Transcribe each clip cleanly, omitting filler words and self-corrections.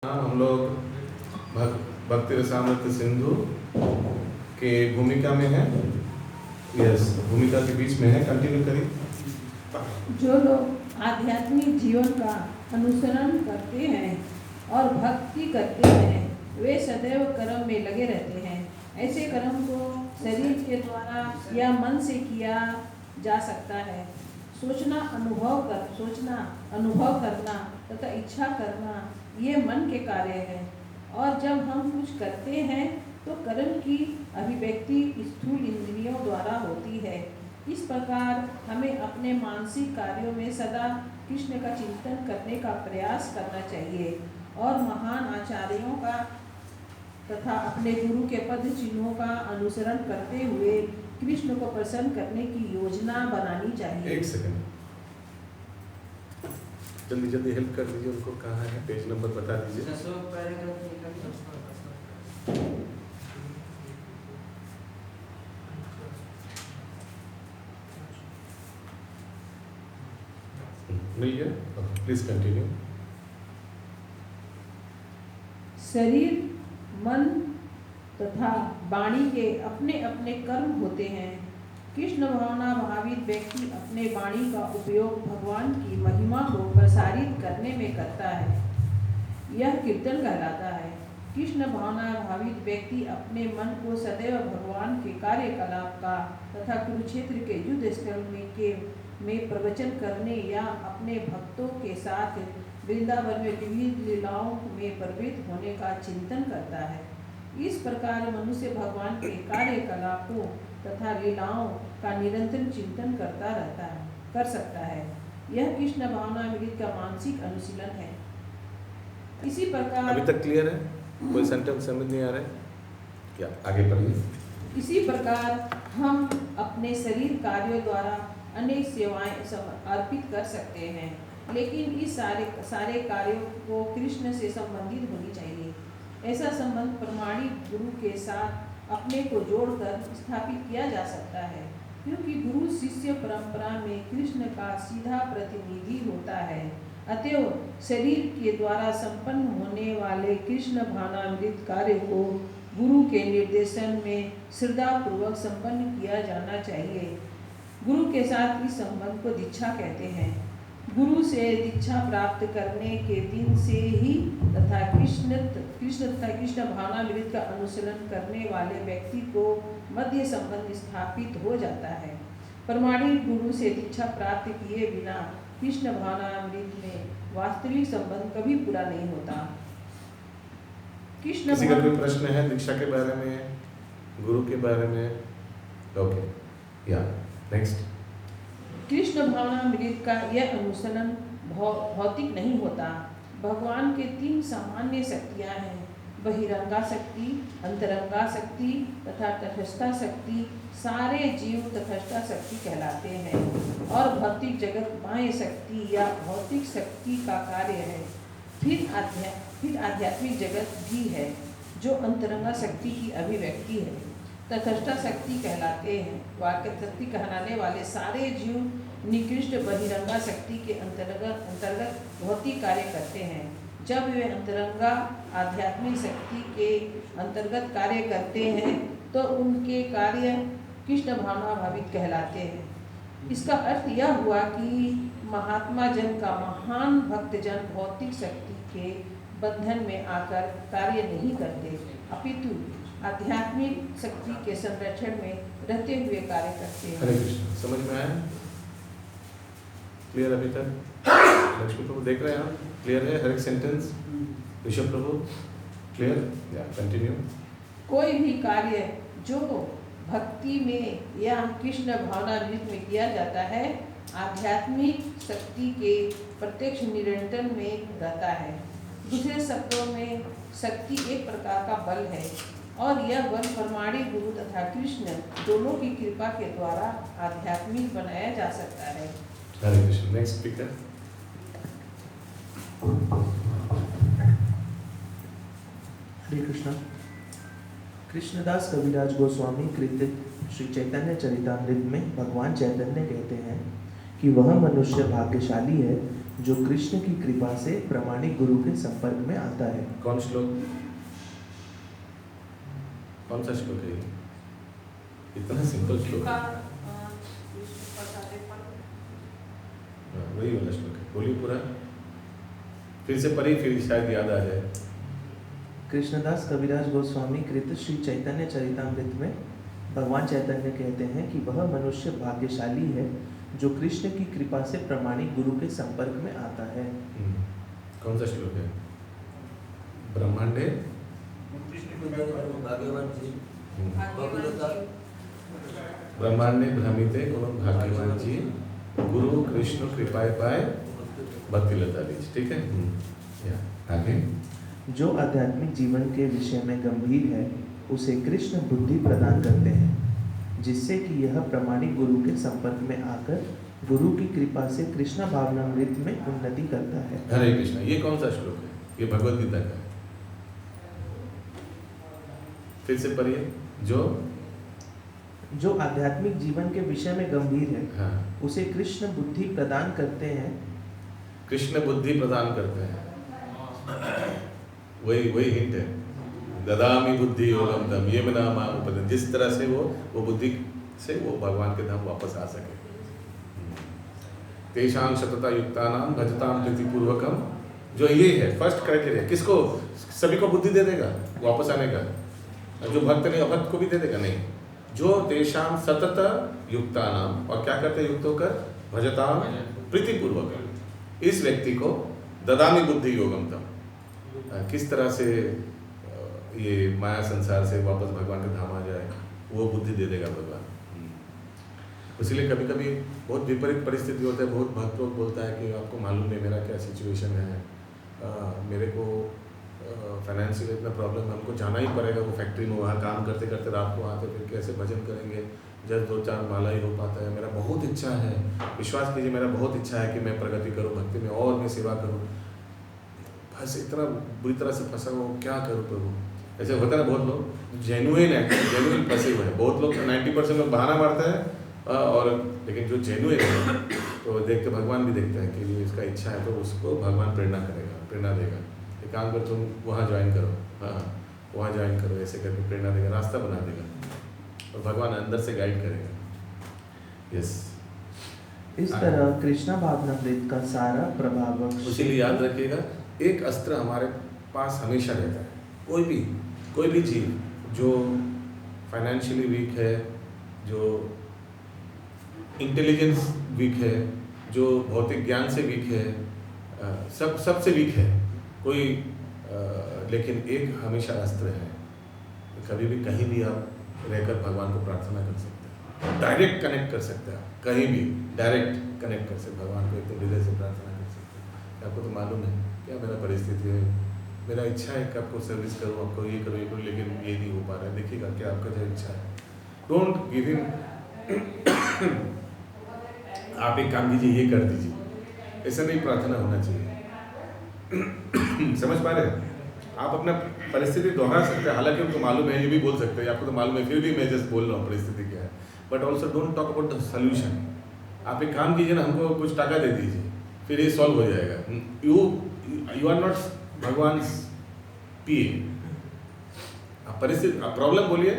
हम लोग भक्ति रसामृत सिंधु के भूमिका में है। यस, भूमिका के बीच में है। कंटिन्यू करिए। जो लोग आध्यात्मिक जीवन का अनुसरण करते हैं और भक्ति करते हैं, वे सदैव कर्म में लगे रहते हैं। ऐसे कर्म को शरीर के द्वारा या मन से किया जा सकता है। सोचना, अनुभव करना तथा इच्छा करना, ये मन के कार्य हैं। और जब हम कुछ करते हैं तो कर्म की अभिव्यक्ति स्थूल इंद्रियों द्वारा होती है। इस प्रकार हमें अपने मानसिक कार्यों में सदा कृष्ण का चिंतन करने का प्रयास करना चाहिए और महान आचार्यों का तथा अपने गुरु के पद चिन्हों का अनुसरण करते हुए कृष्ण को प्रसन्न करने की योजना बनानी चाहिए। एक सेकंड, जल्दी जल्दी हेल्प कर दीजिए उनको। कहाँ है पेज नंबर बता दीजिए। मिल गया? Please continue. शरीर, मन तथा वाणी के अपने अपने कर्म होते हैं। कृष्ण भावना भावित व्यक्ति अपने वाणी का उपयोग भगवान की महिमा को प्रसारित करने में करता है। यह कीर्तन कहलाता है। कृष्ण भावना भावित व्यक्ति अपने मन को सदैव भगवान के कार्यकलाप का तथा कुरुक्षेत्र के युद्ध स्थल में प्रवचन करने या अपने भक्तों के साथ वृंदावन में विविध लीलाओं में प्रवृत्त होने का चिंतन करता है। इस प्रकार मनुष्य भगवान के कार्यकलापों तथा लीलाओं का निरंतर चिंतन कर सकता है। यह कृष्ण भावनामृत का मानसिक अनुशीलन है। इसी प्रकार अभी तक क्लियर है? कोई सेंटेंस समझ नहीं आ रहा है क्या? आगे बढ़िए। इसी प्रकार हम अपने शरीर कार्यों द्वारा अनेक सेवाएं अर्पित कर सकते हैं, लेकिन इस सारे कार्यों को कृष्ण से संबंधित होनी चाहिए। ऐसा संबंध प्रमाणिक गुरु के साथ अपने को जोड़कर स्थापित किया जा सकता है, क्योंकि गुरु शिष्य परंपरा में कृष्ण का सीधा प्रतिनिधि होता है। अतएव शरीर के द्वारा संपन्न होने वाले कृष्ण भावनामृत कार्य को गुरु के निर्देशन में श्रद्धापूर्वक संपन्न किया जाना चाहिए। गुरु के साथ इस संबंध को दीक्षा कहते हैं। गुरु से दीक्षा प्राप्त करने के दिन से ही तथा कृष्ण भावनामृत का अनुसरण करने वाले व्यक्ति को मध्य संबंध स्थापित हो जाता है। प्रमाणिक गुरु से दीक्षा प्राप्त किए बिना कृष्ण भावनामृत में वास्तविक संबंध कभी पूरा नहीं होता। किसी का कोई प्रश्न है दीक्षा के बारे में, गुरु के बारे में? ओके, या नेक्स्ट। कृष्ण भावनामृत का यह अनुसरण भौतिक नहीं होता। भगवान के 3 सामान्य शक्तियाँ हैं: बहिरंगा शक्ति, अंतरंगा शक्ति तथा तटस्था शक्ति। सारे जीव तटस्था शक्ति कहलाते हैं और भौतिक जगत बाह्य शक्ति या भौतिक शक्ति का कार्य है। फिर आध्यात्मिक जगत भी है जो अंतरंगा शक्ति की अभिव्यक्ति है। तटस्था शक्ति कहलाते हैं। वाक्य शक्ति कहलाने वाले सारे जीव निकृष्ट बहिरंगा शक्ति के अंतर्गत भौतिक कार्य करते हैं। जब वे अंतरंगा आध्यात्मिक शक्ति के अंतर्गत कार्य करते हैं तो उनके कार्य कृष्ण भावना भावित कहलाते हैं। इसका अर्थ यह हुआ कि महात्मा जन का महान भक्तजन भौतिक शक्ति के बंधन में आकर कार्य नहीं करते, अपितु आध्यात्मिक शक्ति के संरक्षण में रहते हुए कार्य करते हैं। हरे कृष्ण। समझ में आया? क्लियर अभी तक? लक्ष्मी प्रभु देख रहे हैं आप? क्लियर है हर एक सेंटेंस? ऋषभ प्रभु क्लियर? या कंटिन्यू। कोई भी कार्य जो भक्ति में या कृष्ण भावनामृत में किया जाता है, आध्यात्मिक शक्ति के प्रत्यक्ष निरंतर में रहता है। दूसरे शब्दों में शक्ति एक प्रकार का बल है और यह बल प्रमाणिक गुरु तथा कृष्ण दोनों की कृपा के द्वारा आध्यात्मिक बनाया जा सकता है। हरे कृष्ण। Next speaker. हरे कृष्ण। कृष्णदास कविराज गोस्वामी कृत श्री चैतन्य चरितामृत में भगवान चैतन्य कहते हैं कि वह मनुष्य भाग्यशाली है जो कृष्ण की कृपा से प्रामाणिक गुरु के संपर्क में आता है। कौन श्लोक, कौन सा श्लोक है ये? इतना सिंपल श्लोक है। वही वाला श्लोक है, बोलिए पूरा फिर से पढ़िए, फिर शायद याद आ जाए। कृष्णदास कविराज गोस्वामी कृत श्री चैतन्य चरितामृत में भगवान चैतन्य कहते हैं कि वह मनुष्य भाग्यशाली है जो कृष्ण की कृपा से प्रामाणिक गुरु के संपर्क में आता है। कौन सा श्लोक है? ब्रह्मांडे ब्रह्मांडे भ्रमिते कोनो भाग्यवान जी गुरु कृष्ण कृपाए पाए भक्ति लता बीज। ठीक है, आगे। जो आध्यात्मिक जीवन के विषय में गंभीर है उसे कृष्ण बुद्धि प्रदान करते हैं, जिससे कि यह प्रामाणिक गुरु के संपर्क में आकर गुरु की कृपा से कृष्ण भावनामृत में उन्नति करता है। हरे कृष्णा। ये कौन सा श्लोक है? ये भगवद गीता का है। फिर से पढ़िए। जो आध्यात्मिक जीवन के विषय में गंभीर है, हाँ, उसे कृष्ण बुद्धि प्रदान करते हैं। कृष्ण बुद्धि प्रदान करते हैं, वही हिंट है। ददामि बुद्धि योगम तम ये मना उपद, जिस तरह से वो बुद्धि से वो भगवान के धाम वापस आ सके। तेषां सतता युक्तानां भजतां प्रीतिपूर्वकम, जो ये है फर्स्ट क्राइटेरिया। किसको? सभी को बुद्धि दे देगा वापस आने का। जो भक्त नहीं, अभक्त को भी दे देगा नहीं। जो तेषां सतत युक्तानां, और क्या करते युक्त होकर? भजतां प्रीतिपूर्वकम, इस व्यक्ति को ददामि बुद्धि योगम तम, किस तरह से ये माया संसार से वापस भगवान के धाम आ जाए, वो बुद्धि दे देगा भगवान। इसलिए कभी कभी बहुत विपरीत परिस्थिति होता है। बहुत भक्त लोग बोलता है कि आपको मालूम नहीं मेरा क्या सिचुएशन है, मेरे को फाइनेंशियल इतना प्रॉब्लम है, हमको जाना ही पड़ेगा वो फैक्ट्री में, वहाँ काम करते करते रात को आते, फिर कैसे भजन करेंगे, जब 2-4 माला ही हो पाता है। मेरा बहुत इच्छा है, विश्वास कीजिए मेरा बहुत इच्छा है कि मैं प्रगति करूँ भक्ति में और मैं सेवा करूँ, बस इतना बुरी तरह से फंसा हुआ, क्या करूँ प्रभु। ऐसे होता है ना, बहुत लोग जेन्युइन फंसे हुए हैं। बहुत लोग 90% लोग बहाना मारता है, और लेकिन जो जेन्युइन है तो देखते भगवान भी देखता है कि ये इसका इच्छा है, तो उसको भगवान प्रेरणा देगा। एक काम कर, तुम वहाँ ज्वाइन करो, हाँ वहाँ ज्वाइन करो, ऐसे करके प्रेरणा देगा, रास्ता बना देगा, और भगवान अंदर से गाइड करेगा। यस, इस तरह कृष्णा भावनामृत का सारा प्रभाव, इसीलिए याद रखिएगा, एक अस्त्र हमारे पास हमेशा रहता है। कोई भी जीव जो फाइनेंशियली वीक है, जो इंटेलिजेंस वीक है, जो भौतिक ज्ञान से वीक है, सबसे वीक है कोई, लेकिन एक हमेशा अस्त्र है। कभी भी कहीं भी आप रहकर भगवान को प्रार्थना कर सकते हैं, डायरेक्ट कनेक्ट कर सकते हैं। आप कहीं भी डायरेक्ट कनेक्ट कर सकते भगवान को, इतने हृदय से प्रार्थना कर सकते हैं। आपको तो मालूम है क्या मेरा परिस्थिति है, मेरा इच्छा है कि आपको सर्विस करूँ, आपको ये करूँ, लेकिन ये नहीं हो पा रहा है। देखिएगा क्या आपका जो इच्छा है, डोंट गिव हिम आप एक काम कीजिए, ये कर दीजिए, ऐसा नहीं प्रार्थना होना चाहिए। समझ पा रहे हैं? आप अपना परिस्थिति दोहरा सकते हैं, हालांकि उनको मालूम है, ये भी बोल सकते हैं, आपको तो मालूम है, फिर भी मैं जस्ट बोल रहा हूँ परिस्थिति क्या है। But also don't talk about the solution. आप एक काम कीजिए ना, हमको कुछ टाका दे दीजिए, फिर ये सॉल्व हो जाएगा। यू आर नॉट भगवान पिए। आप परिस्थिति, आप प्रॉब्लम बोलिए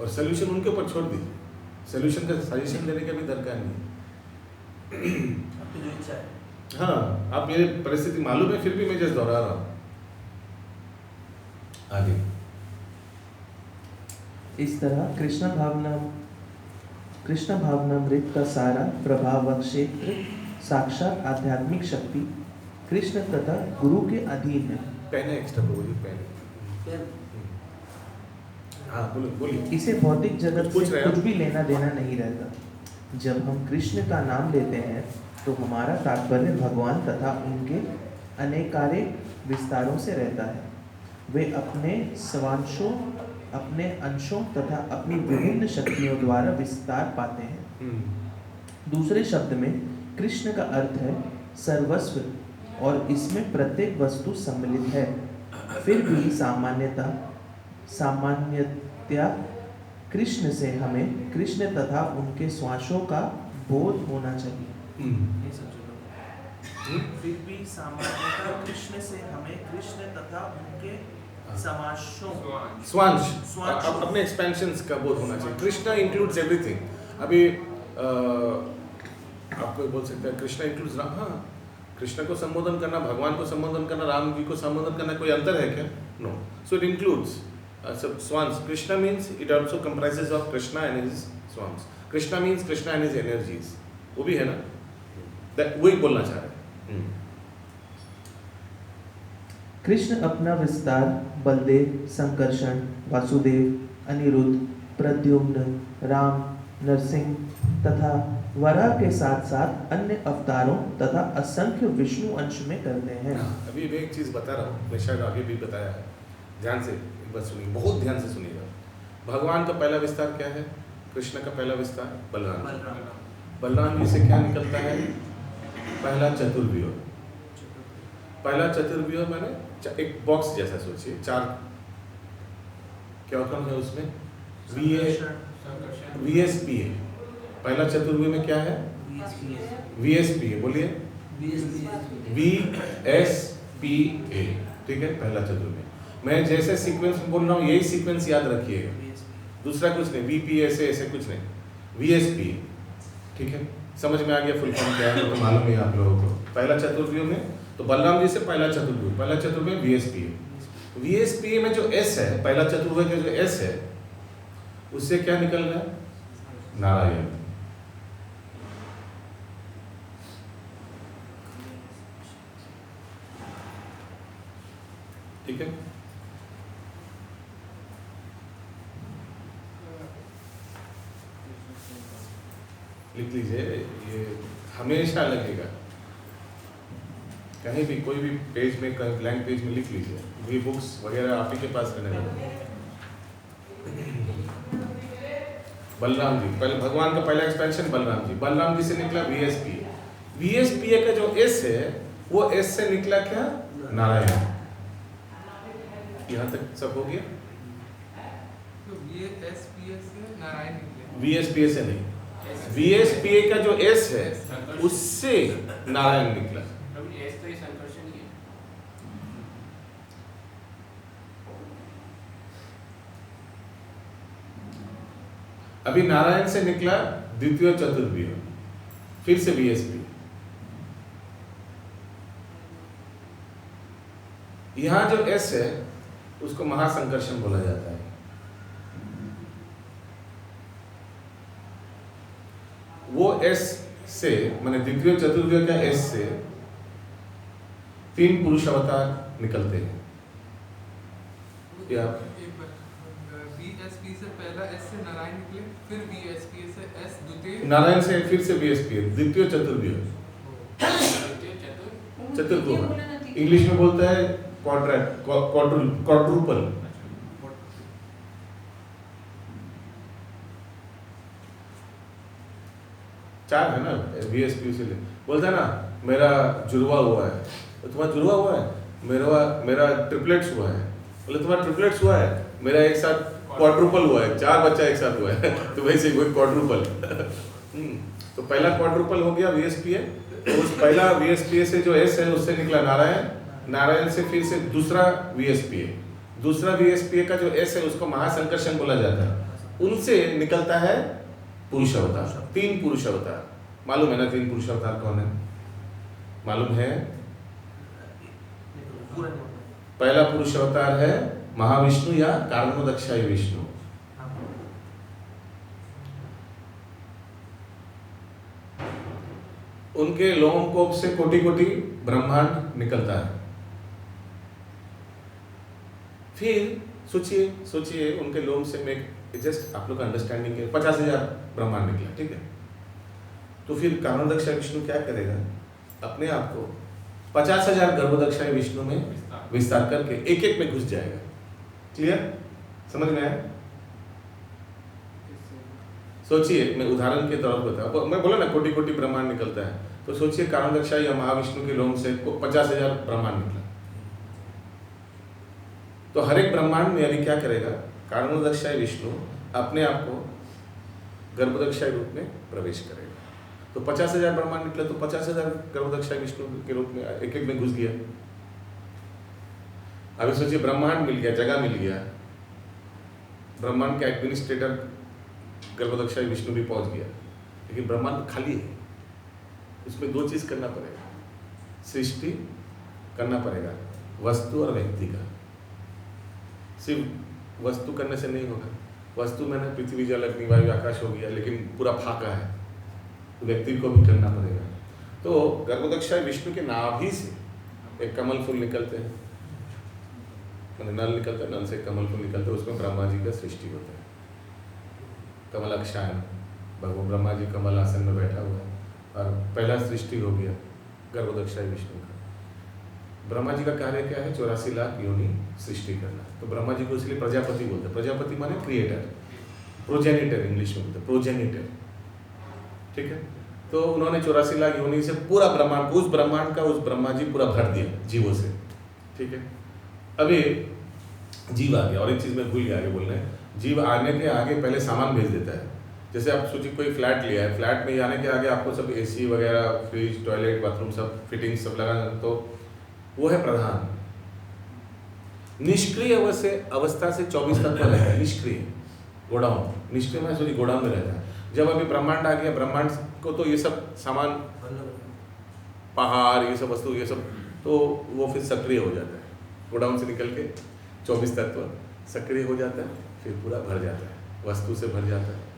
और सोल्यूशन उनके ऊपर छोड़ दीजिए। सोल्यूशन का सजेशन देने का भी दरकार नहीं है। आपकी जो इच्छा है, हाँ, आप मेरे परिस्थिति मालूम है, फिर भी मैं जस्ट दोहरा रहा हूँ। आगे। इस तरह कृष्ण भावनामृत का सारा प्रभाव क्षेत्र साक्षात आध्यात्मिक शक्ति कृष्ण तथा गुरु के अधीन है। पहले एक्स्ट्रा बोलिए, पहले। हाँ बोलिए। इसे भौतिक जगत पूछ से रहे हैं कुछ भी लेना देना नहीं रहता। जब हम कृष्ण का नाम लेते हैं तो हमारा तात्पर्य भगवान तथा उनके अनेकानेक विस्तारों से रहता है। वे अपने स्वांशों, अपने अंशों तथा अपनी विभिन्न शक्तियों द्वारा विस्तार पाते हैं। दूसरे शब्द में कृष्ण का अर्थ है सर्वस्व, और इसमें प्रत्येक वस्तु सम्मिलित है। फिर भी सामान्यतया कृष्ण से हमें कृष्ण तथा उनके स्वांशों का बोध होना चाहिए। ये सब जो लोग फिर भी सामान्यतः कृष्ण से हमें कृष्ण तथा उनके समासों स्वांश स्वांश। अपने एक्सपेंशंस का बोध होना चाहिए। Krishna includes everything. अभी आप कोई बोल सकते हैं कृष्णा इंक्लूड्स राम। हाँ, कृष्ण को संबोधन करना, भगवान को संबोधन करना, राम जी को संबोधन करना कोई अंतर है क्या? No. So it includes swans. Krishna means it also comprises of Krishna and his swans. Krishna means Krishna and his energies. वो भी है ना? वही बोलना चाह रहे हैं। कृष्ण अपना विस्तार बलदेव, संकर्षण, वासुदेव, अनिरुद्ध, प्रद्युम्न, राम, नरसिंह तथा वराह के साथ साथ अन्य अवतारों तथा असंख्य विष्णु अंश में करते हैं। अभी मैं एक चीज बता रहा हूँ, मैं शायद आगे भी बताया है, ध्यान से एक बार सुनिए, बहुत ध्यान से सुनिएगा। भगवान का पहला विस्तार क्या है? कृष्ण का पहला विस्तार बलराम। बलराम जी से क्या निकलता है? पहला चतुर्व्यूह। पहला चतुर्व्यूह मैंने एक बॉक्स जैसा सोचिए, 4 क्या है उसमें? VSPA। पहला चतुर्व्यूह में क्या है? VSPA। बोलिए। VSPA। ठीक है, पहला चतुर्व्यूह। मैं जैसे सीक्वेंस बोल रहा हूँ यही सीक्वेंस याद रखिएगा, दूसरा कुछ नहीं। VPA ऐसे कुछ नहीं, VSPA। ठीक है, समझ में आ गया फुल फॉर्म क्या है? तो मालूम है आप लोगों को। पहला चतुर्व्यूह में तो बलराम जी से पहला चतुर्व्यूह, पहला चतुर्व्यूह VSPA। VSPA में जो S है, पहला चतुर्व्यूह का जो S है, उससे क्या निकल रहा है? नारायण। ठीक है, लिख लीजिए, ये हमेशा लगेगा। कहीं भी कोई भी पेज में, कहीं ब्लैंक पेज में लिख लीजिए। ये बुक्स वगैरह आप ही के पास रहने वाले। बलराम जी, पहले भगवान का पहला एक्सपेंशन बलराम जी। बलराम जी से निकला VSPA। VSPA का जो S है, वो S से निकला क्या? नारायण। यहाँ तक सब हो गया? तो VSPA से नारायण निकले। VSPA से नहीं, VSPA का जो S है उससे नारायण निकला। तो ये संकर्षण ही है। अभी नारायण से निकला द्वितीय चतुर्व्यूह, फिर से VSPA। यहां जो S है उसको महासंकर्षण बोला जाता है। वो S से, माने द्वितीय चतुर्व्यूह का S से 3 पुरुष अवतार निकलते हैं। क्या VSP से पहला S से नारायण निकले, फिर VSP से S द्वितीय, नारायण से फिर से VSPA, द्वितीय चतुर्व्यूह। चतुर्भुज इंग्लिश में बोलता है क्वाड्रुपल। चार है ना VSP से बोलता है ना, मेरा जुड़वा हुआ है, तो तुम्हारा जुड़वा हुआ है, मेरा ट्रिपलेट्स हुआ है, बोले तुम्हारा ट्रिपलेट्स हुआ है, मेरा एक साथ क्वाड्रुपल हुआ है, 4 बच्चा एक साथ हुआ है। तो वैसे ही क्वाड्रुपल। तो पहला क्वाड्रुपल हो गया VSPA। तो उस पहला VSPA से जो S है उससे निकला नारायण। नारायण से फिर से दूसरा VSPA। दूसरा VSPA का जो S है उसको महासंकर्षण बोला जाता है। उनसे निकलता है पुरुष अवतार, 3 पुरुष अवतार। मालूम है ना 3 पुरुष अवतार कौन है? मालूम है? पहला पुरुष अवतार है महाविष्णु या कारणोदक्षाई विष्णु। उनके लोमकूप से कोटि कोटि ब्रह्मांड निकलता है। फिर सोचिए उनके लोम से मैं जस्ट आप लोग का अंडरस्टैंडिंग के 50,000 ब्रह्मांड निकला, ठीक है? तो फिर कारणोदक्षाई विष्णु क्या करेगा? अपने आप को 50,000 गर्भोदक्षाई विष्णु में विस्तार करके एक में घुस जाएगा। क्लियर? समझ में आया? सोचिए, मैं उदाहरण के तौर पर बताऊं, मैं बोला ना कोटि कोटि ब्रह्मांड निकलता है, तो सोचिए कारणोदक्षाई या महाविष्णु के लोम से 50,000 ब्रह्मांड निकला। तो हर एक ब्रह्मांड में अभी क्या करेगा? कारणोदक्षाई विष्णु अपने आप को गर्भोदक्षाई रूप में प्रवेश करेगा। तो 50,000 ब्रह्मांड निकले तो 50,000 गर्भदक्षा विष्णु के रूप में एक एक में घुस गया। अभी सोचिए ब्रह्मांड मिल गया, जगह मिल गया, ब्रह्मांड के एडमिनिस्ट्रेटर गर्भदक्षा विष्णु भी पहुंच गया, लेकिन ब्रह्मांड खाली है। उसमें दो चीज करना पड़ेगा, सृष्टि करना पड़ेगा, वस्तु और व्यक्ति का। सिर्फ वस्तु करने से नहीं होगा। वस्तु में ना पृथ्वी जल अग्नि वायु आकाश हो गया, लेकिन पूरा फाका है, तो व्यक्ति को भी करना पड़ेगा। तो गर्भदक्षा विष्णु के नाभि से एक कमल फूल निकलते हैं, नल निकलता है, नल से कमल फूल निकलते हैं, उसमें ब्रह्मा जी का सृष्टि होता है। कमलाक्षायन, भगवान ब्रह्मा जी कमल आसन में बैठा हुआ है और पहला सृष्टि हो गया गर्भदक्षा विष्णु का। ब्रह्मा जी का कार्य क्या है? 84 लाख योनि सृष्टि करना। तो ब्रह्मा जी को इसलिए प्रजापति बोलते हैं। प्रजापति माने क्रिएटर, प्रोजेनिटर इंग्लिश में बोलते हैं, प्रोजेनिटर। ठीक है, तो उन्होंने 84 लाख योनि से पूरा ब्रह्मांड, उस ब्रह्मांड का उस ब्रह्मा जी पूरा भर दिया जीवों से। ठीक है, अभी जीव आ गया, और एक चीज में भूल गया आगे बोलना है। जीव आने के आगे पहले सामान भेज देता है। जैसे आप सोचिए कोई फ्लैट लिया है, फ्लैट में आने के आगे आपको सब एसी वगैरह, फ्रिज, टॉयलेट, बाथरूम सब फिटिंग सब लगा, तो वो है प्रधान। निष्क्रिय अवस्था से 24 तत्व रहता है, निष्क्रिय गोडाउन, निष्क्रिय में सोचिए गोडाउन में रहता है। जब अभी ब्रह्मांड आ गया, ब्रह्मांड को तो ये सब सामान, पहाड़, ये सब वस्तु, ये सब, तो वो फिर सक्रिय हो जाता है। गोडाउन से निकल के 24 तत्व सक्रिय हो जाता है, फिर पूरा भर जाता है, वस्तु से भर जाता है।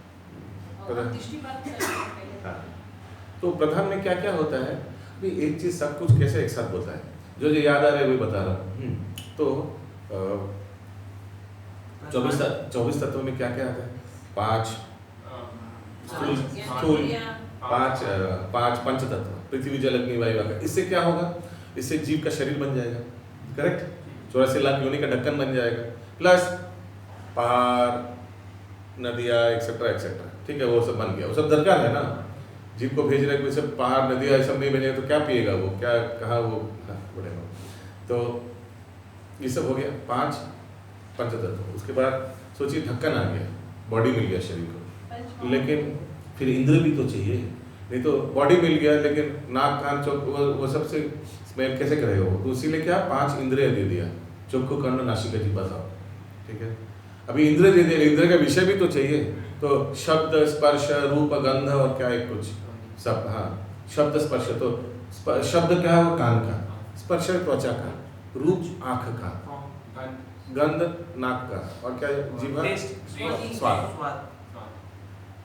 हाँ, तो प्रधान में क्या क्या होता है? अभी एक चीज, सब कुछ कैसे एक साथ होता है, जो याद आ रहा है वही बता रहा हूँ। तो 24 तत्वों में क्या क्या आता है? 5 स्थूल, 5 पंच तत्व, पृथ्वी जल अग्नि वायु आकाश। इससे क्या होगा? इससे जीव का शरीर बन जाएगा, करेक्ट? 84 लाख योनि का ढक्कन बन जाएगा, प्लस पहाड़, नदियाँ, एक्सेट्रा एक्सेट्रा। ठीक है, वो सब बन गया, वो सब दरकार है ना। जीव को भेज रहे, कोई सब पहाड़, नदियाँ, सब नहीं भेजेगा तो क्या पिएगा वो, क्या कहाँ वो बढ़ेगा। तो ये सब हो गया 5 पंचतत्व। उसके बाद सोचिए ढक्कन आ गया, बॉडी मिल गया शरीर को, लेकिन फिर इंद्र भी तो चाहिए। नहीं तो बॉडी मिल गया, लेकिन नाक, कान, चोख, वो सबसे स्मेल कैसे करेगा वो? तो इसीलिए क्या 5 इंद्रिय दे दिया, चक्षु, कर्ण, नासिका, जिह्वा, साउंड। ठीक है, अभी इंद्र दे दिया, इंद्र का विषय भी तो चाहिए। तो शब्द, स्पर्श, रूप, गंध और क्या एक कुछ सब। हाँ, शब्द, स्पर्श, तो शब्द क्या है? वो कान का, स्पर्श त्वचा का, रूप आँख का, गंध नाक का, और क्या जीवा, स्वाद।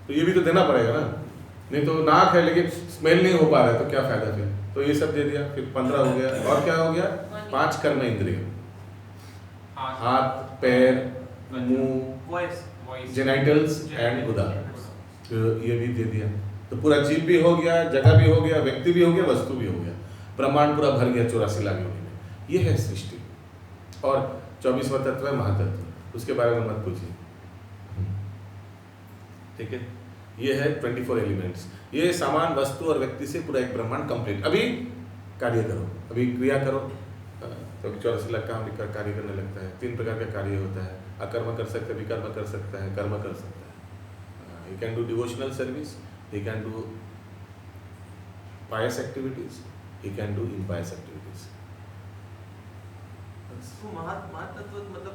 तो ये भी तो देना पड़ेगा ना, नहीं तो नाक है लेकिन स्मेल नहीं हो पा रहा है तो क्या फायदा फिर? तो ये सब दे दिया, फिर 15 हो गया। और क्या हो गया? 5 कर्म इंद्रिय, हाथ, पैर, मुंह, जेनाइटल्स एंड गुदा, तो ये भी दे दिया। तो पूरा जीव भी हो गया, जगह भी हो गया, व्यक्ति भी हो गया, वस्तु भी हो गया, ब्रह्मांड पूरा भर गया 84 लाख योनि में। ये है सृष्टि। और 24वां तत्व है महातत्व, उसके बारे में मत पूछिए। ठीक है, ये है 24 एलिमेंट्स। ये सामान, वस्तु और व्यक्ति से पूरा एक ब्रह्मांड कंप्लीट। अभी कार्य करो, अभी क्रिया करो, तो 84 लाख काम कार्य करने लगता है। 3 प्रकार का कार्य होता है, अकर्म कर सकता है, विकर्म कर सकता है, कर्म कर सकता है। He can do devotional service, he can do pious activities, he can do impious activities. महातत्व मतलब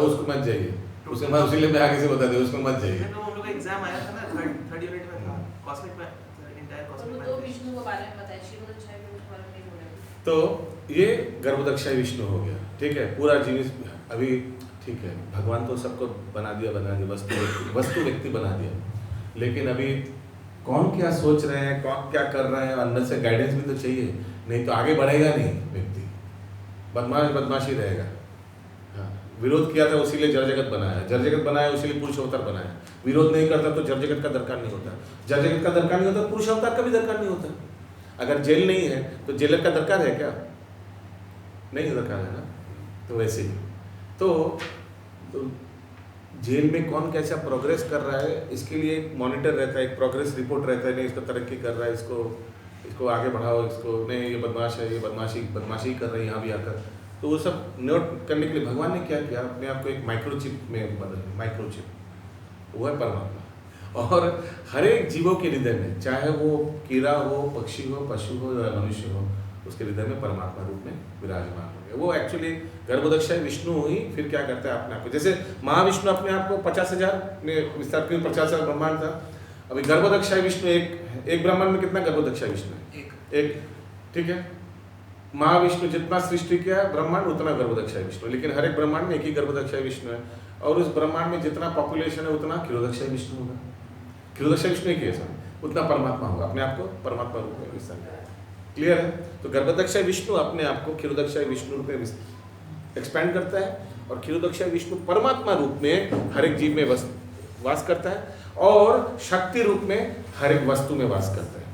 उसको मत जाइए, उसके बाद उसी लिए मैं आगे से बता दूं, उसको मत जाइए। तो हम लोग का एग्जाम आया था ना, थर्ड यूनिट में था, कॉस्मिक में, इंटायर कॉस्मिक में। तो विष्णु के बारे में बताया, शिव तो छह के बारे में नहीं बोला। तो ये गर्भदक्षा विष्णु हो गया। ठीक है, पूरा जीव अभी ठीक है, भगवान तो सबको बना दिया, वस्तु व्यक्ति बना दिया, लेकिन अभी कौन क्या सोच रहे हैं, कौन क्या कर रहे हैं, अंदर से गाइडेंस भी तो चाहिए, नहीं तो आगे बढ़ेगा नहीं व्यक्ति, बदमाशी रहेगा। हाँ, विरोध किया था उसीलिए जड़ जगत बनाया, जड़ जगत बनाया उसीलिए पुरुष अवतार बनाया। विरोध नहीं करता तो जड़ जगत का दरकार नहीं होता, जड़ जगत का दरकार नहीं होता, पुरुष अवतार का भी दरकार नहीं होता। अगर जेल नहीं है तो जेलर का दरकार है क्या? नहीं दरकार है ना। तो वैसे ही तो जेल में कौन कैसा प्रोग्रेस कर रहा है, इसके लिए एक मॉनिटर रहता है, एक प्रोग्रेस रिपोर्ट रहता है, नहीं इसको तरक्की कर रहा है, इसको आगे बढ़ाओ, इसको नहीं ये बदमाश है, ये बदमाशी कर रहे हैं यहाँ भी आकर। तो वो सब नोट करने के लिए भगवान ने क्या किया, अपने आप को एक माइक्रोचिप में बदल, माइक्रोचिप वो है परमात्मा। और हर एक जीवों के हृदय में, चाहे वो कीड़ा हो, पक्षी हो, पशु हो या मनुष्य हो, उसके हृदय में परमात्मा रूप में विराजमान हो गया। वो एक्चुअली गर्भोदक्षाय विष्णु ही फिर क्या करता है अपने आप को, जैसे महाविष्णु अपने आप को 50,000 में विस्तार क्यों, 50,000 ब्रह्मांड था। अभी गर्भोदक्षाय विष्णु एक ब्रह्मांड में कितना गर्भोदक्षाय विष्णु है? एक। ठीक है, महाविष्णु जितना सृष्टि किया ब्रह्मांड उतना गर्भोदक्षाय विष्णु, लेकिन हर एक ब्रह्मांड में एक ही गर्भोदक्षाय विष्णु है, और उस ब्रह्मांड में जितना पॉपुलेशन है उतना क्षीरोदक्षाय विष्णु होगा। क्षीरोदक्षाय विष्णु एक ही है सर, उतना परमात्मा होगा, अपने आप को परमात्मा रूप में विस्तार करेगा। क्लियर है? तो गर्भोदक्षाय विष्णु अपने आप को क्षीरोदक्षाय विष्णु रूप में एक्सपैंड करता है, और क्षीरोदक्षाय विष्णु परमात्मा रूप में हर एक जीव में वास करता है, और शक्ति रूप में हर एक वस्तु में वास करता है।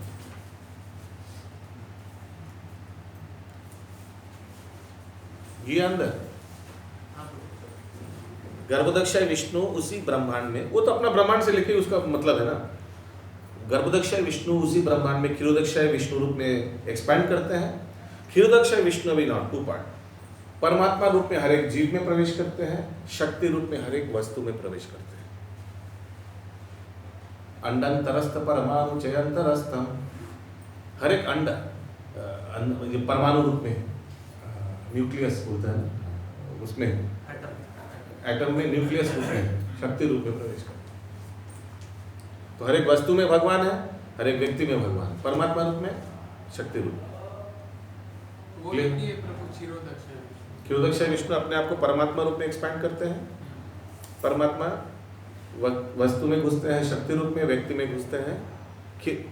ये अंदर गर्भोदक्षाय विष्णु उसी ब्रह्मांड में, वो तो अपना ब्रह्मांड से लेके उसका मतलब है ना, गर्भोदक्षाय विष्णु उसी ब्रह्मांड में क्षीरोदक्षाय विष्णु रूप में एक्सपैंड करते हैं। क्षीरोदक्षाय विष्णु अभी नॉट टू पार्ट, परमात्मा रूप में हर एक जीव में प्रवेश करते हैं, शक्ति रूप में हर एक वस्तु में प्रवेश करते हैं। अंडंतरस्थ परमाणु चयंतरस्थम, हर एक अंड परमाणु रूप में, न्यूक्लियस बोलता है ना, उसमें एटम में न्यूक्लियस रूप में, शक्ति रूप में प्रवेश करते हैं। तो हर एक वस्तु में भगवान है, हर एक व्यक्ति में भगवान है, परमात्मा रूप में, शक्ति रूप में। वो एक ही है प्रभु क्षीरोदक्षाय विष्णु। क्षीरोदक्षाय विष्णु अपने आप को परमात्मा रूप में एक्सपैंड करते हैं, परमात्मा वस्तु में घुसते हैं, शक्ति रूप में, व्यक्ति में घुसते हैं,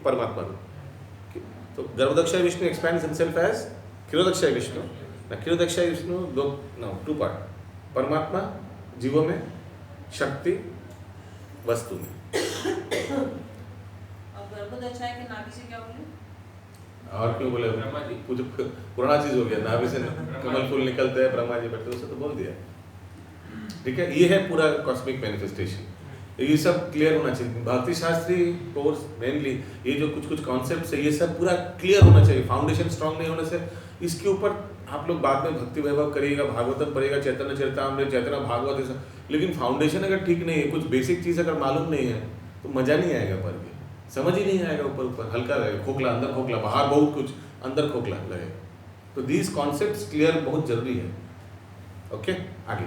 परमात्मा रूप। तो Garbhodakshayi Vishnu expands himself as Kshirodakshayi Vishnu. Kshirodakshayi Vishnu to part, परमात्मा जीवों में, शक्ति वस्तु में। और गर्भोदक्षाय के नाभि से क्या बोले? और क्यों बोले? कुछ पुराना चीज हो गया, नाभि से कमल फूल निकलते हैं, ब्रह्मा जी बैठते, उसे तो बोल दिया। ठीक है, ये है पूरा कॉस्मिक मैनिफेस्टेशन। ये सब क्लियर होना चाहिए। भक्ति शास्त्री कोर्स मेनली ये जो कुछ कॉन्सेप्ट्स है, ये सब पूरा क्लियर होना चाहिए। फाउंडेशन स्ट्रांग नहीं होने से इसके ऊपर आप लोग बाद में भक्ति वैभव करिएगा, भागवतम पढ़िएगा, चैतन्य चरितामृत, चैतन्य भागवत, लेकिन फाउंडेशन अगर ठीक नहीं है, कुछ बेसिक चीज़ अगर मालूम नहीं है तो मज़ा नहीं आएगा पढ़ के, समझ ही नहीं आएगा। ऊपर हल्का रहेगा, खोखला अंदर खोखला, बाहर बहुत कुछ, अंदर खोखला रहेगा। तो दीज कॉन्सेप्ट्स क्लियर बहुत जरूरी है। ओके, आगे।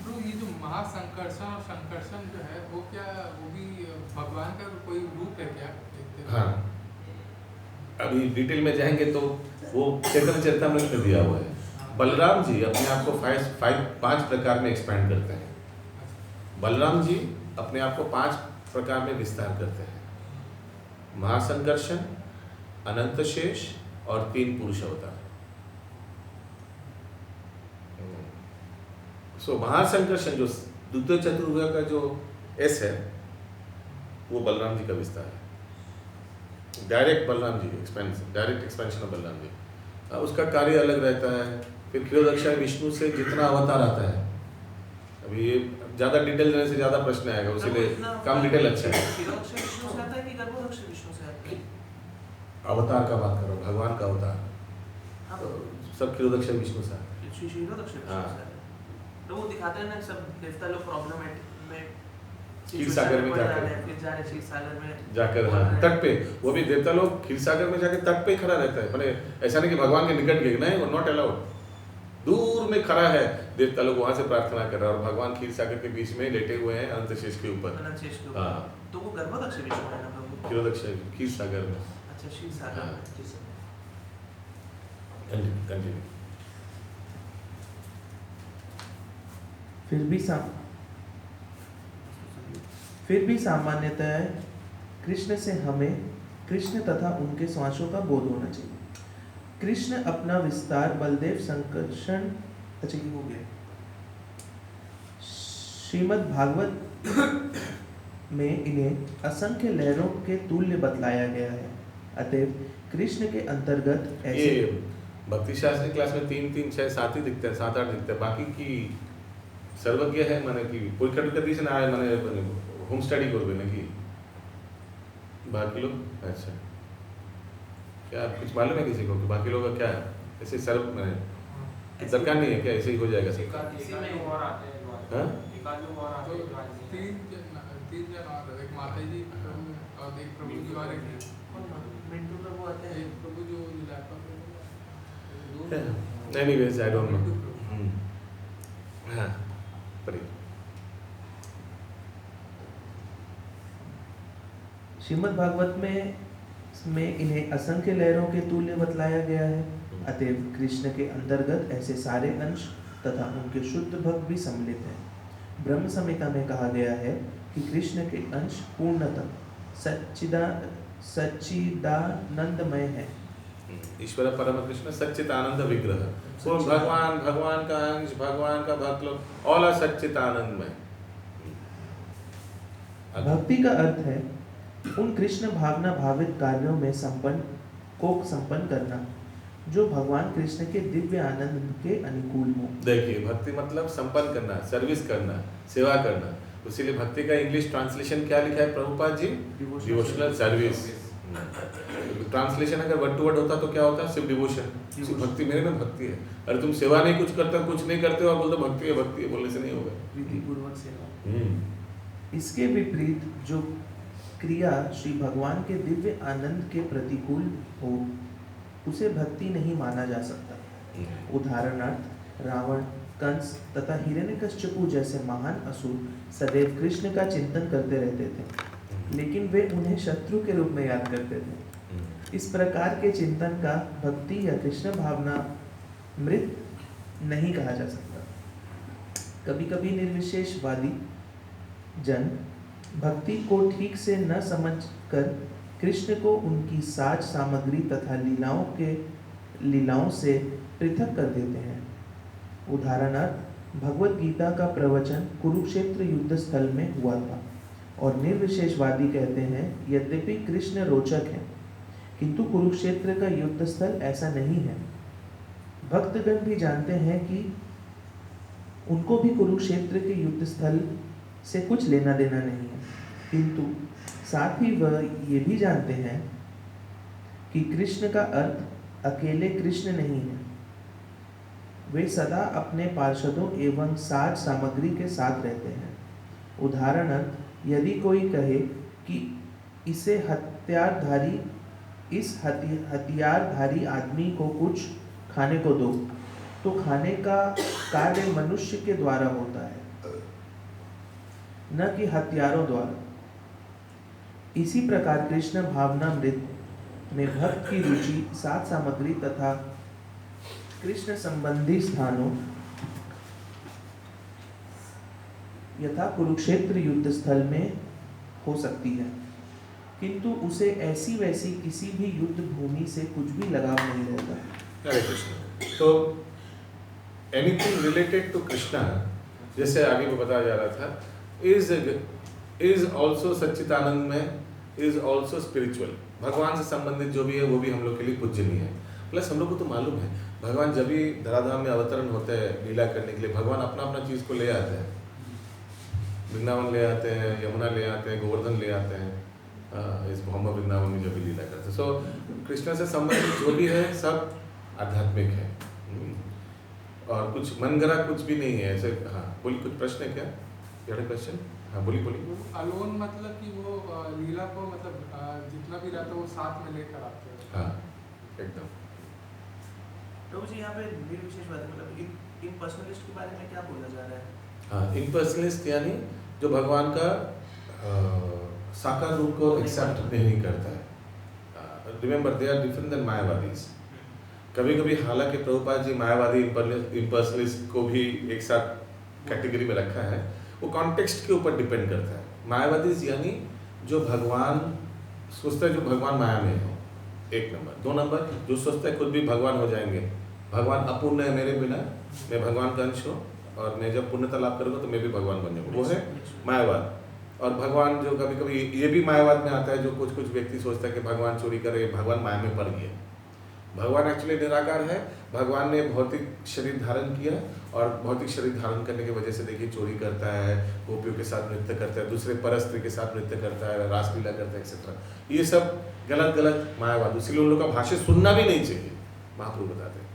तो ये जो महासंकर्षण और संकर्षण जो है वो क्या, वो भी भगवान का कोई रूप है क्या? हाँ, अभी डिटेल में जाएंगे तो वो चैतन्य चरितामृत में दिया हुआ है। बलराम जी अपने आप को 5 प्रकार में एक्सपैंड करते हैं। बलराम जी अपने आप को 5 प्रकार में विस्तार करते हैं। महासंकर्षण, अनंत शेष और 3 पुरुष अवतार। सो महासंकर्षण जो द्वितीय चतुर्भुज का जो एस है वो बलराम जी का विस्तार है। Direct Balram ji direct expansion of Balram ji, उसका कार्य अलग रहता है। फिर क्षीरोदक्षाय विष्णु से जितना अवतार आता है, अभी ये ज़्यादा डिटेल देने से ज़्यादा प्रश्न आएगा, उसीलिए कम डिटेल अच्छा है। क्षीरोदक्षाय विष्णु से आता है कि गर्भोदक्षाय विष्णु से आता है? अवतार का बात करो, भगवान का अवतार तो सब क्षीरोदक्षाय विष्णु से आता है। क्षीरोदक्षाय विष्णु से आता है। तो वो दिखाते हैं ना सब देवता लोग प्रॉब्लम में क्षीर सागर में जाकर, फिर जा रहे क्षीर सागर में जाकर, हाँ, तट पे, वो भी देवता लोग क्षीर सागर में जाकर तट पे ही खड़ा रहता है। मैंने ऐसा नहीं कि भगवान के निकट गए, नहीं, वो नॉट अलाउड, दूर में खड़ा है, देवता लोग वहां से प्रार्थना कर रहा है और भगवान क्षीर सागर के बीच में लेटे हुए हैं अनंत शेष के ऊपर। अनंत शेष के ऊपर। हाँ, तो वो गर्भोदक्षाय विष्णु है ना प्रभु? क्षीरोदक्षाय क्षीर सागर में। अच्छा, क्षीर सागर में। जी सर, कंटिन्यू। फिर भी सामान्यतः कृष्ण से हमें कृष्ण तथा उनके श्वासों का बोध होना चाहिए। कृष्ण अपना विस्तार बलदेव संकर्षण, अच्छा ये हो गया। श्रीमद् भागवत में इन्हें असंख्य लहरों के तुल्य बतलाया गया है। अतएव कृष्ण के अंतर्गत ऐसे भक्ति शास्त्री क्लास में 3, 3, 6, 7 ही दिखते हैं, 7, 8 दिखते हैं। बाकी की सर्वज्ञ है, माने कि परीक्षा करती से ना आए, माने होम स्टडी करबे नाकि बाकी लोग। अच्छा, क्या कुछ मालूम है किसी को कि बाकी लोग का क्या है? ऐसे सर्व माने दरकार नहीं है क्या, ऐसे ही हो जाएगा सब? हाँ? तो तीन जन और एक माता जी और एक प्रभु जी और एक मिंटू प्रभु आते हैं। एक प्रभु जो laptop anyways I don't know. हाँ पढ़िए। श्रीमद् भागवत में इन्हें असंख्य लहरों के तुल्य बतलाया गया है। अतएव कृष्ण के अंतर्गत ऐसे सारे अंश तथा उनके शुद्ध भक्त भी सम्मिलित हैं। ब्रह्म संहिता में कहा गया है कि कृष्ण के अंश पूर्णतः सच्चिदानंदमय है। ईश्वर परम कृष्ण सच्चिदानंद विग्रह, वो भगवान का अंश, भगवान का भक्त लोग, ऑल आर सच्चिदानंदमय। भक्ति का अर्थ है उन कृष्ण भावना भावित कार्यों में संपन्न करना जो भगवान कृष्ण के दिव्य आनंद के अनुकूल हो। देखिए भक्ति मतलब संपन्न करना, सर्विस करना, सेवा करना। इसीलिए भक्ति का इंग्लिश ट्रांसलेशन क्या लिखा है Prabhupada ji? Devotional service. Translation अगर वर्ड टू वर्ड होता तो क्या होता? सिर्फ डिवोशन, सिर्फ भक्ति। मेरे में भक्ति है। अरे तुम सेवा नहीं कुछ करते, कुछ नहीं करते और बोलते भक्ति है बोलने से नहीं होगा। प्रीतिपूर्वक सेवा। इसके विपरीत जो क्रिया श्री भगवान के दिव्य आनंद के प्रतिकूल हो उसे भक्ति नहीं माना जा सकता। उदाहरणार्थ रावण, कंस तथा हिरण्यकश्यपु जैसे महान असुर सदैव कृष्ण का चिंतन करते रहते थे, लेकिन वे उन्हें शत्रु के रूप में याद करते थे। इस प्रकार के चिंतन का भक्ति या कृष्ण भावना मृत नहीं कहा जा सकता। कभी कभी निर्विशेषवादी जन भक्ति को ठीक से न समझकर कृष्ण को उनकी साज सामग्री तथा लीलाओं से पृथक कर देते हैं। उदाहरणार्थ भगवत गीता का प्रवचन कुरुक्षेत्र युद्ध स्थल में हुआ था और निर्विशेषवादी कहते हैं यद्यपि कृष्ण रोचक है किंतु कुरुक्षेत्र का युद्ध स्थल ऐसा नहीं है। भक्तगण भी जानते हैं कि उनको भी कुरुक्षेत्र के युद्ध स्थल से कुछ लेना देना नहीं है, किंतु साथ ही वह ये भी जानते हैं कि कृष्ण का अर्थ अकेले कृष्ण नहीं है। वे सदा अपने पार्षदों एवं साज सामग्री के साथ रहते हैं। उदाहरणार्थ यदि कोई कहे कि इस हथियारधारी आदमी को कुछ खाने को दो, तो खाने का कार्य मनुष्य के द्वारा होता है, न कि हथियारों द्वारा। इसी प्रकार कृष्ण भावनामृत में भक्त की रुचि सात सामग्री तथा कृष्ण संबंधी स्थानों यथा कुरुक्षेत्र युद्ध स्थल में हो सकती है, किंतु उसे ऐसी वैसी किसी भी युद्ध भूमि से कुछ भी लगाव नहीं रहता। हरे कृष्ण। तो एनीथिंग रिलेटेड टू कृष्णा, जैसे आगे वो बताया जा रहा था, इज ऑल्सो सच्चिदानंद में, इज ऑल्सो स्पिरिचुअल। भगवान से संबंधित जो भी है वो भी हम लोग के लिए पूजनीय है। प्लस हम लोग को तो मालूम है भगवान जब भी धराधाम में अवतरण होते हैं लीला करने के लिए, भगवान अपना अपना चीज़ को ले आते हैं। वृंदावन ले आते हैं, यमुना ले आते हैं, गोवर्धन ले आते हैं, इस भौम वृंदावन में जो भी लीला करते हैं। सो कृष्ण से संबंधित जो भी है सब आध्यात्मिक है और कुछ मनगढ़ा कुछ भी नहीं है ऐसे। हाँ बोलिए, कुछ प्रश्न है क्या? क्वेश्चन? हाँ बोलिए। अलोन मतलब कि वो लीला को मतलब जितना भी रहता है वो साथ में लेकर आते हैं। हाँ एकदम। प्रभु जी यहाँ पे निर्विशेषवादी मतलब इम्पर्सनलिस्ट के बारे में क्या बोला जा रहा है? हाँ, इम्पर्सनलिस्ट यानी जो भगवान का साकार रूप को एक्सेप्ट नहीं करता है। Remember they are different than मायावादीज। कभी कभी हालांकि प्रभुपाद जी मायावादी इम्पर्सनलिस्ट को भी एक साथ कैटेगरी में रखा है, वो कॉन्टेक्स्ट के ऊपर डिपेंड करता है। मायावादीज यानी जो भगवान सोचता है जो भगवान माया में हो, एक नंबर। दो नंबर जो सोचता है खुद भी भगवान हो जाएंगे, भगवान अपूर्ण है मेरे बिना, मैं भगवान का अंश हूँ और मैं जब पुण्यता लाभ करूँगा तो मैं भी भगवान बन जाऊँगा, वो है मायावाद। और भगवान जो कभी कभी ये भी मायावाद में आता है, जो कुछ कुछ व्यक्ति सोचता है कि भगवान चोरी करे, भगवान माया में पड़ गया। भगवान एक्चुअली निराकार है। भगवान ने भौतिक शरीर धारण किया और भौतिक शरीर धारण करने की वजह से देखिए चोरी करता है, गोपियों के साथ नृत्य करता है, दूसरे परस्त्री के साथ नृत्य करता है, रासलीला करता है एक्सेट्रा। ये सब गलत गलत मायावाद, इसलिए उन लोग का भाष्य सुनना भी नहीं चाहिए, महाप्रभु बताते हैं।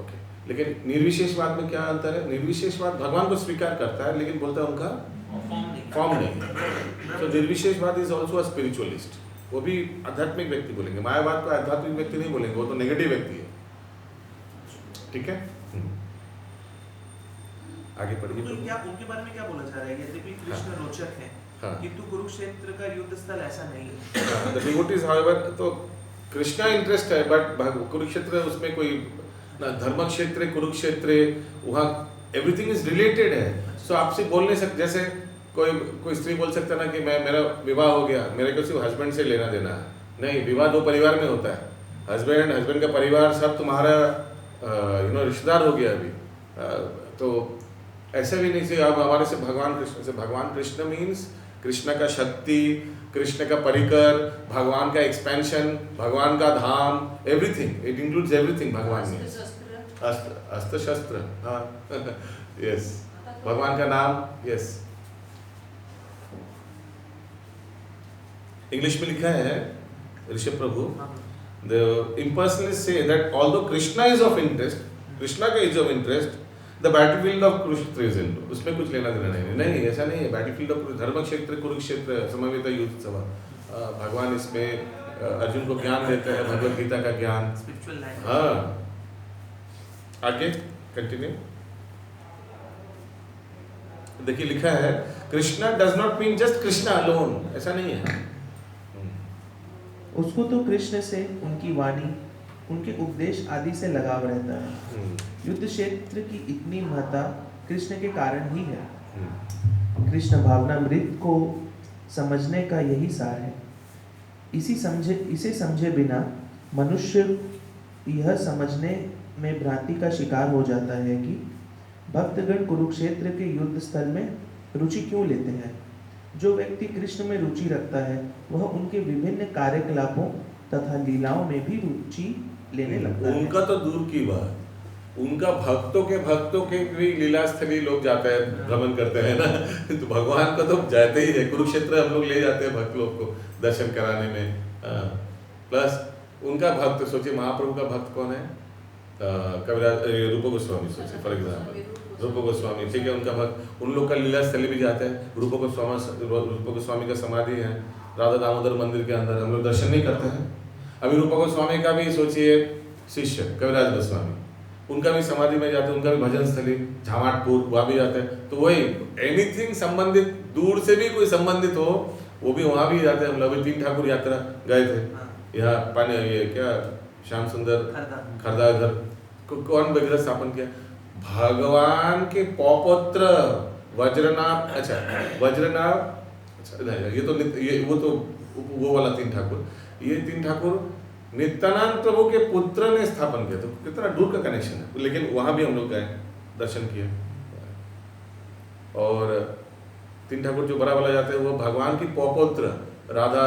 ओके। लेकिन निर्विशेषवाद में क्या अंतर है? निर्विशेषवाद भगवान को स्वीकार करता है लेकिन बोलता है उनका फॉर्म नहीं। तो निर्विशेषवाद इज ऑल्सो अ स्पिरिचुअलिस्ट, वो भी आध्यात्मिक व्यक्ति बोलेंगे। मायावाद को आध्यात्मिक व्यक्ति नहीं बोलेंगे, वो तो नेगेटिव व्यक्ति है। ठीक है, आगे पढ़िए। तो क्या उनके बारे में क्या बोला जा रहा है? यद्यपि कृष्ण रोचक है, हाँ। किंतु कुरुक्षेत्र का युद्ध स्थल ऐसा नहीं है। द डिवोटीज हाउएवर, तो कृष्णा इंटरेस्ट है बट कुरुक्षेत्र उसमें कोई ना धर्म क्षेत्र, कुरुक्षेत्र वहाँ एवरीथिंग इज रिलेटेड है। सो आपसे बोल नहीं सकते, जैसे कोई स्त्री बोल सकता ना कि मेरा विवाह हो गया, मेरे को सिर्फ हस्बैंड से लेना देना है। नहीं, विवाह दो परिवार में होता है, हस्बैंड का परिवार सब तुम्हारा रिश्तेदार हो गया अभी। तो ऐसे भी नहीं से अब हमारे से भगवान कृष्ण मीन्स कृष्ण का शक्ति, कृष्ण का परिकर, भगवान का एक्सपेंशन, भगवान का धाम, एवरीथिंग, इट इंक्लूड्स एवरीथिंग। भगवान में अस्त्र शस्त्र, हाँ यस, भगवान का नाम, यस। इंग्लिश में लिखा है Rishabh Prabhu, the impersonalists say that although Krishna is of interest, Krishna का is of interest, the battlefield of Kurukshetra is in, उसमें कुछ लेना देना नहीं, ऐसा नहीं है। बैटलफील्ड ऑफ धर्म क्षेत्र कुरुक्षेत्र समवेत युद्ध सभा, भगवान इसमें अर्जुन को ज्ञान देते हैं, भगवद गीता का ज्ञान। हाँ, आगे कंटिन्यू देखिए, लिखा है Krishna does not mean just Krishna alone, ऐसा नहीं है। उसको तो कृष्ण से, उनकी वाणी, उनके उपदेश आदि से लगाव रहता है। युद्ध क्षेत्र की इतनी महत्ता कृष्ण के कारण ही है। कृष्ण भावनामृत को समझने का यही सार है। इसे समझे बिना मनुष्य यह समझने में भ्रांति का शिकार हो जाता है कि भक्तगण कुरुक्षेत्र के युद्ध स्थल में रुचि क्यों लेते हैं। जो व्यक्ति कृष्ण में रुचि रखता है वह उनके विभिन्न कार्यकलापों तथा लीलाओं में भी रुचि लेने लगता है। उनका तो दूर की बात, उनका भक्तों के भी लीला स्थली लोग जाते हैं, भ्रमण करते हैं ना। तो भगवान को तो जाते ही है, कुरुक्षेत्र हम लोग ले जाते हैं भक्त लोग को दर्शन कराने में। प्लस उनका भक्त, सोचिए महाप्रभु का भक्त कौन है? कविराज रूप गोस्वामी, सोचिए फॉर एग्जाम्पल रूप गोस्वामी, ठीक है, उनका भक्त। उन लोग का लीला स्थली भी जाते हैं। रूप गोस्वामी का समाधि है राधा दामोदर मंदिर के अंदर, हम लोग दर्शन नहीं करते हैं। अभी रूप गोस्वामी का भी सोचिए शिष्य कविराज गोस्वामी, उनका भी समाधि में जाते हैं, उनका भी भजन स्थली झामाटपुर, वहाँ भी जाते हैं। तो वही एनीथिंग संबंधित, दूर से भी कोई संबंधित हो वो भी वहाँ भी जाते हैं। हम लोग 3 ठाकुर यात्रा गए थे यहाँ पानी, ये क्या श्याम सुंदर खरदा, इधर कौन विग्रह स्थापन किया? भगवान के पौपुत्र वज्रनाभ, अच्छा ये तो वो वाला 3 ठाकुर, ये 3 ठाकुर नित्यानंद प्रभु के पुत्र ने स्थापन किया। तो कितना दूर का कनेक्शन है, लेकिन वहां भी हम लोग गए, दर्शन किए। और 3 ठाकुर जो बड़ा वाला जाते हैं वो भगवान की पौपुत्र, राधा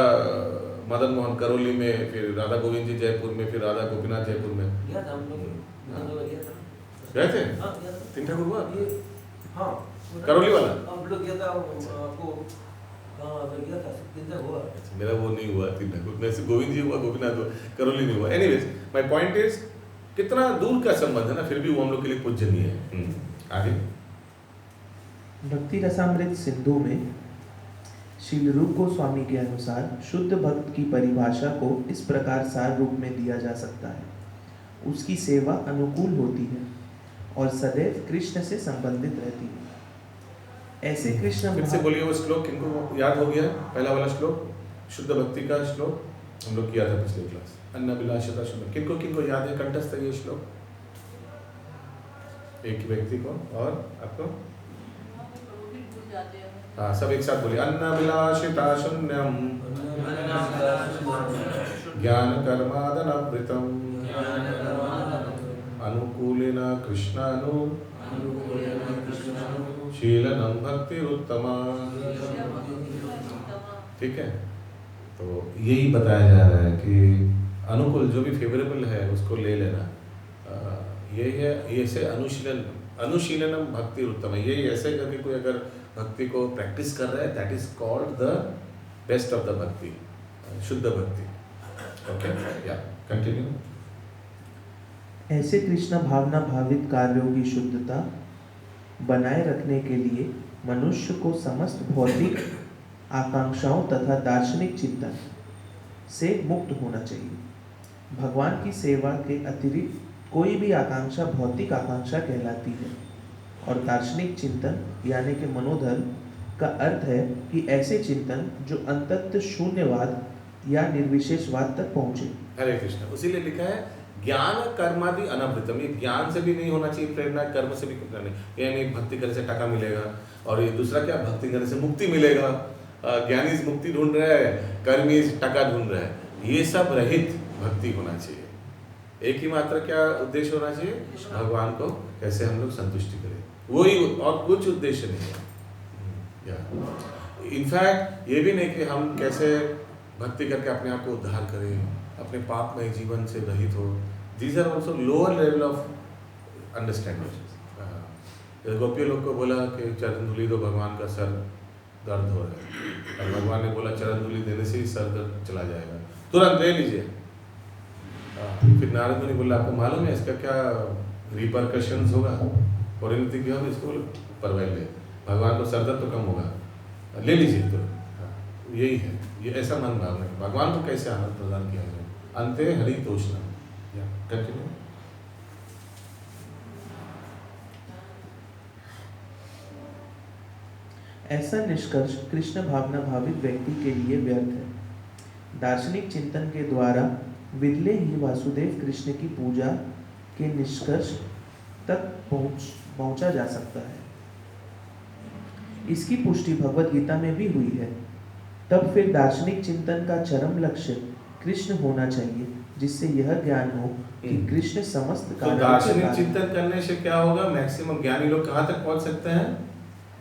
मदन मोहन करौली में, फिर राधा गोविंद जी जयपुर में, फिर राधा गोपीनाथ जयपुर में गए थे। 3 ठाकुर हुआ करौली वाला, मेरा वो नहीं हुआ 3 ठाकुर में से, गोविंद जी हुआ, गोपीनाथ हुआ, करौली नहीं हुआ। एनीवेज माय पॉइंट इज कितना दूर का संबंध है ना, फिर भी वो हम लोग के लिए पूजनीय है। आगे भक्ति रसामृत सिंधु में श्री रूप गोस्वामी के अनुसार शुद्ध भक्त की परिभाषा को इस प्रकार सार रूप में दिया जा सकता है। उसकी सेवा अनुकूल होती है और सदैव कृष्ण से संबंधित रहती है। ऐसे कृष्ण, फिर से बोलिए वो श्लोक, किनको याद हो गया? पहला वाला श्लोक शुद्ध भक्ति का श्लोक हम लोग किया था पिछले क्लास, अन्नभिलाषता शुद्ध। किनको याद है कंठस्थ ये श्लोक? एक ही व्यक्ति को, और आपको? हाँ, सब एक साथ बोलिए। अन्नभिलाषिता शून्यम ज्ञान कर्मादनवृतम अनुकूलेन कृष्णानु शीलनम भक्तिरुत्तमा। ठीक है, तो यही बताया जा रहा है कि अनुकूल, जो भी फेवरेबल है उसको ले लेना। ये है, ऐसे अनुशीलनम भक्ति उत्तम। ये ऐसे करके कोई अगर भक्ति को प्रैक्टिस कर रहा है, that is called the best of the भक्ति, शुद्ध भक्ति। ओके, या कंटिन्यू। ऐसे कृष्ण भावना भावित कार्यों की शुद्धता बनाए रखने के लिए मनुष्य को समस्त भौतिक आकांक्षाओं तथा दार्शनिक चिंतन से मुक्त होना चाहिए। भगवान की सेवा के अतिरिक्त कोई भी आकांक्षा भौतिक आकांक्षा कहलाती है और दार्शनिक चिंतन यानी कि मनोधर्म का अर्थ है कि ऐसे चिंतन जो अंततः शून्यवाद या निर्विशेषवाद तक पहुंचे। हरे कृष्ण। उसीलिए लिखा है ज्ञान कर्मादि अनवृतम। ये ज्ञान से भी नहीं होना चाहिए प्रेरणा, कर्म से भी करना नहीं। यानी भक्ति करने से टका मिलेगा, और ये दूसरा क्या, भक्ति करने से मुक्ति मिलेगा। ज्ञानी मुक्ति ढूंढ रहा है, कर्मी टका ढूंढ रहा है। ये सब रहित भक्ति होना चाहिए। एक ही मात्र क्या उद्देश्य होना चाहिए, भगवान को कैसे हम लोग संतुष्टि करें, वही, और कुछ उद्देश्य नहीं है। इनफैक्ट ये भी नहीं कि हम कैसे भक्ति करके अपने आप को उद्धार करें, अपने पापमय जीवन से रहित हो। These are also lower level of understanding. गोपियों लोग को बोला कि चरण धूलि दो, भगवान का सर दर्द हो रहा है, और भगवान ने बोला चरण धूलि देने से ही सर दर्द चला जाएगा, तुरंत ले लीजिए। फिर नारद मुनि बोला आपको मालूम है इसका क्या रिपरकशंस होगा, परिणति की होगी, इसको परवाह ले, भगवान को सर दर्द तो कम होगा, ले लीजिए। तो यही है, ये ऐसा मन भावना है भगवान को कैसे आनंद प्रदान किया जाए। अंते हरि तोषणम। कंटिन्यू। ऐसा निष्कर्ष कृष्ण भावना भावित व्यक्ति के लिए व्यर्थ है। दार्शनिक चिंतन के द्वारा विरले ही वासुदेव कृष्ण की पूजा के निष्कर्ष तक पहुंचा जा सकता है। इसकी पुष्टि भगवत गीता में भी हुई है। तब फिर दार्शनिक चिंतन का चरम लक्ष्य कृष्ण होना चाहिए, जिससे यह ज्ञान हो कि कृष्ण समस्त तो दार्शनिक चिंतन करने से क्या होगा, मैक्सिमम ज्ञानी लोग कहाँ तक पहुँच सकते हैं,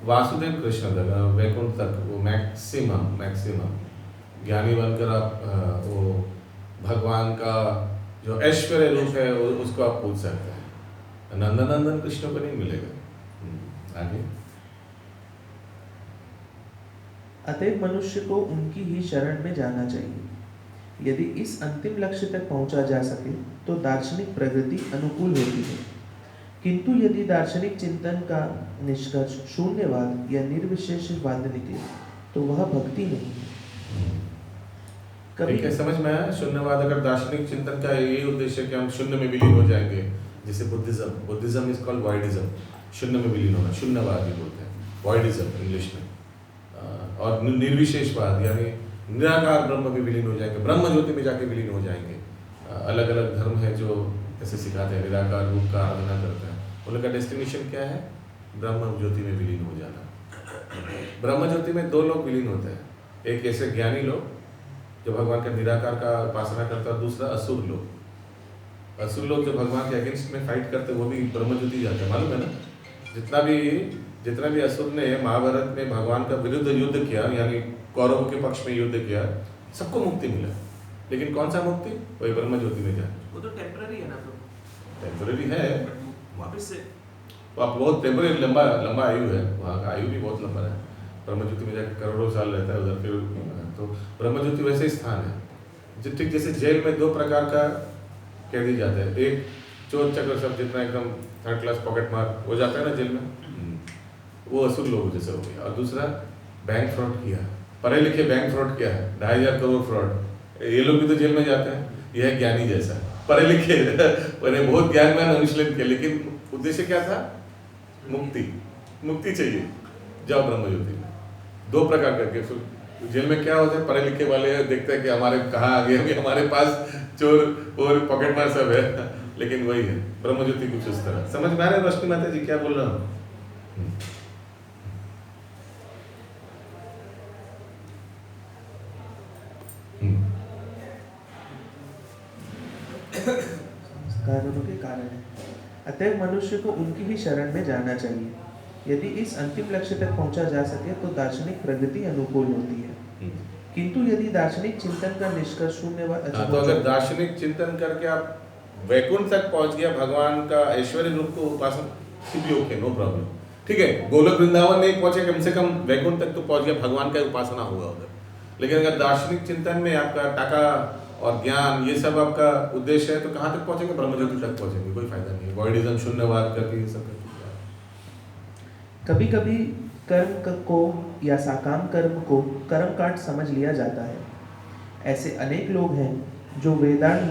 वासुदेव कृष्ण तक, वैकुंठ तक, वो मैक्सिमम ज्ञानी बनकर आप वो भगवान का जो ऐश्वर्य रूप है उसको आप पूछ सकते हैं। नंदन कृष्ण को नहीं मिलेगा। आगे। अतएव मनुष्य को उनकी ही शरण में जाना चाहिए। यदि इस अंतिम लक्ष्य तक पहुंचा जा सके तो दार्शनिक प्रगति अनुकूल होती है, किंतु यदि दार्शनिक चिंतन का निष्कर्ष शून्यवाद या निर्विशेषवाद निकले तो वह भक्ति नहीं है। ठीक है, समझ में आया। शून्यवाद अगर दार्शनिक चिंतन का यही उद्देश्य है कि हम शून्य में विलीन हो जाएंगे, जैसे बुद्धिज्म इज कॉल्ड वॉइडिज्म, शून्य में विलीन होना, शून्यवाद ही बोलते हैं, वॉइडिज्म इंग्लिश में। और निर्विशेषवाद यानी निराकार ब्रह्म में विलीन हो जाएंगे, ब्रह्म ज्योति में जाके विलीन हो जाएंगे। अलग अलग धर्म है जो ऐसे सिखाते हैं, निराकार रूप का आराधना करते हैं, उनका डेस्टिनेशन क्या है, ब्रह्म ज्योति में विलीन हो जाना। ब्रह्म ज्योति में दो लोग विलीन होते हैं, एक ऐसे ज्ञानी लोग जो भगवान का निराकार का उपासना करता है, दूसरा असुर लोग। असुर लोग जो भगवान के अगेंस्ट में फाइट करते हैं वो भी ब्रह्म ज्योति जाते हैं, मालूम है ना। जितना भी असुर ने महाभारत में भगवान का विरुद्ध युद्ध किया, यानी कौरवों के पक्ष में युद्ध किया, सबको मुक्ति मिला। लेकिन कौन सा मुक्ति, वही ब्रह्म ज्योति में जाए। वो तो टेम्पररी है ना, तो टेम्पररी है, वापस से आप बहुत टेम्पररी, लंबा आयु है, वहाँ का आयु भी बहुत लंबा है। ब्रह्म ज्योति में जाकर करोड़ों साल रहता है उधर। फिर तो ब्रह्म ज्योति वैसे स्थान है ठीक जैसे जेल में दो प्रकार का कैदी जाते हैं, एक चोर चक्र सब जितना एकदम थर्ड क्लास पॉकेट मार वो जाता है ना जेल में, वो असुर लोग जैसे हो गया। और दूसरा बैंक फ्रॉड किया, पढ़े लिखे बैंक फ्रॉड किया है, 2500 करोड़ फ्रॉड, ये लोग भी तो जेल में जाते हैं। यह है ज्ञानी जैसा, पढ़े लिखे पढ़े बहुत ज्ञानवान अनुशीलन किया, लेकिन उद्देश्य क्या था, मुक्ति चाहिए, जाओ ब्रह्म ज्योति में। दो प्रकार करके जेल में क्या होता है, पढ़े लिखे वाले देखते हैं कि हमारे कहाँ आ गए, अभी हमारे पास चोर और पॉकेट मार सब है, लेकिन वही है ब्रह्म ज्योति कुछ उस तरह। समझ में आ रहा है रोशनी माता जी क्या बोल रहा हूँ। कारणों के कारण है। अतएव मनुष्य को उनकी ही शरण में जाना चाहिए। यदि इस अंतिम लक्ष्य तक पहुंचा जा सके तो दार्शनिक प्रगति अनुकूल होती है, किंतु यदि दार्शनिक चिंतन का निष्कर्ष शून्यवाद, तो अगर दार्शनिक चिंतन करके आप वैकुंठ तक पहुंच गया, भगवान का ऐश्वर्य रूप को उपासना भी ओके, नो प्रॉब्लम, ठीक है। गोलोक वृंदावन नहीं पहुंचे, कम से कम वैकुंठ तक तो पहुंच गया, भगवान का उपासना होगा उधर। लेकिन अगर दार्शनिक चिंतन में आपका टाका और ज्ञान ये सब आपका उद्देश्य है तो कहाँ तक पहुँचेंगे? ब्रह्मज्योति तक पहुँचेंगे, कोई फायदा नहीं है। वॉइडिज्म, शून्यवाद करके ये सब करके। कभी कभी को या साकाम कर्म को कर्मकांड समझ लिया जाता है। ऐसे अनेक लोग हैं जो वेदांत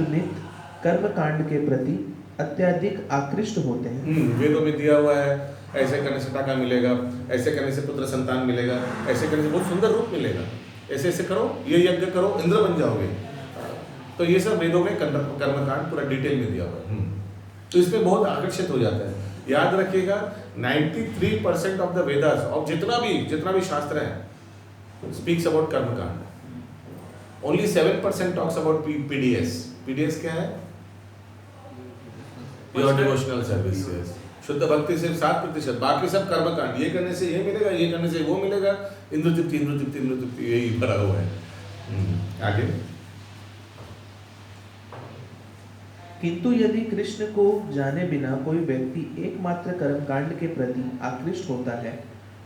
कर्मकांड के प्रति अत्यधिक आकृष्ट होते हैं। वेदों में दिया हुआ है, ऐसे करने से टाका मिलेगा, ऐसे करने से पुत्र संतान मिलेगा, ऐसे करने से बहुत सुंदर रूप मिलेगा, ऐसे ऐसे करो, ये यज्ञ करो, इंद्र बन जाओगे। तो ये सब वेदों में कर्मकांड पूरा डिटेल में दिया हुआ है। तो इसमें बहुत आकर्षित हो जाता है। याद रखिएगा 93% ऑफ द वेदास, और जितना भी शास्त्र है स्पीक्स अबाउट कर्मकांड। Only 7% talks about PDS. PDS क्या है? प्योर डिवोशनल सर्विसेज, शुद्ध भक्ति सिर्फ 7%, बाकी सब कर्मकांड। ये करने से ये मिलेगा, ये करने से वो मिलेगा, इंद्र तृप्ति, यही भरा हुआ है। आगे। किंतु यदि कृष्ण को जाने बिना कोई व्यक्ति एकमात्र कर्मकांड के प्रति आकृष्ट होता है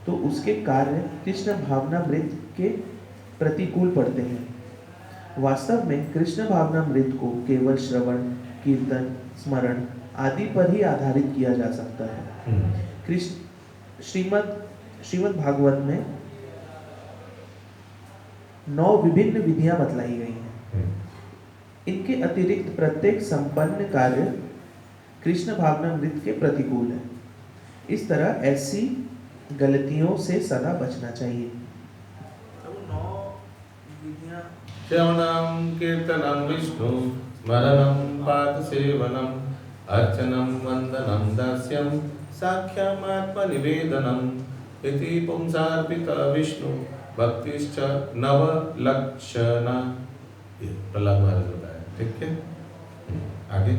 तो उसके कार्य कृष्ण भावनामृत के प्रतिकूल पड़ते हैं। वास्तव में कृष्ण भावनामृत को केवल श्रवण, कीर्तन, स्मरण आदि पर ही आधारित किया जा सकता है। कृष्ण श्रीमद् भागवत में 9 विभिन्न विधियां बतलाई गई हैं। इनके अतिरिक्त प्रत्येक संपन्न कार्य कृष्ण भावनामृत के प्रतिकूल है। इस तरह ऐसी गलतियों से सदा बचना चाहिए। तो 9 विधियां श्रवणम कीर्तनम विष्णु स्मरणम पाद सेवनम अर्चनम वंदनम दास्यम साख्यमात्मनिवेदनम इति पुंसार्पित विष्णु भक्तिश्च नवलक्षणा। ये प्रहलाद महाराज बताया। ठीक है, आगे।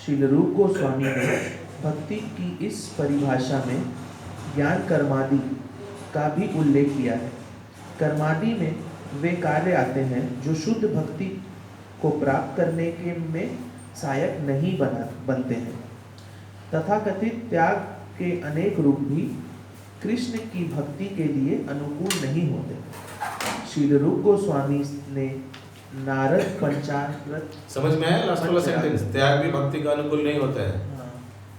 श्रील रूप गोस्वामी ने भक्ति की इस परिभाषा में ज्ञान कर्मादि का भी उल्लेख किया है। कर्मादि में वे कार्य आते हैं जो शुद्ध भक्ति को प्राप्त करने के में सहायक नहीं बनते हैं। तथाकथित त्याग के अनेक रूप भी कृष्ण की भक्ति के लिए अनुकूल नहीं होते। श्रील रूप गोस्वामी ने नारद पंचामृत, समझ में आया लास्ट वाला सेंटेंस? त्याग भी भक्ति का अनुकूल नहीं होता है।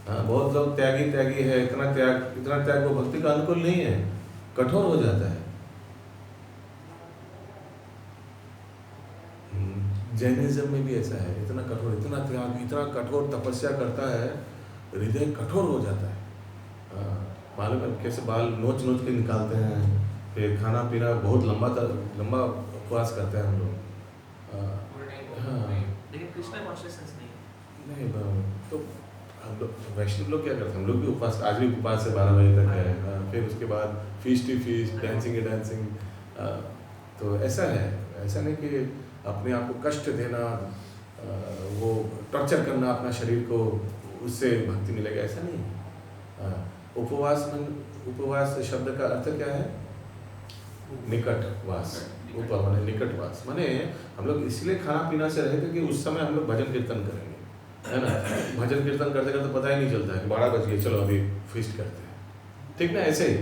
हाँ, बहुत लोग त्यागी है, इतना त्याग वो भक्ति का अनुकूल नहीं है, कठोर हो जाता है। जैनिज्म में भी ऐसा है, इतना त्याग, इतना कठोर तपस्या करता है, हृदय कठोर हो जाता है। मालूम है कैसे बाल नोच के निकालते हैं, फिर खाना पीना बहुत लंबा उपवास करते हैं हम लोग। लेकिन कृष्ण कॉन्शियसनेस नहीं। तो हम लोग वैष्णव लोग क्या करते हैं, हम लोग भी उपवास, आज भी उपवास से 12 बजे तक है। फिर उसके बाद फीस्ट, डांसिंग। तो ऐसा है, ऐसा नहीं कि अपने आप को कष्ट देना, वो टॉर्चर करना अपना शरीर को, उससे भक्ति मिलेगा, ऐसा नहीं। उपवास शब्द का अर्थ क्या है? निकटवास। माने निकटवास, माने हम लोग इसलिए खाना पीना से रहे थे कि उस समय हम लोग भजन कीर्तन करेंगे, है ना। भजन कीर्तन करते करते पता ही नहीं चलता है कि 12 बज गए, चलो अभी फीस्ट करते हैं, ठीक ना। ऐसे ही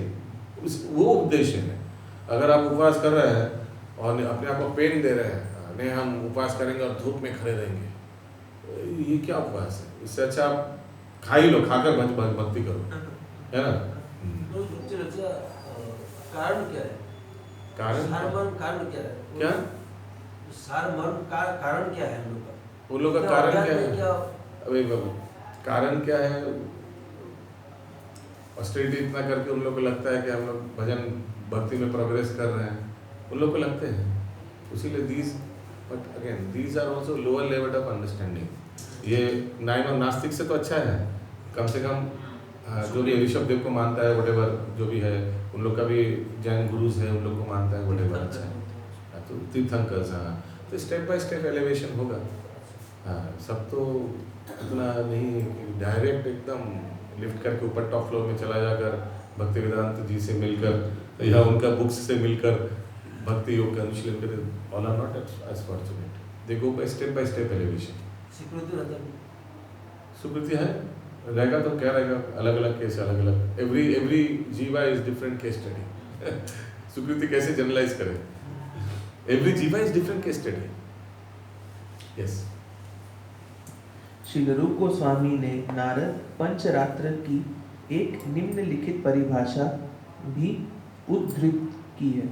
वो उद्देश्य है। अगर आप उपवास कर रहे हैं और अपने आप को पेन दे रहे हैं, नहीं हम उपवास करेंगे और धूप में खड़े रहेंगे, ये क्या उपवास है? इससे अच्छा आप खा ही लो, खाकर भक्ति करो, है ना। कारण क्या है? कारण कारण क्या है? क्या? कारण क्या है हम लोग का? उन लोग का कारण क्या है? अभी कारण क्या है? ऑस्टेरिटी इतना करके उन लोग को लगता है कि हम लोग भजन भक्ति में प्रोग्रेस कर रहे हैं, उन लोग को लगते हैं। इसीलिए but again these are also lower level of understanding. ये नास्तिक से तो अच्छा है, कम से कम जो भी ऋषभ देव को मानता है, वटेवर जो भी है, उन लोग का भी जैन गुरुज है, उन लोग को मानता है, वटेवर अच्छा है। तो तीर्थंकर्स, हाँ, तो स्टेप बाय स्टेप एलिवेशन होगा। हाँ, सब तो इतना नहीं डायरेक्ट एकदम लिफ्ट करके ऊपर टॉप फ्लोर में चला जाकर भक्ति वेदांत जी से मिलकर या उनका बुक्स से मिलकर भक्ति योग का अनुशीलन करें। All are not as fortunate, they go by step elevation. स्वीकृति है, रहेगा तो क्या रहेगा, अलग अलग केस, अलग अलग, एवरी जीवा इज डिफरेंट केस स्टडी। स्वीकृति कैसे जनरलाइज करें? एवरी जीवा is different case study. Yes. Srila रूप गोस्वामी ने नारद पंचरात्र की एक निम्नलिखित परिभाषा भी उद्धृत की है।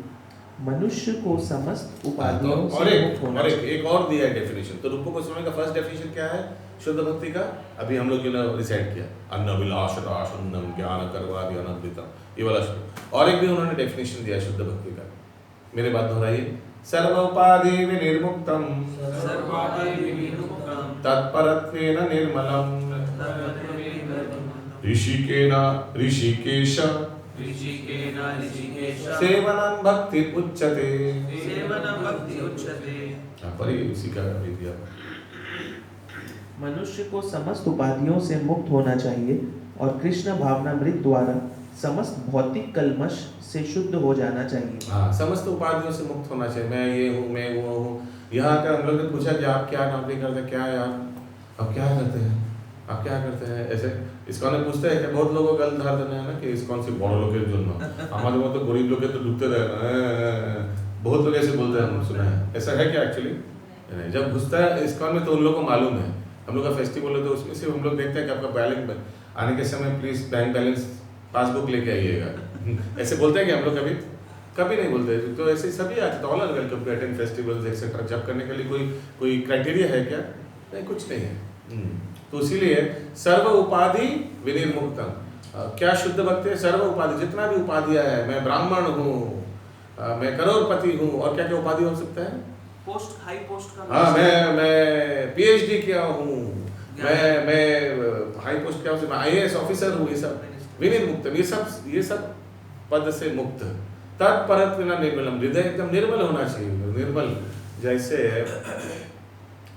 मनुष्य को समस्त उपाधियों और से मुक्त होना चाहिए। एक और दिया है डेफिनेशन। तो रूप गोस्वामी का फर्स्ट डेफिनेशन क्या है शुद्ध भक्ति का? अभी हम लोग ने रिसाइट किया, अन्न विलास राशुन्नम ज्ञान करवादि अनद्वितम, ये वाला श्लोक। और एक भी उन्होंने डेफिनेशन दिया शुद्ध भक्ति का, मेरे बात दोहराइए। सर्व उपाधि विनिर्मुक्तम तत्परत्वेन निर्मलम ऋषिकेश सेवनं भक्ति उच्यते। पर ही उसी का भी दिया। मनुष्य को समस्त उपाधियों से मुक्त होना चाहिए और कृष्ण भावनामृत द्वारा समस्त भौतिक कल्मश से शुद्ध हो जाना चाहिए। हाँ, समस्त उपाधियों से मुक्त होना चाहिए। मैं ये हूँ, मैं वो हूँ। यहाँ का हम लोग ने पूछा कि आप क्या नौकरी करते हैं, क्या यार आप क्या करते हैं, आप क्या करते हैं, ऐसे इस्कॉन ने पूछता है कि बहुत लोगों का गलत धारणा है ना कि इस्कॉन से बड़े लोग के जन्म, हमारे वहाँ तो गरीब लोग तो डूबते रहे, बहुत लोग ऐसे बोलते हैं, हम सुना है। ऐसा है क्या एक्चुअली? नहीं, जब घुसता है इस्कॉन में तो उन लोगों को मालूम है। हम लोग का फेस्टिवल है तो उसमें से हम लोग देखते हैं कि आपका बैलेंस आने के समय प्लीज बैंक बैलेंस पासबुक लेके आइएगा। ऐसे बोलते हैं कि हम लोग कभी नहीं बोलते। तो ऐसे सभी आज तो all are welcome to attend festivals etcetera. जब करने के लिए कोई क्राइटेरिया है क्या? नहीं, कुछ नहीं है। तो इसीलिए सर्व उपाधि विनिर्मुक्तम। क्या शुद्ध भक्ति है? सर्व उपाधि, जितना भी उपाधियां है, मैं ब्राह्मण हूँ, मैं करोड़पति हूँ, और क्या क्या उपाधि हो सकता है? पोस्ट, हाई पोस्ट का। हाँ, मैं PhD किया हूँ, मैं हाई पोस्ट क्या हूँ, मैं IAS ऑफिसर हूँ, ये सब विनिर्मुक्तम, ये सब पद से मुक्त। तत्परत्वेन निर्मलम, हृदय एकदम निर्मल होना चाहिए।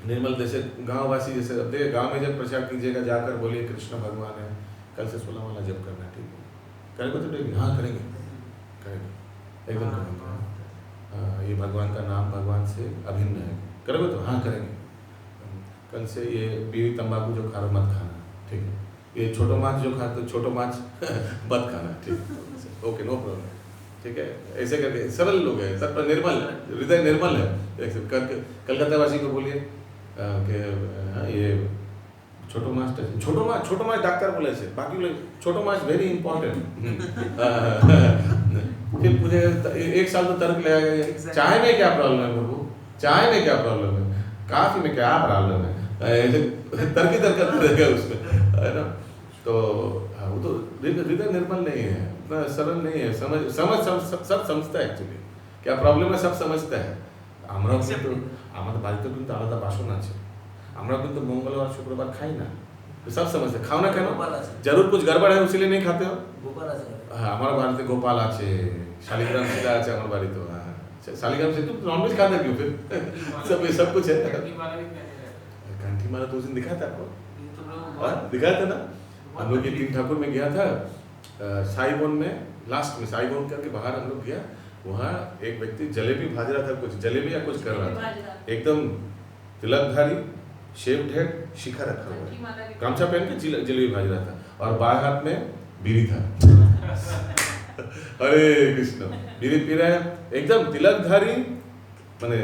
निर्मल जैसे गांववासी, जैसे अब देखिए गांव में जब प्रचार कीजिएगा जाकर बोलिए कृष्ण भगवान है, कल से 16 वाला जप करना, ठीक है? करेंगे तो डेली? हाँ करेंगे, एकदम करेंगे। ये भगवान का नाम भगवान से अभिन्न है, करोगे तो? हाँ करेंगे। कल से ये बीड़ी तंबाकू जो खा रहे मत खाना, ठीक है? ये छोटो माछ जो खाते हो, छोटो माछ मत खाना, ठीक है? ओके, नो प्रॉब्लम, ठीक है? ऐसे करके सरल लोग हैं, सब पर निर्मल, हृदय निर्मल है। कलकत्ता वासी को बोलिए कि ये छोटो माछ डॉक्टर बोले से, बाकी बोले छोटो माछ वेरी इंपॉर्टेंट। फिर पूछे एक साल तो तर्क लगाएगा, चाय में क्या प्रॉब्लम है प्रभु, चाय में क्या प्रॉब्लम है, काफी में क्या प्रॉब्लम है, तर्क रहेगा उसमें, है ना? तो वो तो हृदय निर्मल नहीं है, इतना सरल नहीं है। समझ सब समझता है एक्चुअली क्या प्रॉब्लम है, सब समझता है। আমরা কিন্তু আমাদের বাড়িতে কিন্তু আলাদা বাসন আছে, আমরা কিন্তু मंगलवार शुक्रवार खाई ना, तो सब समझते खाओ ना, क्या जरूर कुछ गड़बड़ है इसीलिए नहीं खाते हो। हाँ, हमारे बाड़ीते गोपाल আছে, শালিগ্রাম सीधा আছে আমার বাড়ি तो। हाँ, শালিগ্রাম से तुम नॉनवेज खाते क्यों फिर? सब कुछ है। कंठी माला तो उस दिन दिखाया था आपको, दिखाया था ना? हम लोग ये 3 ठाकुर में गया था, साईबोन में, लास्ट में साईबोन करके बाहर हम लोग गया, वहाँ एक व्यक्ति जलेबी भाज रहा था, कुछ जलेबी या कुछ कर रहा था, एकदम तिलकधारी, शेव्ड हेड, शिखा रखा हुआ है, गामछा पहन के जलेबी भाज रहा था, और बाएं हाथ में बीड़ी था। हरे कृष्ण, बीड़ी पी रहा है, एकदम तिलकधारी, माने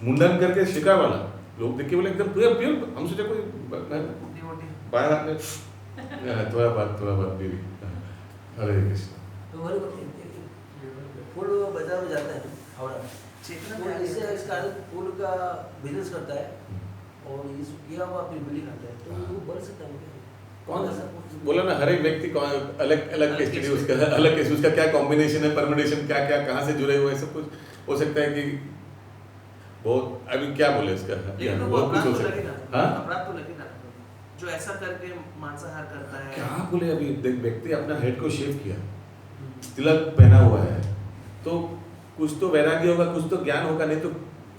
मुंडन करके शिखा वाला। लोग देख के बोले एकदम प्योर। हम सोचे कोई बाएं हाथ में थोड़ा बात बीड़ी। हरे कृष्ण। फूल बाजार में जाता है हावड़ा, फूल इसका फूल का बिजनेस करता है और इस किया हुआ फिर बिल्ली खाता है, तो वो बढ़ सकता है। कौन बोला ना, हर एक व्यक्ति को अलग अलग केस उसका अलग केस, उसका क्या कॉम्बिनेशन है, परम्यूटेशन क्या क्या कहाँ से जुड़े हुए, सब कुछ हो सकता है कि बहुत, अभी क्या बोले इसका, बहुत कुछ हो सकता है। हाँ, अपराध तो लगेगा जो ऐसा करके मांसाहार करता है। क्या बोले, अभी देख व्यक्ति अपना हेड को शेव किया, तिलक पहना हुआ है, तो कुछ तो वैराग्य होगा, कुछ तो ज्ञान होगा, नहीं तो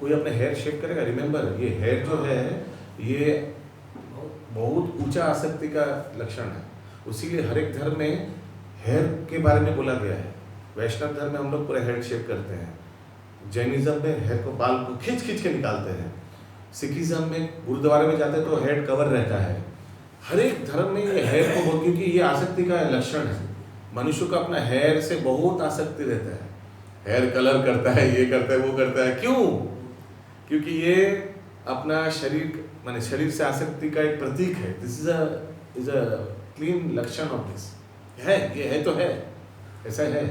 कोई अपने हेयर शेव करेगा। रिमेंबर, ये हेयर जो है ये बहुत ऊंचा आसक्ति का लक्षण है, इसीलिए हर एक धर्म में हेयर के बारे में बोला गया है। वैष्णव धर्म में हम लोग पूरा हेयर शेव करते हैं, जैनिज्म में हेयर को बाल को खींच के निकालते हैं, सिखिज्म में गुरुद्वारे में जाते हैं तो हेड कवर रहता है। हर एक धर्म में ये हेयर को बहुत, क्योंकि ये आसक्ति का लक्षण है। मनुष्य को अपना हेयर से बहुत आसक्ति रहता है, हेयर कलर करता है, ये करता है, वो करता है, क्यों? क्योंकि ये अपना शरीर माने शरीर से आसक्ति का एक प्रतीक है। दिस इज अ क्लीन लक्षण ऑफ दिस है, ये है तो है, ऐसा है।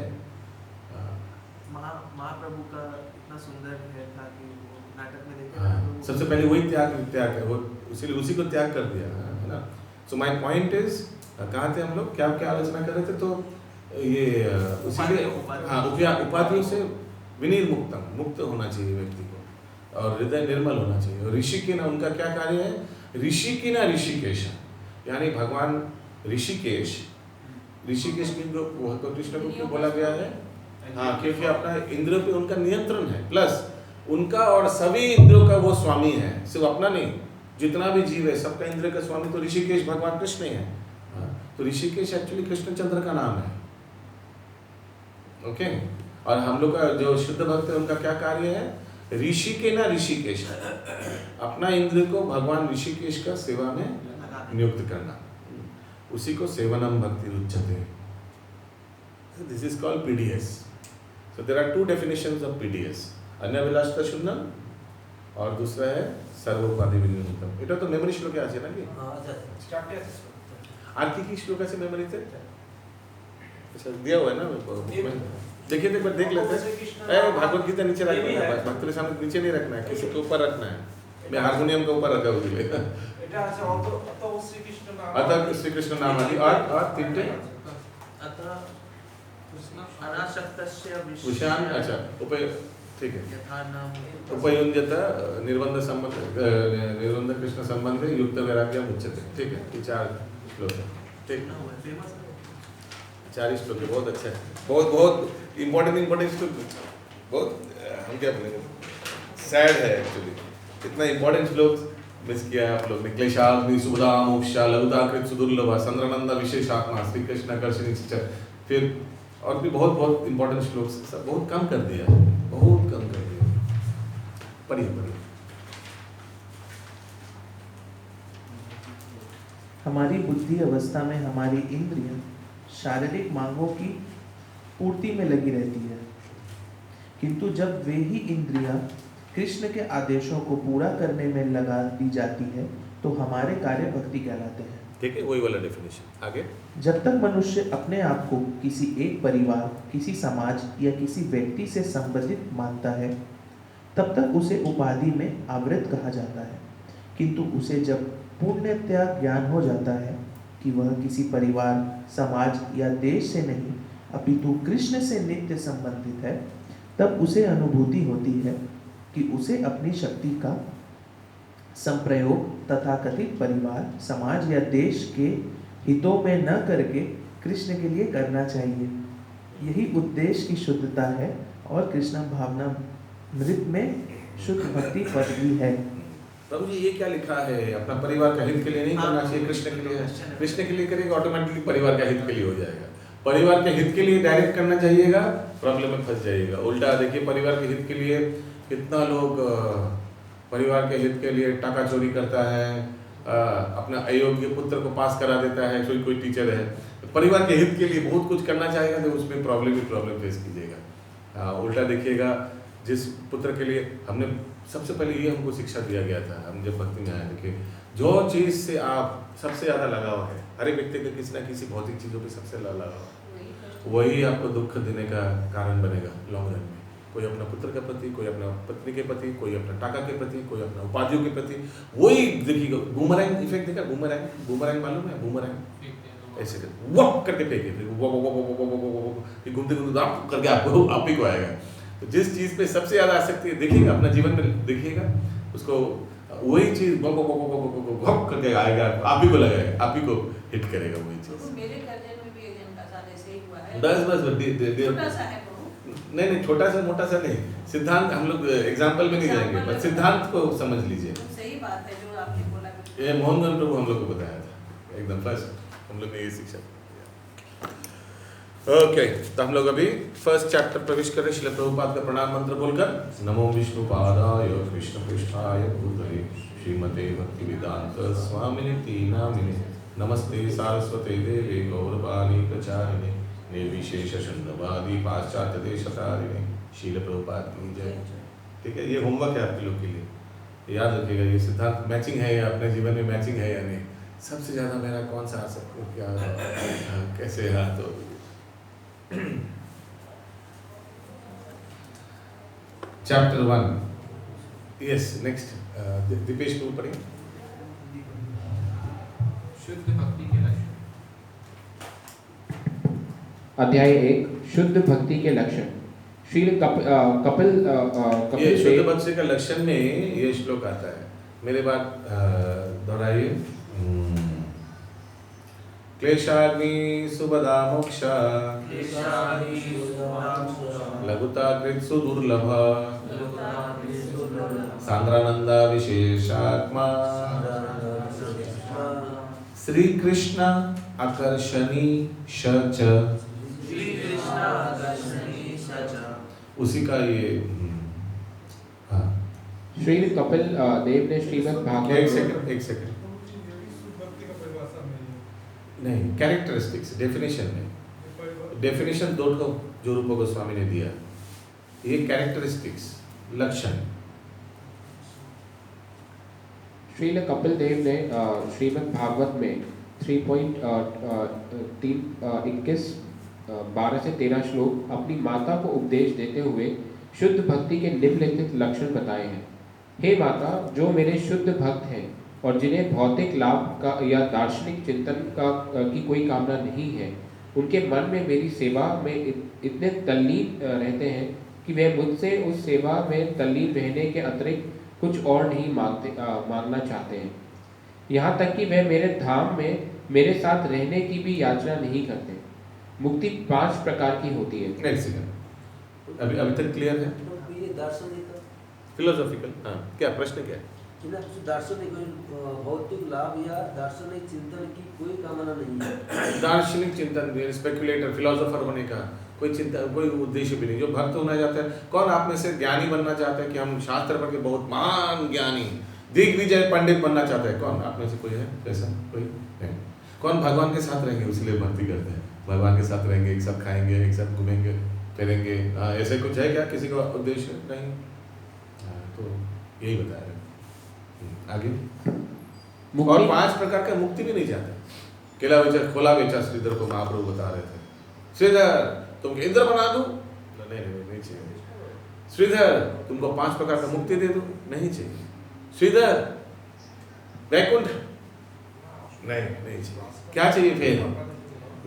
महाप्रभु का इतना सुंदर है था कि वो नाटक में देखे हाँ, तो सबसे पहले वही त्याग है, वो उसी को त्याग कर दिया, है ना। सो माय पॉइंट इज, कहाँ थे हम लोग, क्या क्या आलोचना कर रहे थे, तो ये उसीलिए उपाधियों से मुक्त होना चाहिए व्यक्ति को, और हृदय निर्मल होना चाहिए। और ऋषि की ना उनका क्या कार्य है, ऋषि की ना ऋषिकेश, यानी भगवान ऋषिकेश को कृष्ण को क्यों बोला गया है, हाँ, क्योंकि अपना इंद्रियों पे उनका नियंत्रण है, प्लस उनका और सभी इंद्रियों का वो स्वामी है, सिर्फ अपना नहीं, जितना भी जीव है सबका इंद्रिय का स्वामी तो ऋषिकेश भगवान कृष्ण ही है। हाँ, तो ऋषिकेश एक्चुअली कृष्णचंद्र का नाम है, ओके। और हम लोग का जो शुद्ध भक्त है उनका क्या कार्य है, ऋषि के ना ऋषिकेश, अपना इंद्रिय को भगवान ऋषिकेश का सेवा में नियुक्त करना, उसी को सेवनम भक्ति उच्यते। This is called PDS. So there are two definitions of PDS, अन्यविलासिता शून्यम और दूसरा है सर्वोपाधि विनिर्मुक्तम। এটা তো মেমরি শ্লোকে আছে নাকি? हाँ अच्छा स्टार्ट है আর কি শ্লোক আছে মেমোরিতে? अच्छा दिया हुआ है ना, देखिए एक बार देख लेते हैं। भागवत गीता नीचे रखना है, भक्तों के सामने नीचे नहीं रखना है, किसी के ऊपर रखना है। मैं हारमोनियम के ऊपर रखा हूँ इसलिए। এটা আছে অত শ্রীকৃষ্ণ নাম, अतः श्री कृष्ण नाम आदि और तीनटे अतः अनासक्तस्य विषयान, अच्छा उपय, ठीक है, यथा नाम उपयुञ्जत निर्बंध संबंध, निर्बंध कृष्ण संबंध युक्त वैराग्य उच्यते, ठीक है। ये 4 श्लोक है, ठीक है, फेमस 4 श्लोक है, बहुत अच्छा है, बहुत इम्पोर्टेंट श्लोक, बहुत हम क्या बोलेंगे, सैड है एक्चुअली, इतना इम्पोर्टेंट श्लोक मिस किया है आप लोग ने। क्लेशाग्नि सुबधा मोक्षा लघुताकृत सुदुर्लभा चंद्रनंदा विशेषात्मा श्री कृष्ण आकर्षणी, फिर और भी बहुत इम्पोर्टेंट श्लोक सब बहुत कम कर दिया, बहुत कम कर दिया। पढ़िए। हमारी बुद्धि अवस्था में हमारी इंद्रियां शारीरिक मांगों की पूर्ति में लगी रहती है, किंतु जब वे ही इंद्रियां कृष्ण के आदेशों को पूरा करने में लगा दी जाती है तो हमारे कार्य भक्ति कहलाते हैं। ठीक है, वही वाला डेफिनेशन आगे। जब तक मनुष्य अपने आप को किसी एक परिवार, किसी समाज या किसी व्यक्ति से संबंधित मानता है तब तक उसे उपाधि में आवृत कहा जाता है, किंतु उसे जब पूर्णतया ज्ञान हो जाता है कि वह किसी परिवार, समाज या देश से नहीं अपितु कृष्ण से नित्य संबंधित है, तब उसे अनुभूति होती है कि उसे अपनी शक्ति का संप्रयोग तथाकथित परिवार, समाज या देश के हितों में न करके कृष्ण के लिए करना चाहिए। यही उद्देश्य की शुद्धता है और कृष्ण भावना मृत में शुद्ध भक्ति पदवी है। प्रभु जी ये क्या लिखा है, अपना परिवार का हित के लिए नहीं करना चाहिए, कृष्ण के लिए, कृष्ण के लिए करेगा ऑटोमेटिकली परिवार का हित के लिए हो जाएगा। परिवार के हित के लिए डायरेक्ट करना चाहिएगा, प्रॉब्लम में फंस जाइएगा। उल्टा देखिए, परिवार के हित के लिए कितना लोग परिवार के हित के लिए टाका चोरी करता है, अपना अयोग्य पुत्र को पास करा देता है, कोई टीचर है, परिवार के हित के लिए बहुत कुछ करना चाहेगा तो उसमें प्रॉब्लम फेस कीजिएगा। उल्टा देखिएगा, जिस पुत्र के लिए हमने सबसे पहले ये हमको शिक्षा दिया गया था, हम जब भक्ति में आए, देखिए जो चीज़ से आप सबसे ज़्यादा लगाव है, हर एक व्यक्ति का किसी ना किसी भौतिक चीज़ों पे सबसे ज़्यादा लगाव, वही आपको दुख देने का कारण बनेगा लॉन्ग रन में। कोई अपना पुत्र के प्रति, कोई अपना पत्नी के प्रति, कोई अपना टाका के प्रति, कोई अपना उपाधियों के प्रति, वही देखिएगा बूमरैंग इफेक्ट देखा, बूमरैंग मालूम है, बूमरैंग ऐसे कर वॉक करके फेंके, फिर घूमते आप करके आपको आप ही को आएगा। तो जिस चीज़ पे सबसे ज़्यादा आसक्ति है, देखिएगा अपना जीवन में, देखिएगा उसको वही चीज़ भॉक करके आएगा, आप ही को लगाएगा, आप ही को हिट करेगा वही चीज़। मेरे गर्जन में भी एक जन का साथ ऐसे ही हुआ है। बस छोटा सा है नहीं, छोटा सा मोटा सा नहीं, सिद्धांत हम लोग एग्जाम्पल में नहीं जाएंगे, बस सिद्धांत को समझ लीजिए। सही बात है जो आपने बोला। ये मोहनगन प्रभु हम लोग को बताया था एकदम फर्स्ट, हम लोग ने ये शिक्षा। ओके, तो हम लोग अभी फर्स्ट चैप्टर प्रवेश कर रहे हैं। श्रील प्रभुपाद का प्रणाम मंत्र बोलकर, नमो विष्णुपादाय कृष्ण पृष्ठाय भूतले श्रीमते भक्ति वेदांत स्वामिने नामिने नमस्ते सारस्वते देवे गौरवाणी प्रचारिणे निर्विशेष शून्यवादी पाश्चात्य देशतारिणे। श्रील प्रभुपाद की जय। ठीक है, ये होमवर्क है आपके लोग के लिए, याद रखिएगा ये सिद्धांत मैचिंग है या अपने जीवन में मैचिंग है या नहीं। सबसे ज़्यादा मेरा कौन सा सबको क्या कैसे है तो चैप्टर 1 यस नेक्स्ट दीपेश को पढ़ें। शुद्ध भक्ति के लक्षण। अध्याय 1 शुद्ध भक्ति के लक्षण। श्रील कपिल ये शुद्ध देव भक्ति का लक्षण में ये श्लोक आता है। मेरे बात दोहराइए। क्लेशाग्नि सुबदा मोक्ष लघुता कृत्सु दुर्लभ सांद्रानंदा विशेषात्मा श्री कृष्ण आकर्षणी शच। उसी का ये हाँ श्रील कपिल देव ने श्रीमद् भागवत एक सेकंड नहीं कैरेक्टरिस्टिक्स डेफिनेशन में डेफिनेशन दो ठो जो रूप गोस्वामी ने दिया ये कैरेक्टरिस्टिक्स लक्षण। श्रील कपिल देव ने श्रीमद् भागवत में 3.21 12 से 13 श्लोक अपनी माता को उपदेश देते हुए शुद्ध भक्ति के निम्नलिखित लक्षण बताए हैं। हे माता, जो मेरे शुद्ध भक्त हैं और जिन्हें भौतिक लाभ का या दार्शनिक चिंतन की कोई कामना नहीं है, उनके मन में मेरी सेवा में इतने तल्लीन रहते हैं कि वे मुझसे उस सेवा में तल्लीन रहने के अतिरिक्त कुछ और नहीं मांगना चाहते हैं। यहाँ तक कि वे मेरे धाम में मेरे साथ रहने की भी याचना नहीं करते। मुक्ति 5 प्रकार की होती है। एक सेकंड अभी तक क्लियर है? तो ये दार्शनिक फिलोसॉफिकल हाँ क्या प्रश्न क्या है? कि ना दार्शनिक भौतिक लाभ या दार्शनिक चिंतन की कोई कामना नहीं है। दार्शनिक चिंतन स्पेकुलेटर फिलोसोफर होने का कोई चिंता कोई उद्देश्य भी नहीं। जो भक्त होना चाहता है, कौन आप में से ज्ञानी बनना चाहता है कि हम शास्त्र पढ़ के बहुत महान ज्ञानी दिग्विजय पंडित बनना चाहता है? कौन आप में से कोई है ऐसा? कोई नहीं। कौन भगवान के साथ रहेंगे इसलिए भक्ति करते हैं? भगवान के साथ रहेंगे, एक साथ खाएंगे, एक साथ घूमेंगे फिरेंगे, हाँ ऐसे कुछ है क्या? किसी का उद्देश्य नहीं। तो यही बता रहे आगे। और 5 प्रकार का मुक्ति भी नहीं चाहते। केला बेचा खोला बेचा श्रीधर को महाप्रभु बता रहे थे, श्रीधर तुमको इंद्र बना दूं? नहीं चाहिए। श्रीधर तुमको 5 प्रकार का मुक्ति दे दूं? नहीं चाहिए। श्रीधर वैकुंठ? नहीं चाहिए। क्या चाहिए फिर?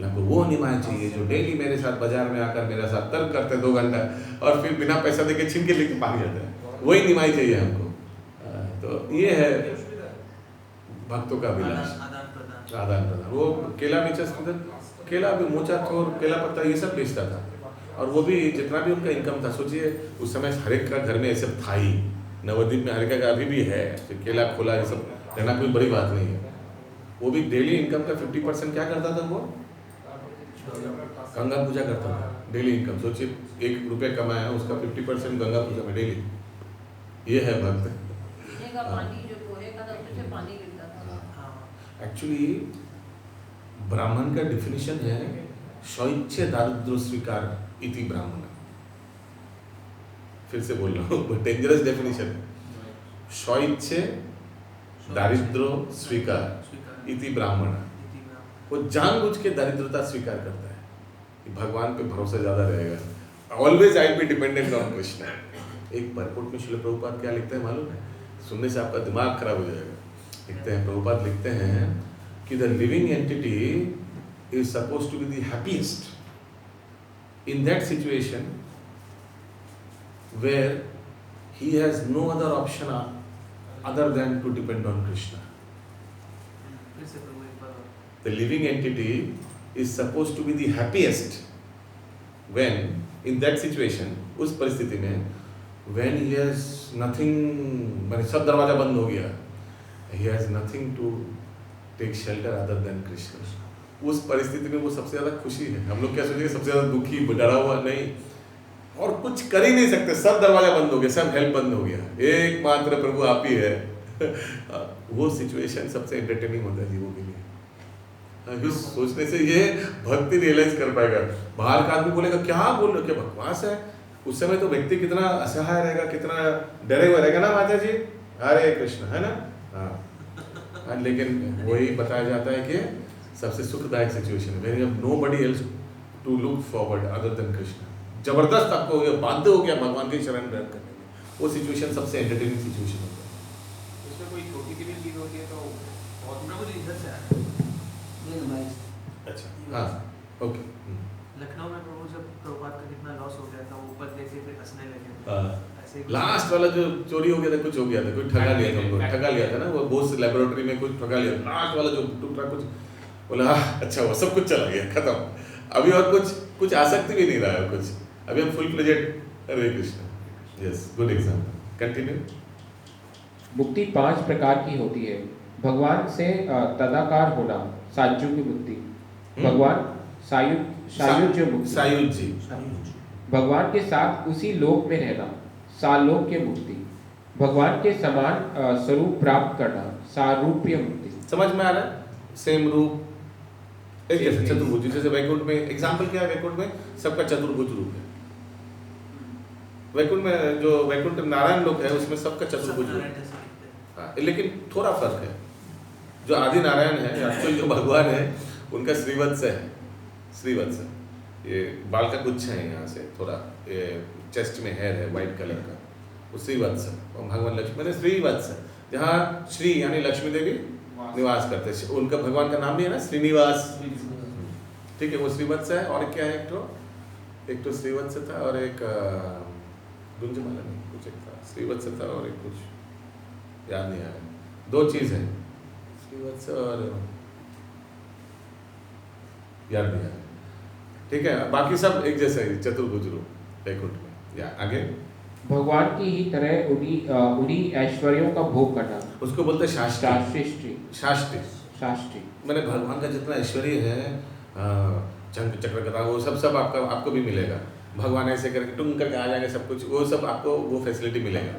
हमको वो निमाय चाहिए जो डेली मेरे साथ बाजार में आकर मेरे साथ तर्क करते 2 घंटा और फिर बिना पैसा देके छीन के लेके भाग जाता है। वही निमाई चाहिए हमको। तो ये है भक्तों का विलास, आदान प्रदान। वो केला बेचा श्रीधर, केला भी मोचा थोर केला पत्ता ये सब बेचता था। और वो भी जितना भी उनका इनकम था, सोचिए उस समय हर एक का घर में ऐसे था ही। नवद्वीप में हर एक का अभी भी है तो केला खोला ये सब रहना कोई बड़ी बात नहीं है। वो भी डेली इनकम का 50% क्या करता था? वो गंगा पूजा करता था। डेली इनकम सोचिए 1 रुपये कमाया उसका 50% गंगा पूजा में डेली। ये है भक्त। पानी जो पोहे का था उसमें से पानी गिरता था। एक्चुअली ब्राह्मण का डिफिनेशन है स्वइच्छे दारिद्र्य स्वीकार इति ब्राह्मण। फिर से बोल रहा हूँ, डेंजरस डेफिनेशन है। स्वइच्छे दारिद्र्य स्वीकार इति ब्राह्मण। वो जानबूझ के दरिद्रता स्वीकार करता है कि भगवान पे भरोसा ज्यादा रहेगा। Always I be dependent on Krishna. एक परपोर्ट में श्रील प्रभुपाद क्या लिखते हैं मालूम है? सुनने से आपका दिमाग खराब हो जाएगा। लिखते हैं प्रभुपाद लिखते हैं कि the living entity is suppose to be the happiest in that situation where he has no other option other than to depend on Krishna. The living entity is supposed to be the happiest when in that situation, उस परिस्थिति में when he has nothing, माने सब दरवाजा बंद हो गया, he has nothing to take shelter other than Krishna। उस परिस्थिति में वो सबसे ज़्यादा खुशी है। हम लोग क्या सोचेंगे? सबसे ज़्यादा दुखी डरा हुआ नहीं, और कुछ कर ही नहीं सकते, सब दरवाजा बंद हो गया, सब हेल्प बंद हो गया, एकमात्र प्रभु आप ही है। वो सिचुएशन सबसे एंटरटेनिंग होता है जीवों के लिए। इस सोचने से ये भक्ति रियलाइज कर पाएगा। बाहर का आदमी बोलेगा क्या बोल रहे हो, क्या बकवास है। उस समय तो व्यक्ति कितना असहाय रहेगा, कितना डरे हुए रहेगा ना माता जी। हरे कृष्ण, है ना? हाँ, लेकिन वही बताया जाता है कि सबसे सुखदायक सिचुएशन है, when nobody else to look forward other than Krishna. जबरदस्त आपको ये बाध्य हो गया भगवान की शरण ग्रहण करने में, वो सिचुएशन सबसे एंटरटेनिंग सिचुएशन होता है। उसमें कोई छोटी सी भी चीज होती है तो बहुत प्रभु जी इधर से आए ये हमारी अच्छा, हाँ, ओके। लखनऊ में प्रभु जब प्रभुपाद का कितना लॉस हो गया था, वो ऊपर देख के फिर हंसने लगे ऐसे ही लास्ट वाला जो चोरी हो गया था, कुछ हो गया था, कोई ठगा लिया था, उनको ठगा लिया था ना, वो बोस लेबोरेटरी में कुछ ठगा लिया, लास्ट वाला जो टूटा कुछ बोला अच्छा हुआ, सब कुछ चला गया, खत्म। अभी और कुछ आसक्ति भी नहीं रहा है कुछ, अभी हम full pledged. Hare Krishna, yes, good example, continue. मुक्ति 5 प्रकार की होती है। भगवान से तदाकार होना, साजू की मुक्ति। भगवान सायुज्य मुक्ति, सायुज्य, भगवान के साथ उसी लोक में रहना, सालोक्य मुक्ति। भगवान के समान स्वरूप प्राप्त करना, सारूप्य मुक्ति। समझ में आ रहा है? सेम रूप, एक जैसे चतुर्भुज, जैसे वैकुंठ में एग्जाम्पल क्या है, वैकुंठ में सबका चतुर्भुज रूप है। वैकुंठ में जो वैकुंठ नारायण लोक है उसमें सबका चतुर्भुज रूप है। हाँ, लेकिन थोड़ा फर्क है, जो आदि नारायण है एक्चुअली जो भगवान है उनका श्रीवत्स है, श्रीवत्स है, ये बाल का गुच्छ है, यहाँ से थोड़ा ये चेस्ट में हेयर है वाइट कलर का, वो श्रीवत्स है। और भगवान लक्ष्मी ने श्रीवत्स है, जहाँ श्री यानी लक्ष्मी देवी निवास करते हैं, उनका भगवान का नाम भी है ना, श्रीनिवास, ठीक है, वो श्रीवत्स है। और क्या है, एक तो श्रीवत्स था और एक गुंजमाला नहीं कुछ एक था, श्रीवत्स था और एक कुछ याद नहीं आ रहा, 2 चीज़ है, श्रीवत्स और याद नहीं आ रहा, ठीक है, बाकी सब एक जैसा ही चतुर्भुज रूप वैकुंठ में। या आगे, भगवान की ही तरह उन्हीं ऐश्वर्यों का भोग करना, उसको बोलते हैं शास्त्री, शास्त्री। शास्त्री मैंने भगवान का जितना ऐश्वर्य है, चक्र गदा, वो सब आपको भी मिलेगा। भगवान ऐसे करके टुंग करके आ जाएंगे, सब कुछ वो सब आपको वो फैसिलिटी मिलेगा।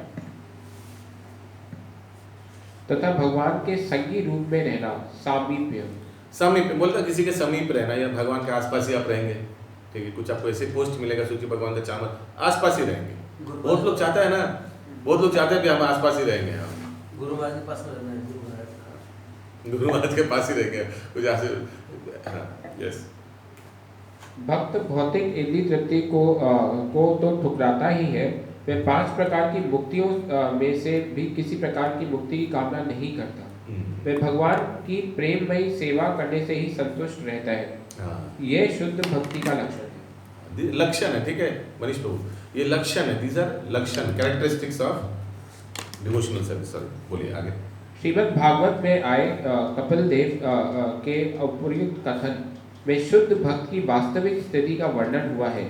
तथा भगवान के संगी रूप में रहना, सामीप्य। समीप बोलता किसी के समीप रहना, या भगवान के आसपास ही आप रहेंगे, ठीक है, कुछ आपको ऐसे पोस्ट मिलेगा, सोचिए भगवान का चामर आसपास ही रहेंगे। बहुत लोग चाहता है ना, बहुत लोग चाहते हैं कि हम आसपास ही रहेंगे, हम गुरु महाराज के पास में रहना है, गुरु महाराज के पास ही रहेंगे, कुछ ऐसे। हाँ, यस। भक्त भौतिक इंद्रिय तृप्ति को तो ठुकराता ही है, वह 5 प्रकार की मुक्तियों में से भी किसी प्रकार की मुक्ति की कामना नहीं करता। वह भगवान की प्रेममयी सेवा करने से ही संतुष्ट रहता है। यह शुद्ध भक्ति का लक्षण है। लक्षण है, ठीक है मनीष प्रभु, ये लक्षण है, दीज आर लक्षण, characteristics of devotional service. Sorry, बोलिए आगे। श्रीमद् भागवत में आए कपिल देव के उपर्युक्त कथन में शुद्ध भक्त की वास्तविक स्थिति का वर्णन हुआ है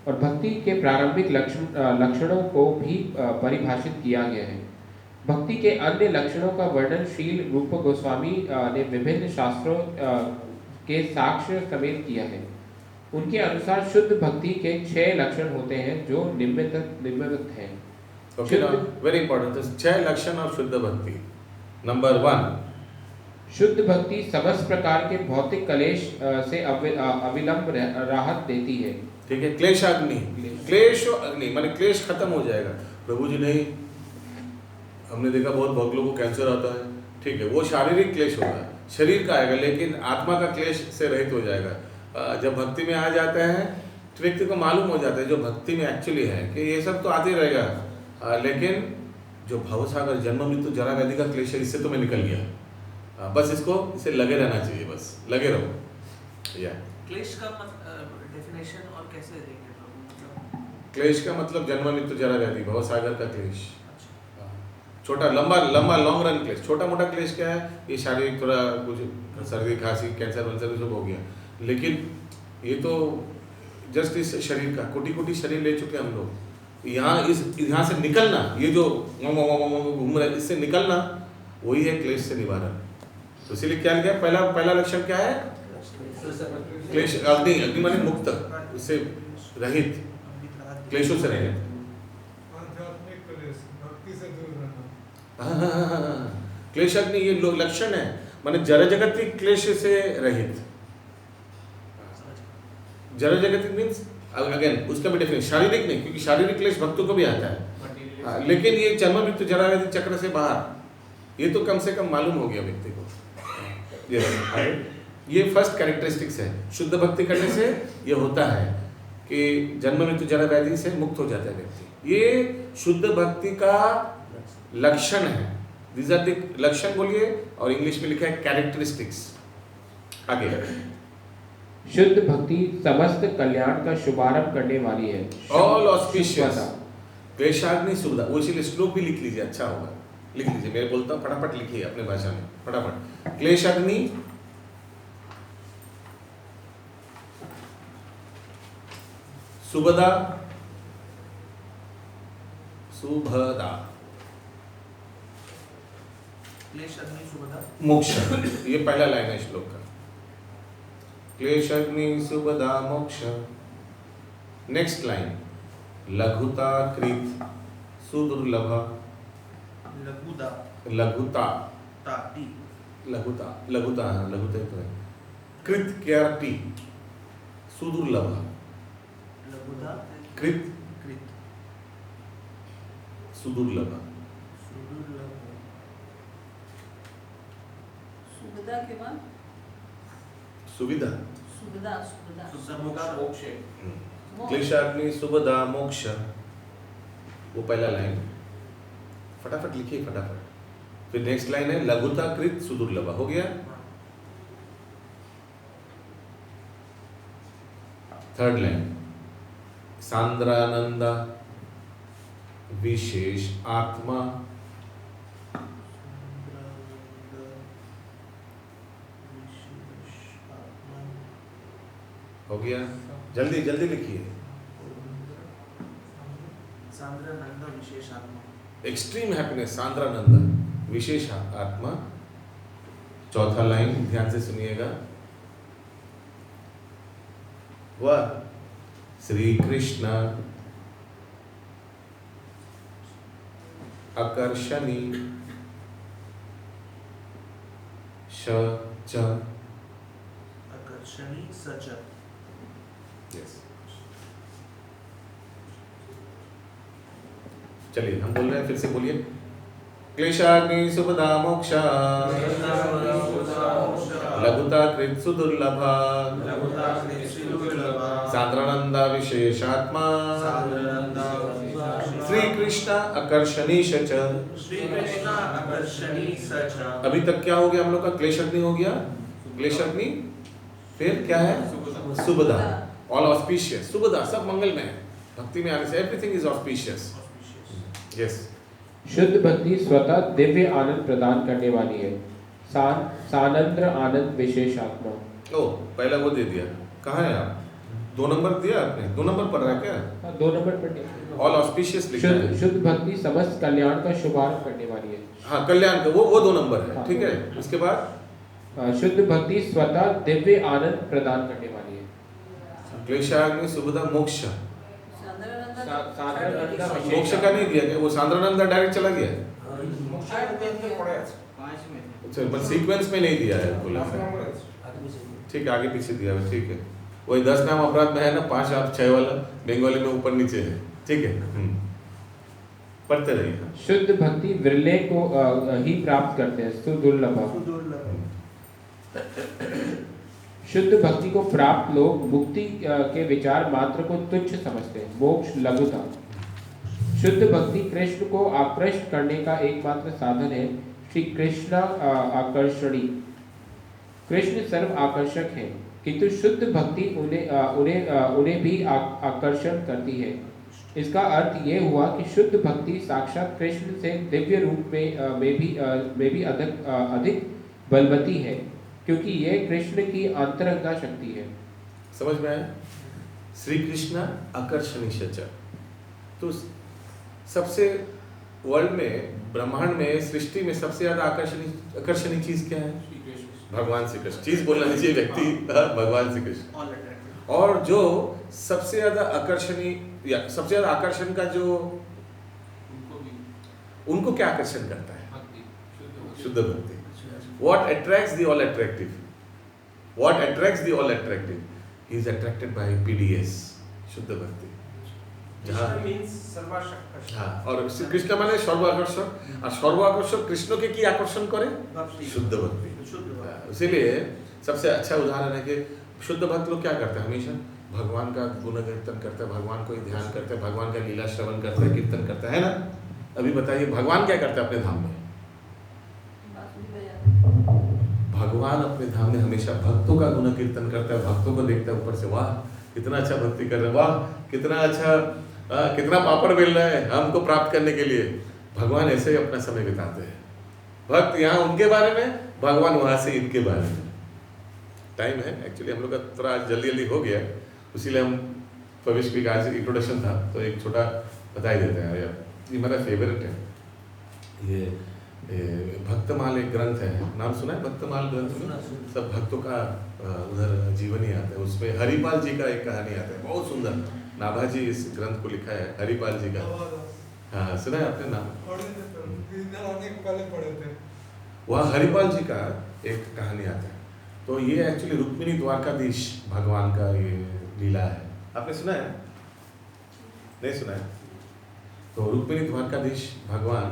और भक्ति के प्रारंभिक लक्षणों को भी परिभाषित किया गया है। भक्ति के अन्य लक्षणों का वर्णन श्रील रूप गोस्वामी ने विभिन्न शास्त्रों के साक्ष्य समेत किया है। उनके अनुसार शुद्ध भक्ति के 6 लक्षण होते हैं जो निम्नलिखित हैं। ओके, वेरी इंपॉर्टेंट, 6 लक्षण ऑफ शुद्ध भक्ति। नंबर 1, शुद्ध भक्ति समस्त प्रकार के भौतिक क्लेश से अविलंब राहत देती है। ठीक है, क्लेशाग्नि, क्लेश अग्नि माने क्लेश खत्म हो जाएगा। प्रभु जी नहीं, हमने देखा बहुत लोगों को कैंसर आता है, ठीक है, वो शारीरिक क्लेश होगा, शरीर का आएगा, लेकिन आत्मा का क्लेश से रहित हो जाएगा। जब भक्ति में आ जाता है तो व्यक्ति को मालूम हो जाता है जो भक्ति में एक्चुअली है कि ये सब तो आते रहेगा, लेकिन जो भवसागर जन्म मृत्यु जरा व्याधि का क्लेश है, इससे तो मैं निकल गया। बस इसे लगे रहना चाहिए, बस लगे रहो। या क्लेश का डेफिनेशन और कैसे देंगे प्रभु? क्लेश का मतलब जन्म मृत्यु जरा व्याधि, भवसागर का क्लेश। छोटा लंबा लॉन्ग रन क्लेश, छोटा मोटा क्लेश क्या है, ये शारीरिक थोड़ा कुछ सर्दी खांसी कैंसर वंसर सब हो गया, लेकिन ये तो जस्ट इस शरीर का कोटि शरीर ले चुके हम लोग। यहाँ से निकलना, ये जो घूम रहा है इससे निकलना, वही है क्लेश से निवारण। तो इसीलिए क्या लिखा है, पहला लक्षण क्या है, क्लेश अग्नि माने मुक्त, उससे रहित, क्लेशों से रहित। हाँ, क्लेश अग्नि ये लक्षण है, माने जड़ जगत क्लेश से रहित। जड़ जगत मीन्स अगेन उसका भी डेफिनेशन शारीरिक नहीं, क्योंकि शारीरिक क्लेश भक्तों को भी आता है, हाँ, लेकिन ये जन्म मृत्यु जरा व्याधि चक्र से बाहर, ये तो कम से कम मालूम हो गया व्यक्ति को। ये फर्स्ट कैरेक्टरिस्टिक्स है शुद्ध भक्ति करने से। ये होता है कि जन्म मृत्यु जरा व्याधि से मुक्त हो जाता है व्यक्ति। ये शुद्ध भक्ति का लक्षण है। These are the लक्षण बोलिए, और इंग्लिश में लिखा है कैरेक्टरिस्टिक्स। आगे शुद्ध भक्ति समस्त कल्याण का शुभारंभ करने वाली है। ऑल ऑस्पिशियस क्लेशाग्नि सुविधा। वो इसीलिए श्लोक भी लिख लीजिए, अच्छा होगा। लिख लीजिए, मैं बोलता हूँ फटाफट लिखिए अपने भाषा में फटाफट। क्लेशाग्नि सुभदा सुभदा क्लेश अग्नि सुभदा मोक्ष। ये पहला लाइन है श्लोक का। क्लेशाग्नि सुभदा मोक्ष। नेक्स्ट लाइन लघुता कृत सुदुर्लभ। लघुदा लघुता ताती लघुता लघुता हाँ, लघुता ही तो है। कृत क्या टी सुदुर्लभ। लघुदा कृत कृत सुदुर्लभ। सुदुर्लभ सुविधा के बाद सुविधा। सुविधा सुविधा सुविधा मोक्ष क्लेशाग्नि सुभदा मोक्ष। वो पहला लाइन फटाफट लिखिए फटाफट। फिर नेक्स्ट लाइन है लघुता कृत सुदुर्लभ। हो गया। थर्ड लाइन सांद्रानंद विशेष आत्मा। हो गया। जल्दी जल्दी लिखिए। सांद्रानंद विशेष आत्मा। एक्सट्रीम हैप्पीनेस सांद्रानंद विशेष आत्मा। चौथा लाइन ध्यान से सुनिएगा। वह श्री कृष्ण आकर्षणी च आकर्षणी सच। चलिए हम बोल रहे हैं, फिर से बोलिए। क्लेशाग्नि सुभदा मोक्ष लघुता कृत सुदुर्लभ सांद्रानंद विशेषात्मा श्री कृष्ण आकर्षणी सच। श्री कृष्ण आकर्षणी सच। अभी तक क्या हो गया हम लोग का? क्लेशाग्नि हो गया। क्लेशाग्नि फिर क्या है? सुभदा। All auspicious. सुभदा सब मंगलमय है। भक्ति में आने से एवरीथिंग इज ऑस्पिशियस। यस। शुद्ध भक्ति स्वतः दिव्य आनंद प्रदान करने वाली है। सानंद्र आनंद विशेष आत्मा। ओ पहला वो दे दिया। कहाँ है आप? 2 नंबर दिया आपने? 2 नंबर पढ़ रहा है क्या? 2 नंबर पर ऑल ऑस्पिशियस लिखा है। शुद्ध भक्ति समस्त कल्याण का शुभारंभ करने वाली है। हाँ कल्याण का वो 2 नंबर है। हाँ। ठीक है। उसके बाद शुद्ध भक्ति स्वतः दिव्य आनंद प्रदान करने वाली है। क्लेशाग्नि सुभदा मोक्ष। सांद्रानंद मोक्ष का नहीं दिया क्या? वो सांद्रानंद डायरेक्ट चला गया। अच्छा बस सीक्वेंस में नहीं दिया है बोला। ठीक है आगे पीछे दिया है। ठीक है। वही 10 नाम अपराध में है ना, 5 आप 6 वाला बंगाली में ऊपर नीचे है। ठीक है। पढ़ते रहिए। शुद्ध भक्ति विरले को ही प्राप्त करते हैं। सुदुर्लभ। शुद्ध भक्ति को प्राप्त लोग मुक्ति के विचार मात्र को तुच्छ समझते हैं। मोक्ष लघुता। शुद्ध भक्ति कृष्ण को आकृष्ट करने का एकमात्र साधन है। श्री कृष्ण आकर्षणी। कृष्ण सर्व आकर्षक है, किंतु शुद्ध भक्ति उन्हें भी आकर्षण करती है। इसका अर्थ ये हुआ कि शुद्ध भक्ति साक्षात कृष्ण से दिव्य रूप में भी अधिक बलवती है, क्योंकि यह कृष्ण की अंतरंगा शक्ति है। समझ में आया? श्री कृष्ण आकर्षणी सच। तो सबसे वर्ल्ड में ब्रह्मांड में सृष्टि में सबसे ज्यादा आकर्षणी चीज क्या है? भगवान श्री कृष्ण। चीज बोलना चाहिए व्यक्ति भगवान श्री कृष्ण। और जो सबसे ज्यादा आकर्षणी या सबसे ज्यादा आकर्षण का जो उनको क्या आकर्षण करता है? शुद्ध भक्ति। What attracts the all attractive? What attracts the all attractive? He is attracted by PDS, शुद्ध भक्ति। जहाँ कृष्ण means सर्वाकर्षक। हाँ, और श्री कृष्ण माने सर्वाकर्षक, और सर्वाकर्षक कृष्ण के की आकर्षण करे भक्ति। शुद्ध भक्ति। शुद्ध भक्ति। हाँ, इसीलिए सबसे अच्छा उदाहरण है कि शुद्ध भक्त लोग क्या करते हैं, हमेशा भगवान का गुण कीर्तन करते हैं, भगवान को ही ध्यान करते हैं, भगवान का लीला श्रवण करते हैं, कीर्तन करते हैं ना। अभी बताइए भगवान क्या करते हैं अपने धाम में? बांसुरी बजाते। भगवान अपने धाम में हमेशा भक्तों का गुण कीर्तन करता है, भक्तों को देखता है ऊपर से, वाह कितना अच्छा भक्ति कर रहे हैं, वाह कितना अच्छा, कितना पापड़ बेल रहा है हमको प्राप्त करने के लिए। भगवान ऐसे ही अपना समय बिताते हैं, भक्त यहाँ उनके बारे में, भगवान वहाँ से इनके बारे में। टाइम है एक्चुअली हम लोग का थोड़ा आज जल्दी जल्दी हो गया, इसीलिए हम प्रवेश की आज इंट्रोडक्शन था तो एक छोटा बता ही देते हैं यार। ये मेरा फेवरेट है, ये भक्तमाल एक ग्रंथ है, नाम सुना है भक्तमाल ग्रंथ में? सब भक्तों का उधर जीवनी आता है, उसमें हरिपाल जी का एक कहानी आता है, बहुत सुंदर। नाभाजी इस ग्रंथ को लिखा है, हरिपाल जी का। हाँ सुना है आपने नाम? वहाँ हरिपाल जी का एक कहानी आता है, तो ये एक्चुअली रुक्मिणी द्वारकाधीश भगवान का ये लीला है। आपने सुना है? नहीं सुना है? तो रुक्मिणी द्वारकाधीश भगवान,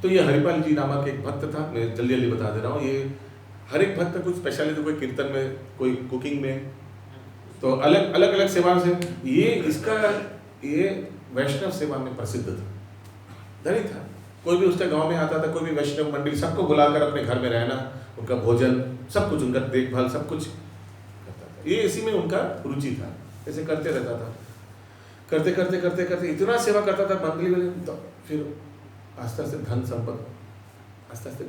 तो ये हरिपाल जी नामक एक भक्त था। मैं जल्दी जल्दी बता दे रहा हूँ, ये हर एक भक्त कुछ स्पेशलिटी, कोई कीर्तन में, कोई कुकिंग में, तो अलग अलग अलग सेवाओं से। ये वैष्णव सेवा में प्रसिद्ध था, धनी था। कोई भी उसके गांव में आता था, कोई भी वैष्णव मंडली, सबको बुलाकर अपने घर में रहना, उनका भोजन सब कुछ, उनका देखभाल सब कुछ करता था। ये इसी में उनका रुचि था, ऐसे करते रहता था। करते करते करते करते इतना सेवा करता था मंडली में, तो फिर आस्ते आस्ते धन संपत्ति आस्ते आस्ते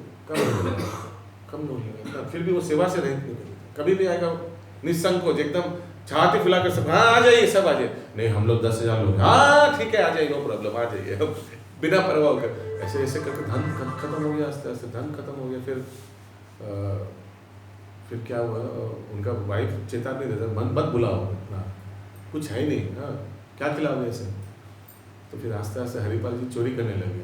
कम होने लगा। फिर भी वो सेवा से रहित नहीं करता, कभी भी आएगा निसंकोच एकदम छाती फुलाकर सब, हाँ आ जाइए सब आ जाइए, नहीं हम लोग 10,000 लोग, हाँ ठीक है आ जाइए, नो प्रॉब्लम आ जाइए, बिना परवाह कर। ऐसे ऐसे करके धन खत्म हो गया, आस्ते आस्ते धन खत्म हो गया। फिर क्या हुआ, उनका वाइफ चेतावनी देता, मन मत बुलाओ ना, कुछ है ही नहीं, हाँ क्या खिलाओगे ऐसे। तो फिर आस्ते आस्ते हरिपाल जी चोरी करने लगे,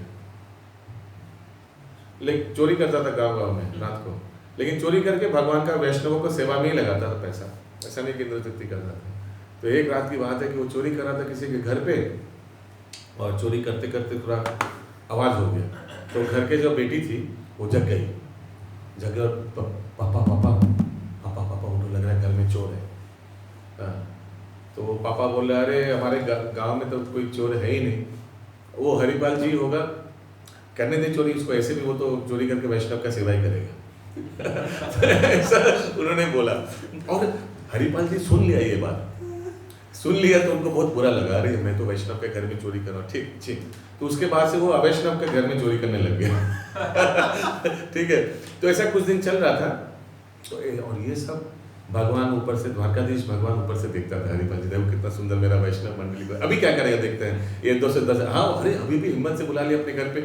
लेकिन चोरी करता था गाँव गाँव में रात को, लेकिन चोरी करके भगवान का वैष्णवों को सेवा में ही लगाता था पैसा, ऐसा नहीं कि इंद्र तृप्ति करता था। तो एक रात की बात है कि वो चोरी कर रहा था किसी के घर पे, और चोरी करते करते थोड़ा आवाज़ हो गया, तो घर के जो बेटी थी वो जग गई और पापा पापा पापा पापा उनको लग रहा है घर में चोर है। तो वो पापा बोल रहे अरे हमारे गांव में तो कोई चोर है ही नहीं, वो हरिपाल जी होगा, करने दे चोरी उसको, ऐसे भी वो तो चोरी करके वैष्णव का सेवा ही करेगा। ऐसा उन्होंने बोला, और हरिपाल जी सुन लिया, ये बात सुन लिया तो उनको बहुत बुरा लगा, अरे मैं तो वैष्णव के घर में चोरी कर रहा हूँ, ठीक ठीक। तो उसके बाद से वो अवैष्णव के घर में चोरी करने लग गया। ठीक है, तो ऐसा कुछ दिन चल रहा था। तो और ये सब भगवान ऊपर से, द्वारकाधीश भगवान ऊपर से देखता था, हरिपाल जी देखो कितना सुंदर मेरा वैष्णव मंडली को, अभी क्या करेगा देखते हैं, 1 2 से 10, हाँ अरे अभी भी हिम्मत से बुला लिया अपने घर पे,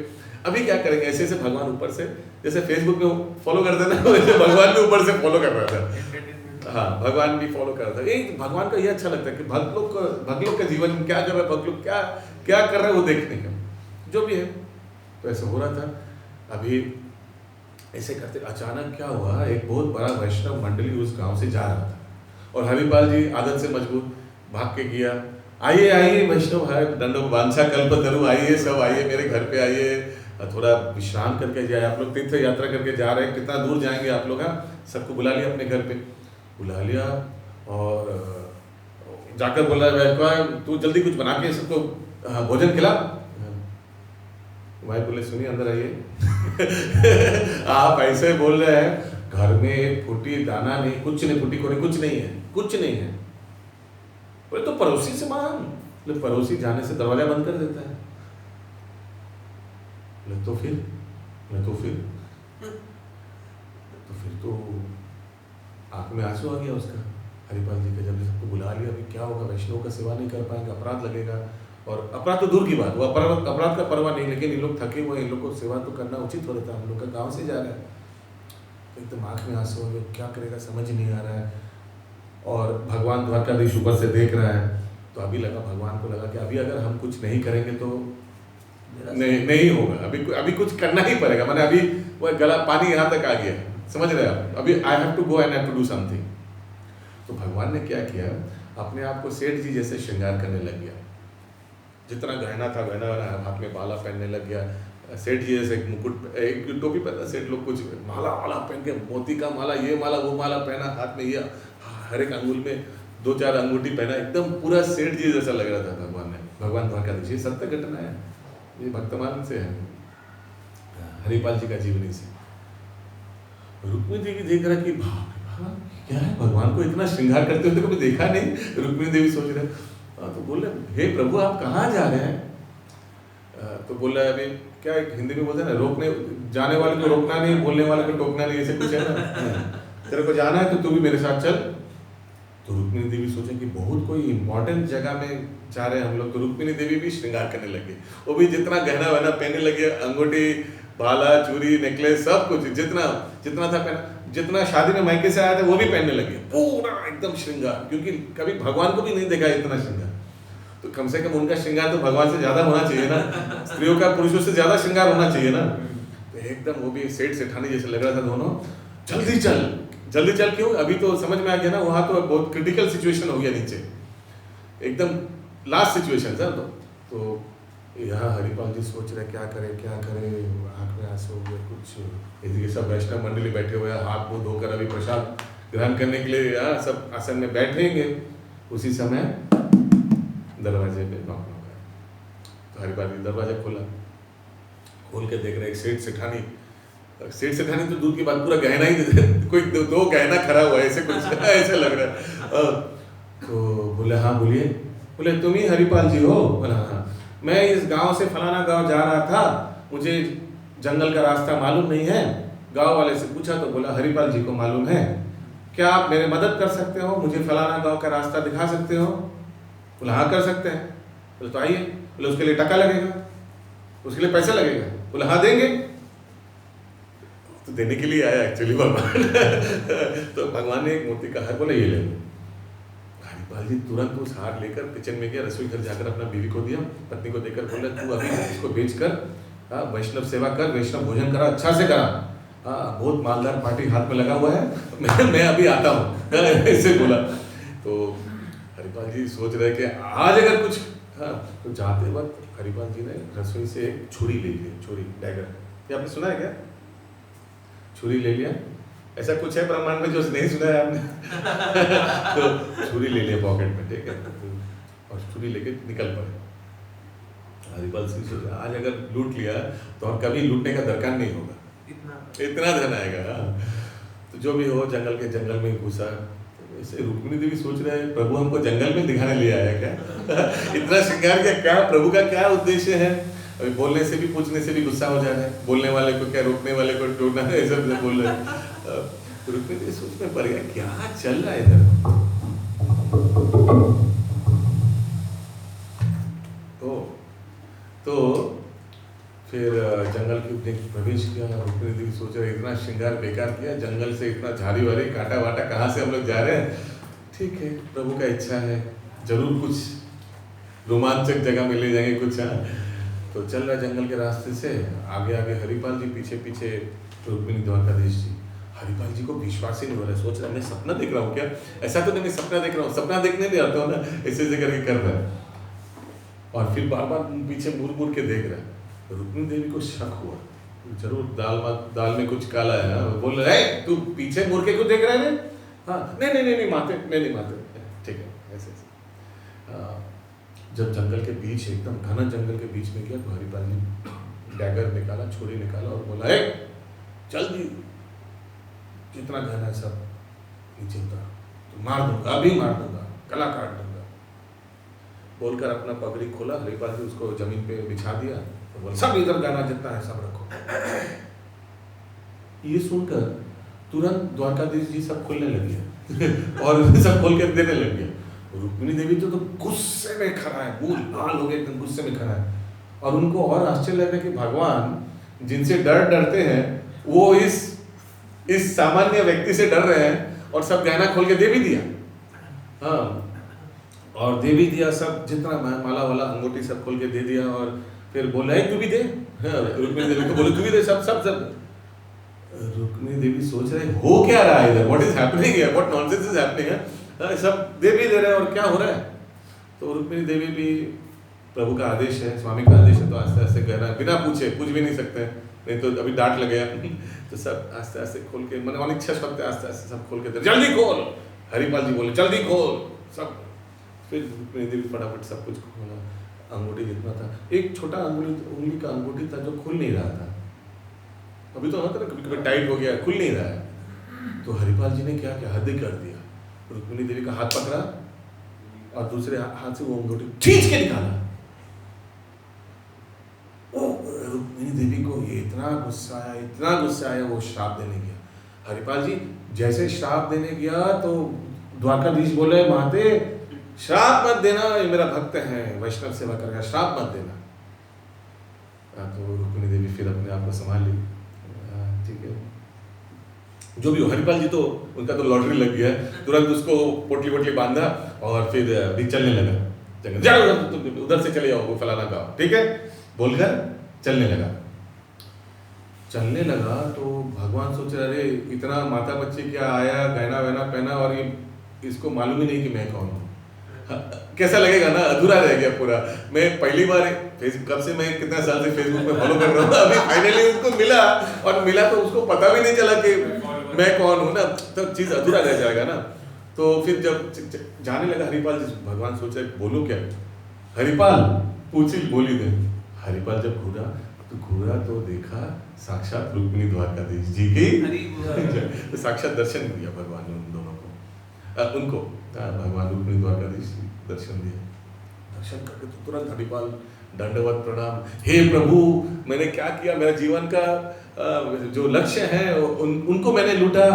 अभी क्या करेंगे। ऐसे ऐसे भगवान ऊपर से, जैसे फेसबुक में फॉलो करते ना, वैसे भगवान भी ऊपर से फॉलो कर रहा था। हाँ भगवान भी फॉलो कर रहा था। ये भगवान का ये अच्छा लगता है कि भक्त लोग का जीवन में क्या कर रहा है, भक्त लोग क्या कर रहे हैं वो देखने का, जो भी है। तो ऐसा हो रहा था। अभी ऐसे करते अचानक क्या हुआ, एक बहुत बड़ा वैष्णव मंडली उस गांव से जा रहा था, और हरिपाल जी आदत से मजबूत भाग के गया, आइए आइए वैष्णव है, दंडो वांछा कल्पतरु, आइए सब आइए मेरे घर पे आइए, थोड़ा विश्राम करके जाए, आप लोग तीर्थ यात्रा करके जा रहे हैं, कितना दूर जाएंगे आप लोग। हाँ सबको बुला लिया अपने घर पे, बुला लिया, और जाकर बोला तू जल्दी कुछ बना के सबको भोजन खिला। भाई बोले सुनिए अंदर आइए। आप ऐसे बोल रहे हैं, घर में एक फुटी दाना नहीं, कुछ नहीं, फुटी कोरी कुछ नहीं है, कुछ नहीं है। बोले तो पड़ोसी से मांग। बोले पड़ोसी जाने से दरवाजा बंद कर देता है। बोले तो फिर तो आंख में आंसू आ गया उसका, हरिपाल जी का, जब सबको बुला लिया, अभी क्या होगा, वैष्णव का सेवा नहीं कर पाएंगे, अपराध लगेगा। और अपराध तो दूर की बात, वो अपराध का परवाह नहीं, लेकिन इन लोग थके हुए, इन लोग को सेवा तो करना उचित हो रहा था, हम लोग का गाँव से जा रहा है। तो एकदम आँख में आंसू आ गया, क्या करेगा समझ नहीं आ रहा है। और भगवान द्वारकाधीश ऊपर से देख रहा है, तो अभी लगा, भगवान को लगा कि अभी अगर हम कुछ नहीं करेंगे तो नहीं होगा, अभी कुछ करना ही पड़ेगा, मैंने अभी वो गला पानी यहाँ तक आ गया, समझ रहे आप, अभी I have to go and have to do something. तो भगवान ने क्या किया, अपने आप को सेठ जी जैसे श्रृंगार करने लग गया, जितना गहना था गहना हाथ में बाला पहनने लग गया। सेठ जी जैसे एक मुकुट एक टोपी पहना, सेठ लोग कुछ माला वाला पहन के मोती का माला ये माला वो माला पहना, हाथ में ये हर एक अंगुल में 2-4 अंगूठी पहना, एकदम पूरा सेठ जी जैसा लग रहा था भगवान ने। भगवान द्वारकाधीश, ये सत्य घटना है, ये भक्तमान से है, हरिपाल जी का जीवनी से। रुक्मिणी देवी देख रहा कि भगवान क्या है, भगवान को इतना श्रृंगार करते हुए तो कभी देखा नहीं। रुक्मिणी देवी सोच रहे तो बोले हे प्रभु आप कहाँ जा रहे हैं? तो बोल रहा है अभी क्या हिंदी में बोलते हैं ना, रोकने जाने वाले को रोकना नहीं, बोलने वाले को टोकना नहीं, ऐसे कुछ है ना। तेरे को जाना है तो तू भी मेरे साथ चल। तो रुक्मिणी देवी सोचे कि बहुत कोई इंपॉर्टेंट जगह में जा रहे हैं हम लोग। तो रुक्मिणी देवी भी श्रृंगार करने लगे, वो भी जितना गहना वहना पहनने लगे, अंगूठी बाला चूड़ी नेकलेस सब कुछ जितना जितना था पहना, जितना शादी में मायके से आया था वो भी पहनने लगे, पूरा एकदम श्रृंगार, क्योंकि कभी भगवान को भी नहीं देखा इतना श्रृंगार। तो कम से कम उनका श्रृंगार तो भगवान से ज्यादा होना चाहिए ना, स्त्रियों का पुरुषों से ज्यादा श्रृंगार होना चाहिए ना। तो एकदम वो भी सेठ सेठानी जैसे लग रहा था दोनों। जल्दी चल क्यों, अभी तो समझ में आ गया ना, वहां तो बहुत क्रिटिकल सिचुएशन हो गया, नीचे एकदम लास्ट सिचुएशन था। तो यहाँ हरिपाल जी सोच रहे क्या करे, आँख में आंसू हो गए कुछ। इधर सब वैष्णव मंडली बैठे हुए हैं, हाथ मुंह धोकर अभी प्रसाद ग्रहण करने के लिए यहाँ सब आसन में बैठेंगे। उसी समय दरवाजे पे नॉक आया। तो हरिपाल जी दरवाजा खोल के देख रहे एक सेठ सेठानी तो दूर की बात, पूरा गहना ही कोई दो गहना खड़ा हुआ है ऐसे कुछ ऐसे लग रहा है। तो बोले हाँ बोलिए। बोले तुम ही हरिपाल जी हो? बोला हाँ। मैं इस गांव से फलाना गांव जा रहा था, मुझे जंगल का रास्ता मालूम नहीं है। गांव वाले से पूछा तो बोला हरिपाल जी को मालूम है, क्या आप मेरे मदद कर सकते हो, मुझे फलाना गांव का रास्ता दिखा सकते हो? बोला हाँ कर सकते हैं। बोले तो आइए। बोले उसके लिए टका लगेगा, उसके लिए पैसा लगेगा? बोले हाँ देंगे। तो देने के लिए आया एक्चुअली भगवान। तो भगवान ने एक मोती का हार, बोला ये ले लो। हरिपाल जी तुरंत उस हार लेकर किचन में गया, रसोई घर जाकर अपना बीवी को दिया, पत्नी को देकर बोला तू अभी इसको बेच कर वैष्णव सेवा कर, वैष्णव भोजन करा, अच्छा से करा। बहुत मालदार पार्टी हाथ में लगा हुआ है, मैं अभी आता हूँ, ऐसे बोला। तो हरिपाल जी सोच रहे कि आज अगर कुछ तो जाते वक्त हरिपाल जी ने रसोई से एक छुरी ले ली, छुरी डैगर, ये आपने सुना है क्या? छुरी ले लिया, ऐसा कुछ है ब्रह्मांड में जो नहीं सुना है आपने। तो छुरी ले लिया पॉकेट में, ठीक है, और छुरी लेके निकल पड़े। हरिपाल सिंह सोचा आज अगर लूट लिया तो और कभी लूटने का दरकार नहीं होगा, इतना धन आएगा। तो जो भी हो जंगल में घुसा। ऐसे रुक्मिणी देवी सोच रहे हैं प्रभु हमको जंगल में दिखाने ले आया क्या? इतना श्रृंगार किया, क्या प्रभु का क्या उद्देश्य है? अभी बोलने से भी पूछने से भी गुस्सा हो जा रहा है, बोलने वाले को क्या रोकने वाले को टोकना है, ऐसा बोल रहे हैं। रुक्मिणी देवी सोच में पड़ गया क्या चल रहा है इधर। तो फिर जंगल के प्रवेश किया। रुक्मिणी देवी सोच रहे इतना श्रृंगार बेकार किया, जंगल से इतना झाड़ी वाड़ी कांटा वाटा कहाँ से हम लोग जा रहे हैं। ठीक है प्रभु का इच्छा है, जरूर कुछ रोमांचक जगह में ले जाएंगे कुछ। तो चल रहा जंगल के रास्ते से, आगे हरिपाल जी, पीछे रुक्मिणी द्वारकाधीश जी। हरिपाल जी को विश्वास ही नहीं हो रहा है, सोच रहा मैं सपना देख रहा हूँ क्या? ऐसा तो नहीं सपना देख रहा हूँ, सपना देखने नहीं आता हूँ ना, ऐसे करके कर रहा है। और फिर बार पीछे मुड़ के देख रहा है। रुक्मिणी देवी को शक हुआ, जरूर दाल में कुछ काला है। बोल रहा है तू पीछे मुड़ के क्यों देख रहा है? हाँ नहीं माते, मैं नहीं माते। ठीक है ऐसे। जब जंगल के बीच, एकदम घना जंगल के बीच में गया तो हरिपाल जी डैगर निकाला, छुरी निकाला और बोला है जल्दी जितना घना है सब नीचे उतार, तो मार दूंगा, अभी मार दूंगा, गला काट दूंगा। बोलकर अपना पगड़ी खोला, हरिपाल जी उसको जमीन पे बिछा दिया, तो बोला सब इधर गाना जितना है सब रखो। ये सुनकर तुरंत द्वारकाधीश जी सब खोलने लग गया और सब खोल के देने लग गया। रुक्मिणी देवी तो गुस्से में खड़ा है, मुंह लाल हो गया, एकदम गुस्से में खड़ा है। और उनको और आश्चर्य लग रहा है कि भगवान जिनसे डरते हैं वो इस सामान्य व्यक्ति से डर रहे हैं और सब गहना खोल के दे भी दिया। हाँ, और दे भी दिया सब, जितना माला वाला अंगूठी सब खोल के दे दिया। और फिर बोला तू भी दे। हाँ, रुक्मिणी देवी को बोले तू भी दे, सब। रुक्मिणी देवी सोच रहे हो क्या रहा है इधर, what is happening here, what nonsense is happening है। सब दे भी दे रहे हैं और क्या हो रहा है। तो रुक्मिणी देवी भी प्रभु का आदेश है, स्वामी का आदेश है, तो आस्ते आस्ते कहना, बिना पूछे पूछ भी नहीं सकते, नहीं तो अभी डांट लगेगा। तो सब आस्ते आस्ते खोल के, मैंने अनिच्छा शब्द आस्ते आस्ते सब खोल के, जल्दी खोल। हरिपाल जी बोले जल्दी खोल सब। फिर रुक्मिणी देवी फटाफट सब कुछ खोला। अंगूठी जितना था, एक छोटा उंगली का अंगूठी था जो खुल नहीं रहा था। अभी तो होता ना कभी कभी टाइट हो गया, खुल नहीं रहा है। तो हरिपाल जी ने क्या किया, हद कर दिया। रुक्मिणी देवी का हाथ पकड़ा और दूसरे हाथ से वो अंगूठी खींच के निकाला। रुक्मिणी देवी को ये इतना गुस्सा आया, वो श्राप देने गया। हरिपाल जी जैसे श्राप देने गया तो द्वारकाधीश बोले, महाते श्राप मत देना, ये मेरा भक्त है, वैष्णव सेवा करेगा, श्राप मत देना। तो रुक्मिणी देवी फिर अपने आप को संभाल ली। ठीक है, जो भी हो, हरिपाल जी तो उनका तो लॉटरी लग गया, तुरंत उसको पोटली वोटली बांधा और फिर भी चलने लगा। जाओ उधर से चले जाओ, वो फलाना गाँव, ठीक है बोलकर चलने लगा। तो भगवान सोच रहे, अरे इतना माता बच्चे क्या आया, गहना वहना पहना, और ये इसको मालूम ही नहीं कि मैं कौन हूँ। कैसा लगेगा ना, अधूरा रह गया पूरा। मैं पहली बार कब से, मैं कितना साल से फेसबुक पे फॉलो कर रहा हूँ, अभी फाइनली उसको मिला, और मिला तो उसको पता भी नहीं चला कि मैं कौन हूँ ना, तो चीज़ अधूरा रह जाएगा ना। तो फिर जब जाने लगा हरिपाल जी, भगवान सोचा बोलूँ क्या, हरिपाल पूछी बोली दे। हरिपाल जब घूरा तो देखा साक्षात रुक्मिणी द्वारकाधीश जी की। तो साक्षात दर्शन दिया भगवान ने उन दोनों को, उनको भगवान रुक्मिणी द्वारकाधीश दर्शन दिया। दर्शन करके तो तुरंत हरिपाल दंडवत प्रणाम, हे प्रभु मैंने क्या किया, मेरा जीवन का जो लक्ष्य है उनको मैंने लूटा,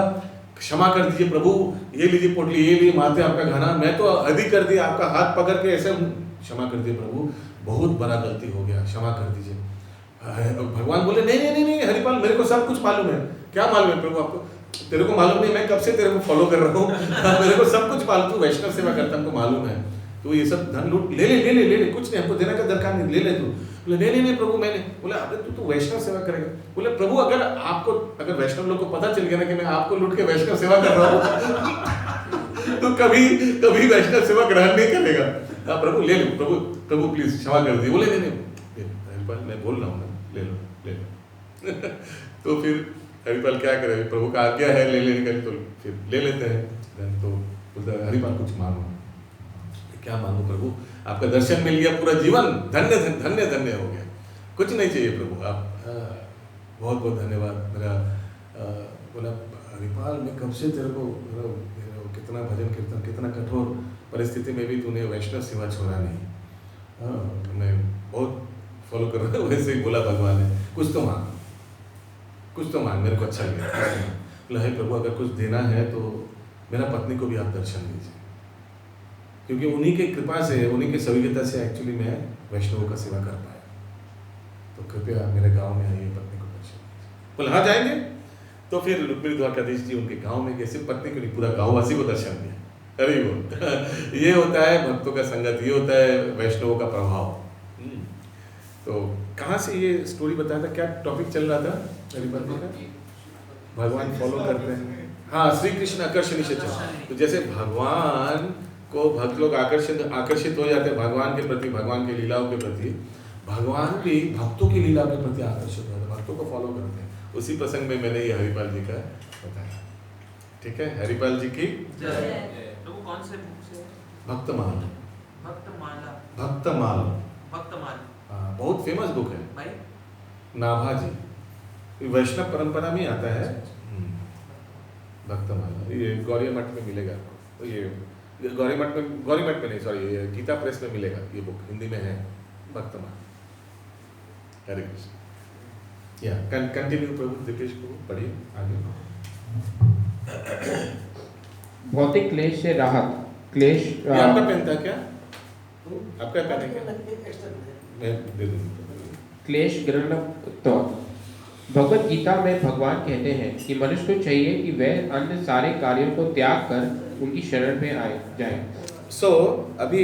क्षमा कर दीजिए प्रभु, ये लीजिए पोटली, ये लीजिए माथे आपका घना, मैं तो अधिक कर दिया, आपका हाथ पकड़ के ऐसे, क्षमा कर दिए प्रभु, बहुत बड़ा गलती हो गया, क्षमा कर दीजिए। भगवान बोले नहीं हरिपाल, मेरे को सब कुछ मालूम है। क्या मालूम है प्रभु आपको? तेरे को मालूम नहीं, मैं कब से तेरे को फॉलो कर रहा हूँ, मेरे को सब कुछ मालूम, तू वैष्णव सेवा करता हमको मालूम है, तो ये सब धन लूट ले ले, कुछ नहीं, हमको देने का दरकार नहीं, ले ले तू। बोले नहीं प्रभु मैंने, बोला अबे तू तो वैष्णव सेवा करेगा। बोले प्रभु अगर वैष्णव लोग को पता चल गया ना कि मैं आपको लूट के वैष्णव सेवा कर रहा हूँ तो कभी वैष्णव सेवा ग्रहण नहीं करेगा। हाँ प्रभु ले लो, प्रभु प्लीज क्षमा कर दिए। बोले नहीं हरिपाल मैं बोल रहा हूँ ना, ले लो तो फिर हरिपाल क्या करे, प्रभु का आज्ञा है ले लेने का, तो फिर ले लेते हैं। तो बोलता है हरिपाल कुछ मांगो। क्या मांगो प्रभु, आपका दर्शन मिल गया, पूरा जीवन धन्य हो गया, कुछ नहीं चाहिए प्रभु, आप बहुत बहुत धन्यवाद। मेरा बोला हरिपाल मैं कब से तेरे को, कितना भजन कीर्तन, कितना कठोर परिस्थिति में भी तूने वैष्णव सेवा छोड़ा नहीं, मैं बहुत फॉलो कर रहा हूँ। वैसे ही बोला भगवान ने, कुछ तो मांग, मेरे को अच्छा लगा। बोला हे प्रभु अगर कुछ देना है तो मेरा पत्नी को भी आप दर्शन दीजिए, क्योंकि उन्हीं के कृपा से, उन्हीं के सविज्ञता से एक्चुअली मैं वैष्णवों का सेवा कर पाया, तो कृपया मेरे गांव में आइए, पत्नी को दर्शन दीजिए। बोला हाँ जाएंगे। तो फिर रुक्मिणी द्वारकाधीश जी उनके गांव में गए, सिर्फ पत्नी को नहीं पूरा गाँववासी को दर्शन दिया। अरे वो ये होता है भक्तों का संगत, ये होता है वैष्णवों का प्रभाव। तो कहाँ से ये स्टोरी बताया था, क्या टॉपिक चल रहा था हरिपाल का? भगवान फॉलो करते हैं, हाँ श्री कृष्ण आकर्षणी से चल। तो जैसे भगवान को भक्त लोग आकर्षित हो जाते हैं भगवान के प्रति, भगवान की लीलाओं के प्रति, भगवान भी भक्तों की लीला के प्रति आकर्षित होते हैं, भक्तों को फॉलो करते हैं। उसी प्रसंग में मैंने ये हरिपाल जी का बताया। ठीक है, हरिपाल जी की तो वो कौन से बुक से? भक्तमाल। हाँ, बहुत फेमस बुक है भाई। नाभा जी, वैष्णव परंपरा में आता है। भक्तमाला ये गौरी मठ में मिलेगा आपको, तो ये गौरी मठ में नहीं, सॉरी ये गीता प्रेस में मिलेगा, ये बुक हिंदी में है, भक्तमाला। हरे कृष्ण। या कंटिन्यू प्रभु दिपेश प्रभु पढ़िए आगे। भौतिक क्लेश से राहत, क्लेश आपका पेन था क्या? आपका पेन है क्या? मैं दे दूँगा। क्लेश ग्रहण। तो भगवत गीता में भगवान कहते हैं कि मनुष्य को चाहिए कि वह अन्य सारे कार्यों को त्याग कर उनकी शरण में आए जाए। अभी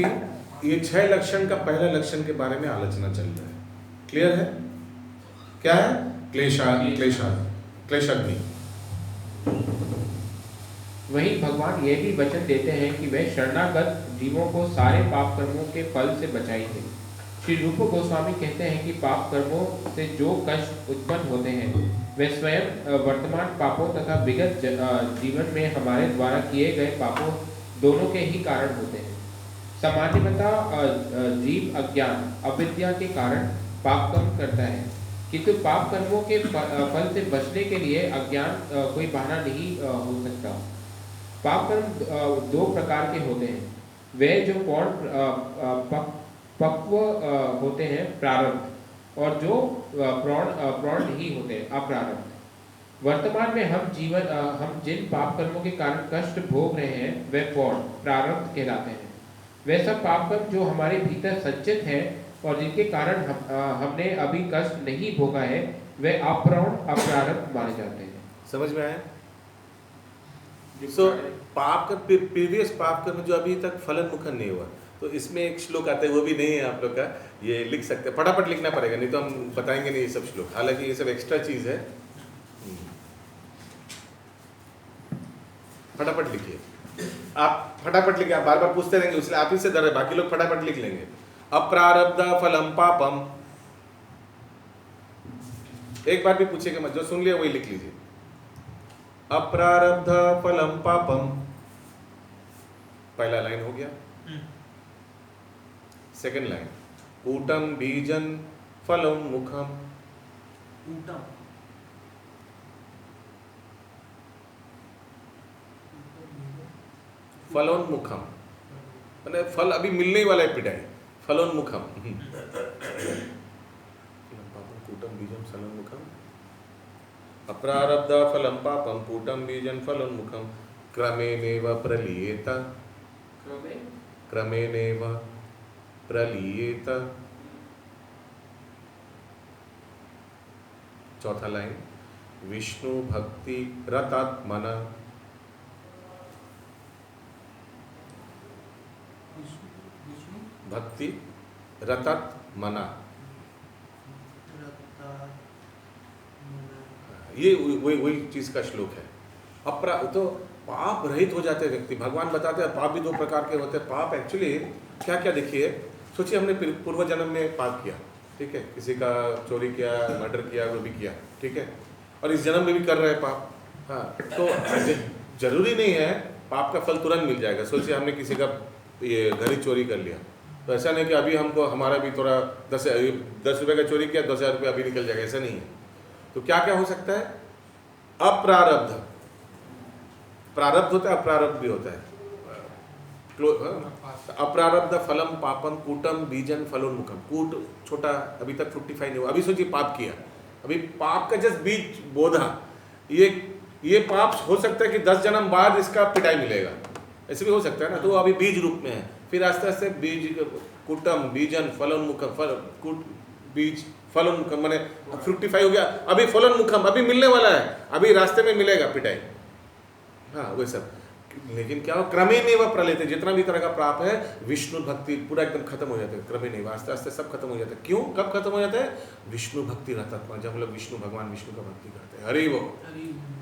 ये 6 लक्षण का पहला लक्षण के बारे में आलोचना चल रहा है। क्लियर है? क्या है? क्लेशाग्नि। वहीं भगवान ये भी वचन देते हैं कि वह शरणागत जीवों को सारे पाप कर्मों के फल से बचाएंगे। श्री रूप गोस्वामी कहते हैं कि पाप कर्मों से जो कष्ट उत्पन्न होते हैं वे स्वयं वर्तमान पापों तथा विगत जीवन में हमारे द्वारा किए गए पापों दोनों के ही कारण होते हैं। सामान्यतः जीव अज्ञान अविद्या के कारण पाप कर्म करता है, किंतु पाप कर्मों के फल से बचने के लिए अज्ञान कोई बहाना नहीं हो सकता। पाप कर्म दो प्रकार के होते हैं, वे जो पूर्ण पक्व होते हैं प्रारब्ध, और जो प्रौढ़ नहीं होते अप्रारब्ध। वर्तमान में हम जिन पाप कर्मों के कारण कष्ट भोग रहे हैं वे प्रौढ़ प्रारब्ध कहलाते हैं। वे सब पाप कर्म जो हमारे भीतर संचित हैं और जिनके कारण हमने अभी कष्ट नहीं भोगा है वे अप्रौढ़ अप्रारब्ध माने जाते हैं। समझ में आया? पाप का प्रीवियस पाप कर्म जो अभी तक फलन मुखन नहीं हुआ, तो इसमें एक श्लोक आता है, वो भी नहीं है आप लोग का, ये लिख सकते हैं, फटाफट लिखना पड़ेगा नहीं तो हम बताएंगे नहीं ये सब श्लोक, हालांकि ये सब एक्स्ट्रा चीज है। फटाफट लिखिए, आप फटाफट लिखिए, आप बार बार पूछते रहेंगे इसलिए आप ही से डर है, बाकी लोग फटाफट लिख लेंगे। अप्रारब्ध फलम पापम, एक बार भी पूछिएगा मत, जो सुन लिया वही लिख लीजिए। अप्रारब्ध फलम पापम, पहला लाइन हो गया। सेकंड लाइन, कूटम बीजन फलम मुखम, ऊटम फलोन्मुखम, मैंने फल अभी मिलने ही वाला है पिटाई, फलोन्मुखम। कूटम बीजम फलोन्मुखम, अप्रारब्ध फलम पापम कूटम बीजन फलोन्मुखम, क्रमेणेव प्रलीयेत, क्रमेणेव प्रलीयेत। चौथा लाइन, विष्णु भक्ति रतात्मना, भक्ति रतात्मना, ये वही चीज का श्लोक है। तो पाप रहित हो जाते हैं व्यक्ति, भगवान बताते हैं पाप भी दो प्रकार के होते हैं। पाप एक्चुअली क्या क्या, देखिए सोचिए हमने पूर्व जन्म में पाप किया, ठीक है, किसी का चोरी किया, मर्डर किया, वो भी किया, ठीक है, और इस जन्म में भी कर रहे हैं पाप। हाँ, तो जरूरी नहीं है पाप का फल तुरंत मिल जाएगा। सोचिए हमने किसी का ये घर ही चोरी कर लिया, तो ऐसा नहीं कि अभी हमको हमारा भी थोड़ा 10 रुपये का चोरी किया 10,000 रुपये अभी निकल जाएगा, ऐसा नहीं है। तो क्या क्या हो सकता है? अप्रारब्ध, प्रारब्ध होता है, अप्रारब्ध भी होता है। अप्रारब्ध फलम पापम कूटम बीजन फलोन्मुखम, कूट छोटा अभी तक फ्रुक्टिफाई नहीं हुआ, अभी सोचिए पाप किया, अभी पाप का जस्ट बीज बोधा, ये पाप हो सकता है कि 10 जन्म बाद इसका पिटाई मिलेगा, ऐसे भी हो सकता है ना। तो वो अभी बीज रूप में है, फिर आस्ते आस्ते बीज कूटम बीजन फलोन्मुखम, कूट बीज फलोन्मुखम माने फ्रुक्टिफाई हो गया, अभी फलोन्मुखम अभी मिलने वाला है, अभी रास्ते में मिलेगा पिटाई। हाँ वो सब, लेकिन क्या हो, क्रमेणेव प्रलयते, जितना भी तरह का पाप है विष्णु भक्ति पूरा एकदम खत्म हो जाता है, क्रमेणेव आस्ते आस्ते सब खत्म हो जाता है। क्यों, कब खत्म हो जाता है? विष्णु भक्ति रहता, जब हम लोग विष्णु भगवान विष्णु का भक्ति करते हैं। हरि वो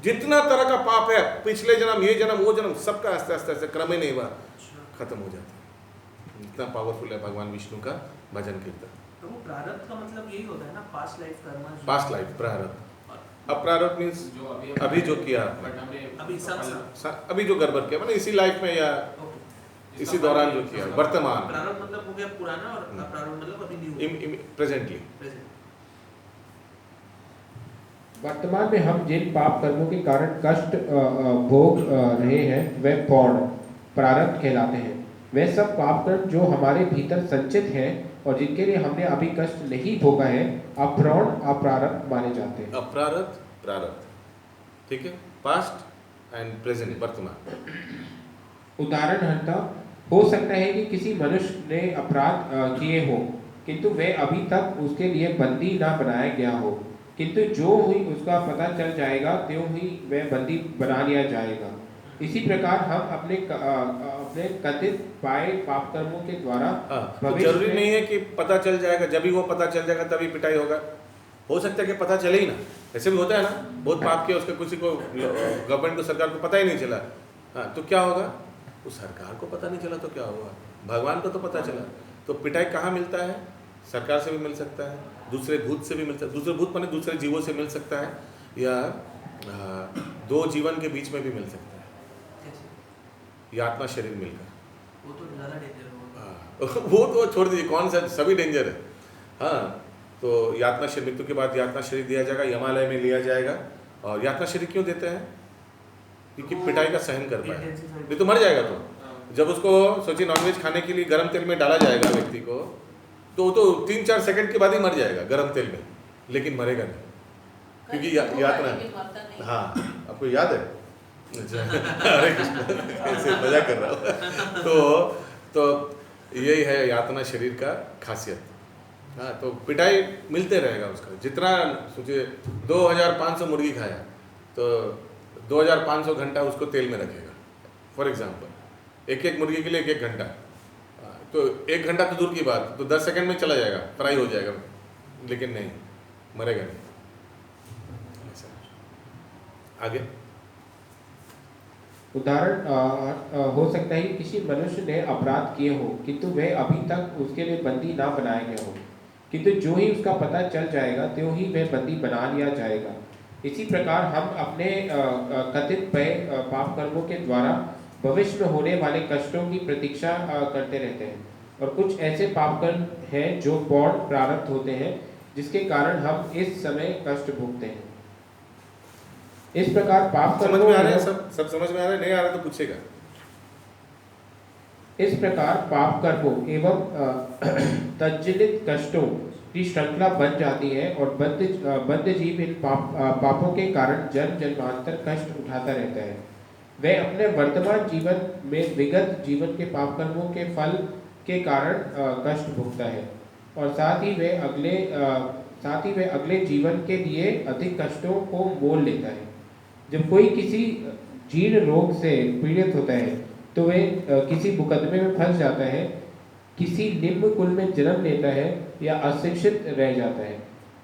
जितना तरह का पाप है, पिछले जन्म, ये जन्म, वो जन्म, सबका आस्ते आस्ते आस्ते क्रमेणेव खत्म हो जाता है। इतना पावरफुल है भगवान विष्णु का भजन कीर्तन। तो वो प्रारब्ध का मतलब यही होता है ना, पास्ट लाइफ कर्म, पास्ट लाइफ प्रारब्ध। अप्रारब्ध मीन्स अभी जो किया आपने, अभी जो गड़बड़ किया, मतलब इसी लाइफ में या इसी दौरान जो किया, वर्तमान। प्रारब्ध मतलब हो गया पुराना और अप्रारब्ध मतलब अभी न्यू, प्रेजेंटली। वर्तमान में हम जिन पाप कर्मों के कारण कष्ट भोग रहे हैं वे प्रौढ़ प्रारब्ध कहलाते हैं। वे सब पाप कर्म जो हमारे भीतर संचित हैं और जिनके लिए हमने अभी कष्ट नहीं भोगा है अप्रौढ़ अप्रारब्ध माने जाते हैं। अप्रारब्ध प्रारब्ध, ठीक है, पास्ट एंड प्रेजेंट, वर्तमान। उदाहरणतः हो सकता है कि किसी मनुष्य ने अपराध किए हो किंतु वे अभी तक उसके लिए बंदी ना बनाया गया हो, किंतु जो ही उसका पता चल जाएगा त्यों ही वह बंदी बना लिया जाएगा। इसी प्रकार हम अपने कथित पाए पाप कर्मों के द्वारा तो जरूरी नहीं है कि पता चल जाएगा, जब भी वो पता चल जाएगा तभी पिटाई होगा। हो सकता है कि पता चले ही ना, ऐसे भी होता है ना, बहुत पाप किया उसका किसी को, गवर्नमेंट को, सरकार को पता ही नहीं चला। हाँ, तो क्या होगा? उस सरकार को पता नहीं चला तो क्या होगा, भगवान को तो पता चला। तो पिटाई कहाँ मिलता है? सरकार से भी मिल सकता है, दूसरे भूत से भी मिल सकता है, दूसरे भूत माने दूसरे जीवों से मिल सकता है, या दो जीवन के बीच में भी मिल सकता है, कैसे? या आत्मा शरीर मिलकर। वो तो ज़्यादा डेंजर है वो तो छोड़ दीजिए, कौन सा, सभी डेंजर है। हाँ, तो यातना शरीर, मृत्यु के बाद यातना शरीर दिया जाएगा, यमालय में लिया जाएगा। और यातना शरीर क्यों देते हैं? क्योंकि पिटाई का सहन कर पाए, नहीं तो मर जाएगा। तो जब उसको सोचिए नॉनवेज खाने के लिए गर्म तेल में डाला जाएगा व्यक्ति को, तो वो तो 3-4 सेकंड के बाद ही मर जाएगा गर्म तेल में, लेकिन मरेगा नहीं, क्योंकि यातना। हाँ, आपको याद है? अरे कृष्ण, ऐसे मजा कर रहा हूँ। तो यही है यातना शरीर का खासियत। हाँ, तो पिटाई मिलते रहेगा उसका, जितना सोचिए 2500 मुर्गी खाया तो 2500 घंटा उसको तेल में रखेगा, फॉर एग्जांपल। एक मुर्गी के लिए 1 घंटा, तो 1 घंटा तो दूर की बात, तो 10 सेकंड में चला जाएगा, फ्राई हो जाएगा, लेकिन नहीं, मरेगा नहीं। ऐसा आगे उदाहरण हो सकता है कि किसी मनुष्य ने अपराध किए हो, किंतु वह अभी तक उसके लिए बंदी ना बनाया गया हो, किंतु जो ही उसका पता चल जाएगा त्यों ही वह बंदी बना लिया जाएगा। इसी प्रकार हम अपने कथित पाप कर्मों के द्वारा भविष्य में होने वाले कष्टों की प्रतीक्षा करते रहते हैं, और कुछ ऐसे पाप कर्म हैं जो गौण प्रारब्ध होते हैं, जिसके कारण हम इस समय कष्ट भोगते हैं। इस प्रकार पाप समझ में आ रहा है? सब समझ में आ रहा है? नहीं आ रहा तो पूछेगा। इस प्रकार पाप कर्मों एवं तज्जलित कष्टों की श्रृंखला बन जाती है, और बद्ध जीव इन पापों के कारण जन्म जन्मांतर कष्ट उठाता रहता है। वह अपने वर्तमान जीवन में विगत जीवन के पाप कर्मों के फल के कारण कष्ट भोगता है, और साथ ही वह अगले जीवन के लिए अधिक कष्टों को मोल लेता है। जब कोई किसी जीर्ण रोग से पीड़ित होता है तो वह किसी मुकदमे में फंस जाता है, किसी निम्न कुल में जन्म लेता है, या अशिक्षित रह जाता है,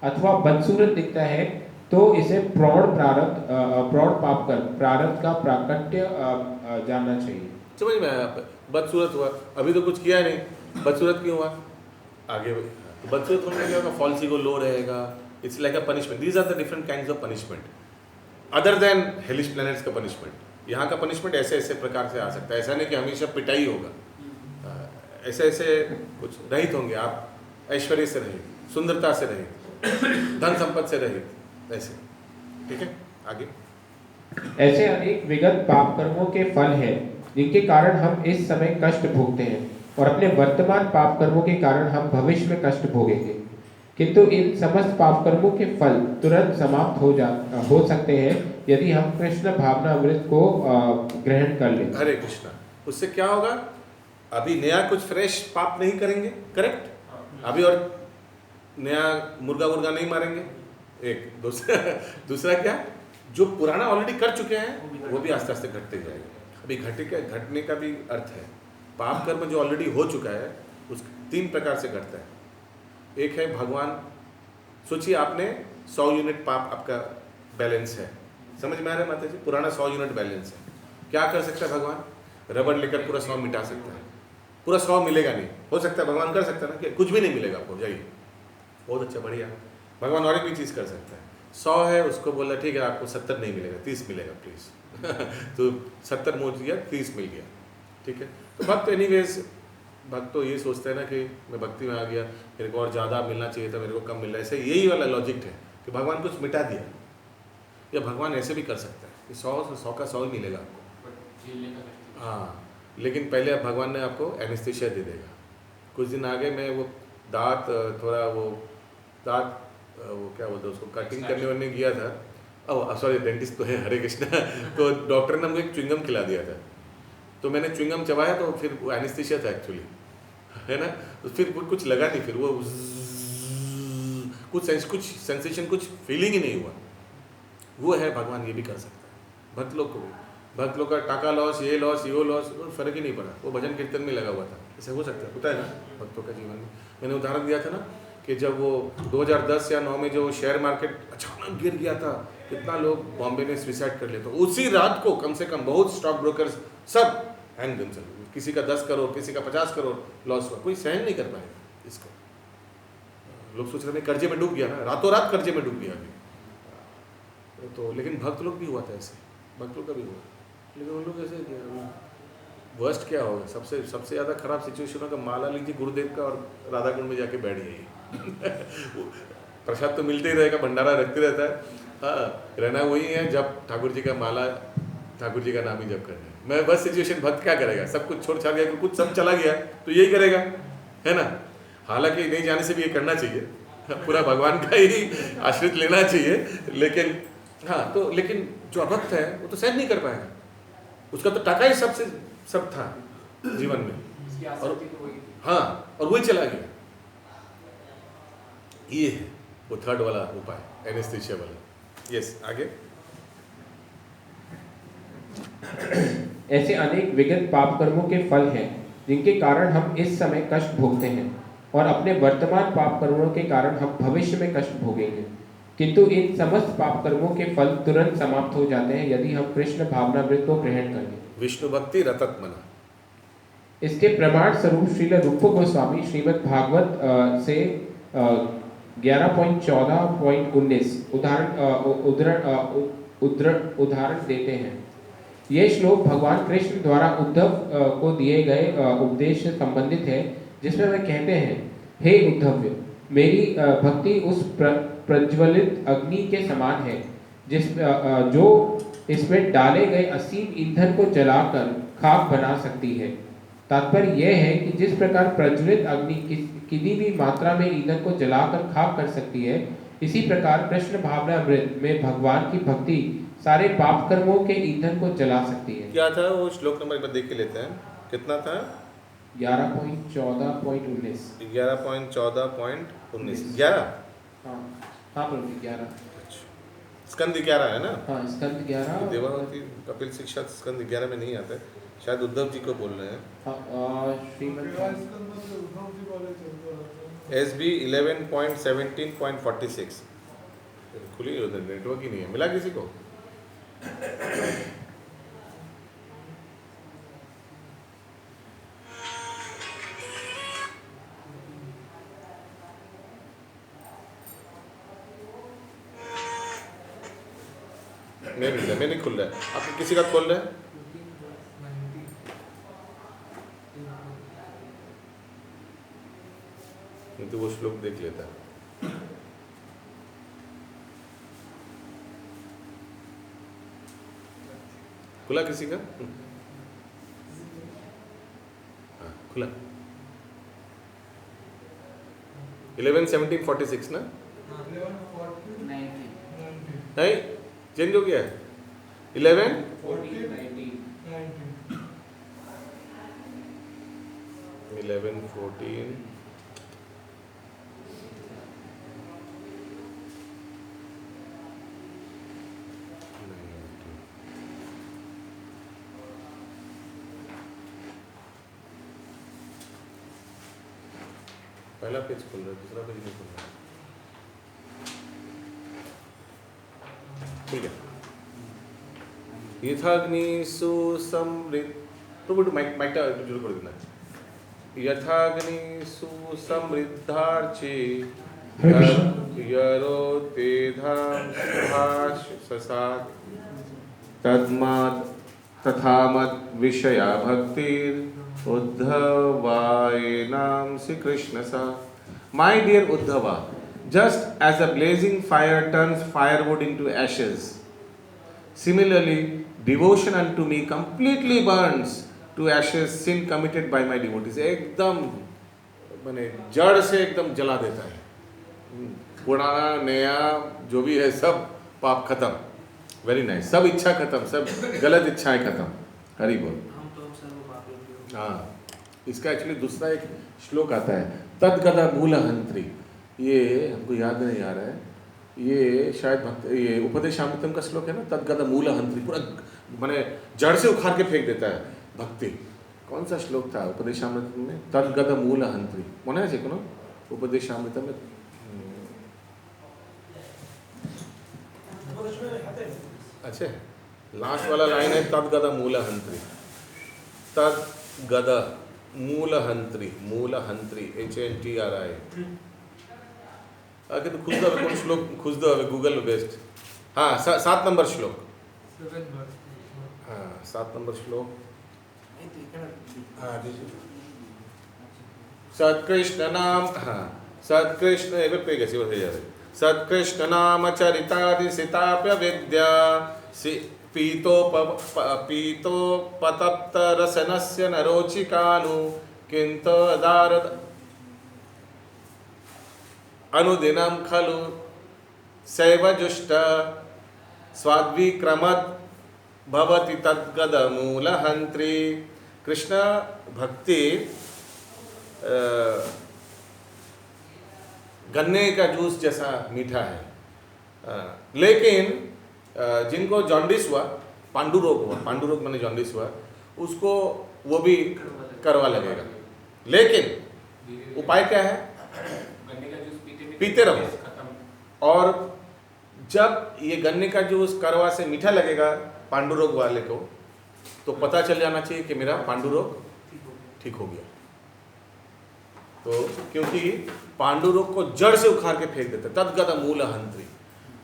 अथवा बदसूरत दिखता है, तो इसे प्रौढ़ पाप कर प्रारब्ध का प्राकट्य जानना चाहिए। समझ में आया? बदसूरत हुआ, अभी तो कुछ किया नहीं, बदसूरत क्यों हुआ? आगे तो बदसूरत होने का क्या होगा? फॉल्सिगो लो रहेगा, it's like a punishment. These are the different kinds of punishment other than hellish planets का पनिशमेंट। यहाँ का पनिशमेंट ऐसे ऐसे प्रकार से आ सकता है, ऐसा नहीं कि हमेशा पिटाई होगा, ऐसे ऐसे कुछ रहित होंगे आप, ऐश्वर्य से रहित, सुंदरता से रहित, धन संपत्ति से रहित, ऐसे। ठीक है, आगे। ऐसे अनेक विगत पाप कर्मों के फल हैं जिनके कारण हम इस समय कष्ट भोगते हैं, और अपने वर्तमान पाप कर्मों के कारण हम भविष्य में कष्ट भोगेंगे, किंतु इन समस्त पाप कर्मों के फल तुरंत समाप्त हो सकते हैं यदि हम कृष्ण भावना अमृत को ग्रहण कर लें। हरे कृष्णा। उससे क्या होगा? अभी नया कुछ फ्रेश पाप नहीं करेंगे, करेक्ट? अभी और नया मुर्गा नहीं मारेंगे, एक दूसरा क्या, जो पुराना ऑलरेडी कर चुके हैं वो भी आस्ते आस्ते घटते जाएगा। अभी घटने का भी अर्थ है, पाप कर्म जो ऑलरेडी हो चुका है उस 3 प्रकार से घटता है। एक है भगवान, सोचिए आपने 100 यूनिट पाप आपका बैलेंस है, समझ में आ रहा है माता जी? पुराना 100 यूनिट बैलेंस है, क्या कर सकता है भगवान? रबड़ लेकर पूरा 100 मिटा सकता है। पूरा 100 मिलेगा नहीं, हो सकता है भगवान कर सकता है ना कि कुछ भी नहीं मिलेगा आपको, जाइए, बहुत अच्छा, बढ़िया। भगवान और एक भी चीज़ कर सकता है। 100 है, उसको बोला ठीक है आपको 70 नहीं मिलेगा, 30 मिलेगा प्लीज़ तो 70 मोड़ दिया, 30 मिल गया, ठीक है। तो भक्त एनीवेज, भक्त तो ये सोचता है ना कि मैं भक्ति में आ गया, मेरे को और ज़्यादा मिलना चाहिए था, मेरे को कम मिल रहा है। ऐसे यही वाला लॉजिक है कि भगवान कुछ मिटा दिया, या भगवान ऐसे भी कर सकता है कि 100 का 100 ही मिलेगा आपको। हाँ, लेकिन पहले अब भगवान ने आपको एनेस्थीसिया दे देगा। कुछ दिन आगे मैं वो दांत वो क्या बोलते हैं उसको, कटिंग करने वाले गया था, सॉरी डेंटिस्ट तो है, हरे कृष्णा तो डॉक्टर ने मुझे एक च्युइंगम खिला दिया था, तो मैंने च्युइंगम चबाया तो फिर वो एनेस्थीसिया था एक्चुअली, है ना। तो फिर कुछ लगा नहीं, फिर वो कुछ सेंसेशन, कुछ फीलिंग ही नहीं हुआ। वो है भगवान ये भी कर सकता है। भक्त लोग का टाका लॉस, ये लॉस, यो लॉस, फर्क ही नहीं पड़ा, वो भजन कीर्तन में लगा हुआ था। ऐसे हो सकता है, होता है ना भक्तों का जीवन में। मैंने उदाहरण दिया था ना कि जब वो 2010 या 9 में जो शेयर मार्केट अचानक गिर गया था, कितना लोग बॉम्बे में सुसाइड कर लिए, तो उसी रात को कम से कम बहुत स्टॉक ब्रोकर्स सब हैंग देमसेल्फ। किसी का 10 करोड़, किसी का 50 करोड़ लॉस हुआ, कोई सहन नहीं कर पाएगा इसको। लोग सोच रहे हैं कर्जे में डूब गया ना, रातों रात कर्जे में डूब गया अभी तो। लेकिन भक्त लोग भी हुआ था ऐसे, भक्त लोग का भी हुआ, लेकिन उन लोग ऐसे वर्स्ट क्या होगा, सबसे ज़्यादा खराब सिचुएशन होगा, माला लीजिए गुरुदेव का और राधा कुंड में जाके बैठ जाइए प्रसाद तो मिलते ही रहेगा, भंडारा रखते रहता है, हाँ रहना वही है जब ठाकुर जी का माला, ठाकुर जी का नाम ही जब करना है। मैं बस सिचुएशन भक्त क्या करेगा, सब कुछ छोड़ छाड़ गया, कुछ सब चला गया तो यही करेगा, है ना। हालांकि नहीं जाने से भी ये करना चाहिए, पूरा भगवान का ही आश्रित लेना चाहिए, लेकिन हाँ तो लेकिन जो अभक्त है वो तो सहन नहीं कर पाएगा, उसका तो टाका ही सबसे सब था जीवन में, और हाँ और वही चला गया। ये है वो थर्ड वाला उपाय, एनेस्थीसिया वाला। यस आगे। ऐसे अनेक विगत पाप कर्मों के फल हैं जिनके कारण हम इस समय कष्ट भोगते हैं, और अपने वर्तमान पाप कर्मों के कारण हम भविष्य में कष्ट भोगेंगे। किंतु इन समस्त पाप कर्मों के फल तुरंत समाप्त हो जाते हैं यदि हम कृष्ण भावनामृत को ग्रहण करें। विष्णु भक्ति रतत मना। इसके प्रमाण स्वरूप श्रील रूप गोस्वामी श्रीमद् भागवत से 11.14.19 उदाहरण देते हैं। ये श्लोक भगवान कृष्ण द्वारा उद्धव को दिए गए उपदेश से संबंधित है, जिसमें वे कहते हैं, हे उद्धव, मेरी भक्ति उस प्रज्वलित अग्नि के समान है जो इसमें डाले गए असीम ईंधन को जलाकर खाक बना सकती है। तात्पर्य यह है कि जिस प्रकार प्रज्वलित अग्नि किसी भी मात्रा में ईंधन को जलाकर खाक कर सकती है, इसी प्रकार कृष्ण भावनामृत में भगवान की भक्ति सारे पाप कर्मों के ईंधन को जला सकती है। क्या था वो श्लोक नंबर एक बार देख के लेते हैं, कितना था? 11.14.19 11.14.19 11। हाँ प्रभु 11। स्कंद 11 है ना? हाँ स्कंद 11। देवावती कपिल शिक्षा स्कंद 11 में नहीं आता है, शायद उद्धव जी को बोल रहे हैं। SB 11.17.46 खुली उधर, नेटवर्क ही नहीं है, मिला किसी को? मैं नहीं खुल रहा है, आपको किसी का खोल रहा है? नहीं तो वो श्लोक देख लेता है। खुला किसी का? हाँ खुला। 11:17:46 ना? नहीं चेंज हो गया है। 11:14 पहला पेज खुल रहा है, दूसरा पेज नहीं खुल रहा है। ठीक है। यथाग्नि सुसमृत प्रभु माइकटा जरूर कर देना। यथाग्नि सुसमृद्धार्चे यरो तेधाम सुभाष ससात तद्मात् तथामत विषया भक्तिर उद्धवाय नाम श्री कृष्ण सा। My dear Uddhava, just as a blazing fire turns firewood into ashes, similarly, devotion unto me completely burns to ashes sin committed by my devotees. एकदम माने जड़ से एकदम जला देता है, पुराना नया जो भी है सब पाप खत्म। वेरी नाइस, सब इच्छा खत्म, सब गलत इच्छाएं खत्म। हरि बोल। हाँ, इसका एक्चुअली दूसरा एक श्लोक आता है, तद्गदा मूलहंत्री। ये हमको याद नहीं आ रहा है, ये शायद ये उपदेशामृतम का श्लोक है ना, तद्गदा मूलहंत्री, पूरा माने जड़ से उखाड़ के फेंक देता है भक्ति। कौन सा श्लोक था उपदेशामृतम में? तद्गदा मूलहंत्री, मन है को उपदेशामृतम में। अच्छा, लास्ट वाला लाइन है तद्गदा मूलहंत्री। तद्गदा मूलहंत्री, मूलहंत्री HNTRI। কিন্তু খুঁজতে হবে কোন শ্লোক খুঁজতে হবে গুগল বেস্ট। हाँ 7 नंबर श्लोक। 7 verse। हाँ 7 नंबर श्लोक। हाँ सत्कृष्ण नाम, हाँ सत्कृष्ण एवं पे गए वो है सत्कृष्ण नाम चरितादि सिताप्य विद्या पीतोपतप्त रसनस्य नरोचिकानु किंतु दारद अनुदिनं खलु सैवजुष्ट स्वाद्विक्रमत् भवति तद्गदमूलहन्त्री। कृष्ण भक्ति गन्ने का जूस जैसा मीठा है, लेकिन जिनको जॉन्डिस हुआ, पांडु रोग मैंने जॉन्डिस हुआ, उसको वो भी करवा लगेगा। लेकिन उपाय क्या है? पीते रहो, और जब ये गन्ने का जूस करवा से मीठा लगेगा पांडु रोग वाले को, तो पता चल जाना चाहिए कि मेरा पांडु रोग ठीक हो गया। तो क्योंकि पांडु रोग को जड़ से उखाड़ के फेंक देते, तद्गद मूल हंत्री।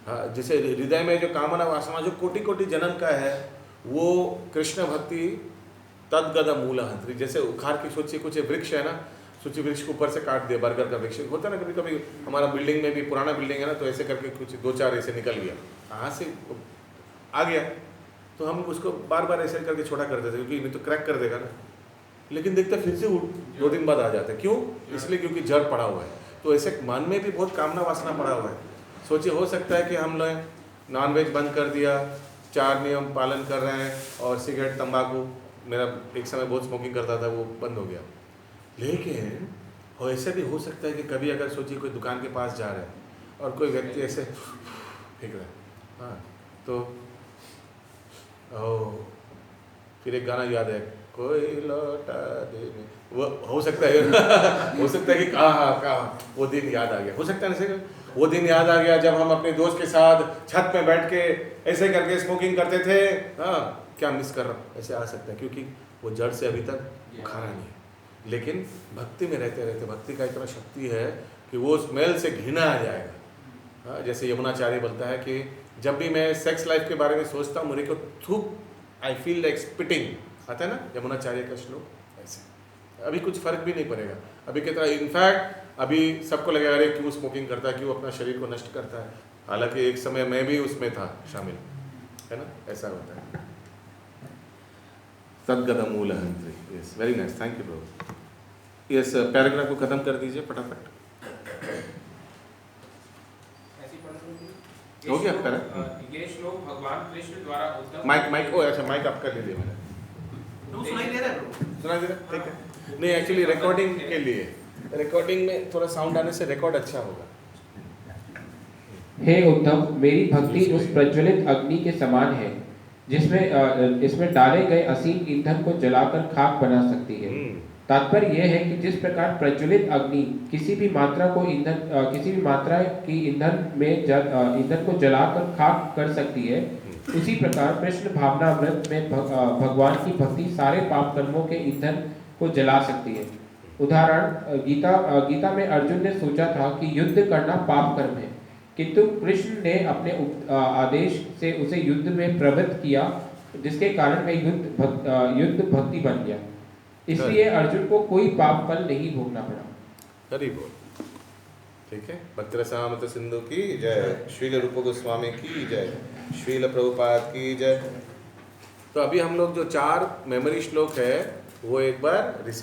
हाँ, जैसे हृदय में जो कामना वासना जो कोटि कोटि जन्म का है, वो कृष्ण भक्ति तद्गद मूल हंत्री। जैसे उखाड़ के सोचिए कुछ वृक्ष है ना, सोचिए वृक्ष को ऊपर से काट दिया, बरगद का वृक्ष होता है ना, कभी कभी हमारा बिल्डिंग में भी पुराना बिल्डिंग है ना, तो ऐसे करके कुछ 2-4 ऐसे निकल गया, कहाँ से आ गया, तो हम उसको बार बार ऐसे करके छोटा कर देते क्योंकि नहीं तो क्रैक कर देगा ना। लेकिन देखते फिर से 2 दिन बाद आ जाते, क्यों? इसलिए क्योंकि जड़ पड़ा हुआ है। तो ऐसे मन में भी बहुत कामना वासना पड़ा हुआ है। सोचिए हो सकता है कि हम लोग नॉनवेज बंद कर दिया, 4 नियम पालन कर रहे हैं, और सिगरेट तंबाकू, मेरा एक समय बहुत स्मोकिंग करता था, वो बंद हो गया। लेकिन ऐसे भी हो सकता है कि कभी अगर सोचिए कोई दुकान के पास जा रहे हैं और कोई व्यक्ति ऐसे फेंक रहा है, हाँ, तो फिर एक गाना याद है, कोई लौटा दे, वो हो सकता है हो सकता है कि कहाँ वो दिन याद आ गया, हो सकता है ना, वो दिन याद आ गया जब हम अपने दोस्त के साथ छत पे बैठ के ऐसे करके स्मोकिंग करते थे। हाँ, क्या मिस कर रहा हूँ, ऐसे आ सकता है, क्योंकि वो जड़ से अभी तक उखाड़ा नहीं है। लेकिन भक्ति में रहते रहते भक्ति का इतना शक्ति है कि वो स्मेल से घृणा आ जाएगा। हाँ, जैसे यमुनाचार्य बोलता है कि जब भी मैं सेक्स लाइफ के बारे में सोचता हूँ, मुझे को थूक, आई फील लाइक स्पिटिंग, आता है ना यमुनाचार्य का श्लोक, ऐसे अभी कुछ फर्क भी नहीं पड़ेगा। अभी कितना इनफैक्ट अभी सबको लगेगा अरे क्यों स्मोकिंग करता है, क्यों अपना शरीर को नष्ट करता है, हालांकि एक समय मैं भी उसमें था शामिल, है ना, ऐसा होता है। तद्गद मूल हंत्री, yes, very nice, thank you bro. Yes, paragraph को खत्म कर दीजिए फटाफट। हो गया पैरा? ये श्लोक भगवान कृष्ण द्वारा उद्धव माइक ओ अच्छा, माइक आप कर लीजिए, मैंने सुनाई दे रहा है ब्रो? सुना दे रहा, ठीक है। नहीं, एक्चुअली रिकॉर्डिंग के लिए, रिकॉर्डिंग में थोड़ा साउंड आने से रिकॉर्ड अच्छा होगा। हे उद्धव, मेरी भक्ति उस प्रज्वलित अग्नि के समान है जिसमें इसमें डाले गए असीम ईंधन को जलाकर खाक बना सकती है। तात्पर्य यह है कि जिस प्रकार प्रज्वलित अग्नि किसी भी मात्रा की ईंधन को जलाकर खाक कर सकती है, उसी प्रकार कृष्ण भावनामृत में भगवान की भक्ति सारे पाप कर्मों के ईंधन को जला सकती है। उदाहरण, गीता में अर्जुन ने सोचा था कि युद्ध करना पाप कर्म है, किंतु कृष्ण ने अपने आदेश से उसे युद्ध में प्रवृत्त किया, जिसके कारण वह युद्ध भक्ति बन गया। इसलिए अर्जुन को कोई पाप फल नहीं भोगना पड़ा। हरि बोल, ठीक है। भक्तिरसामृत सिंधु की जय, श्रील रूप गोस्वामी की जय, श्रील प्रभुपाद की जय। तो अभी हम लोग जो 4 मेमोरी श्लोक है वो एक बार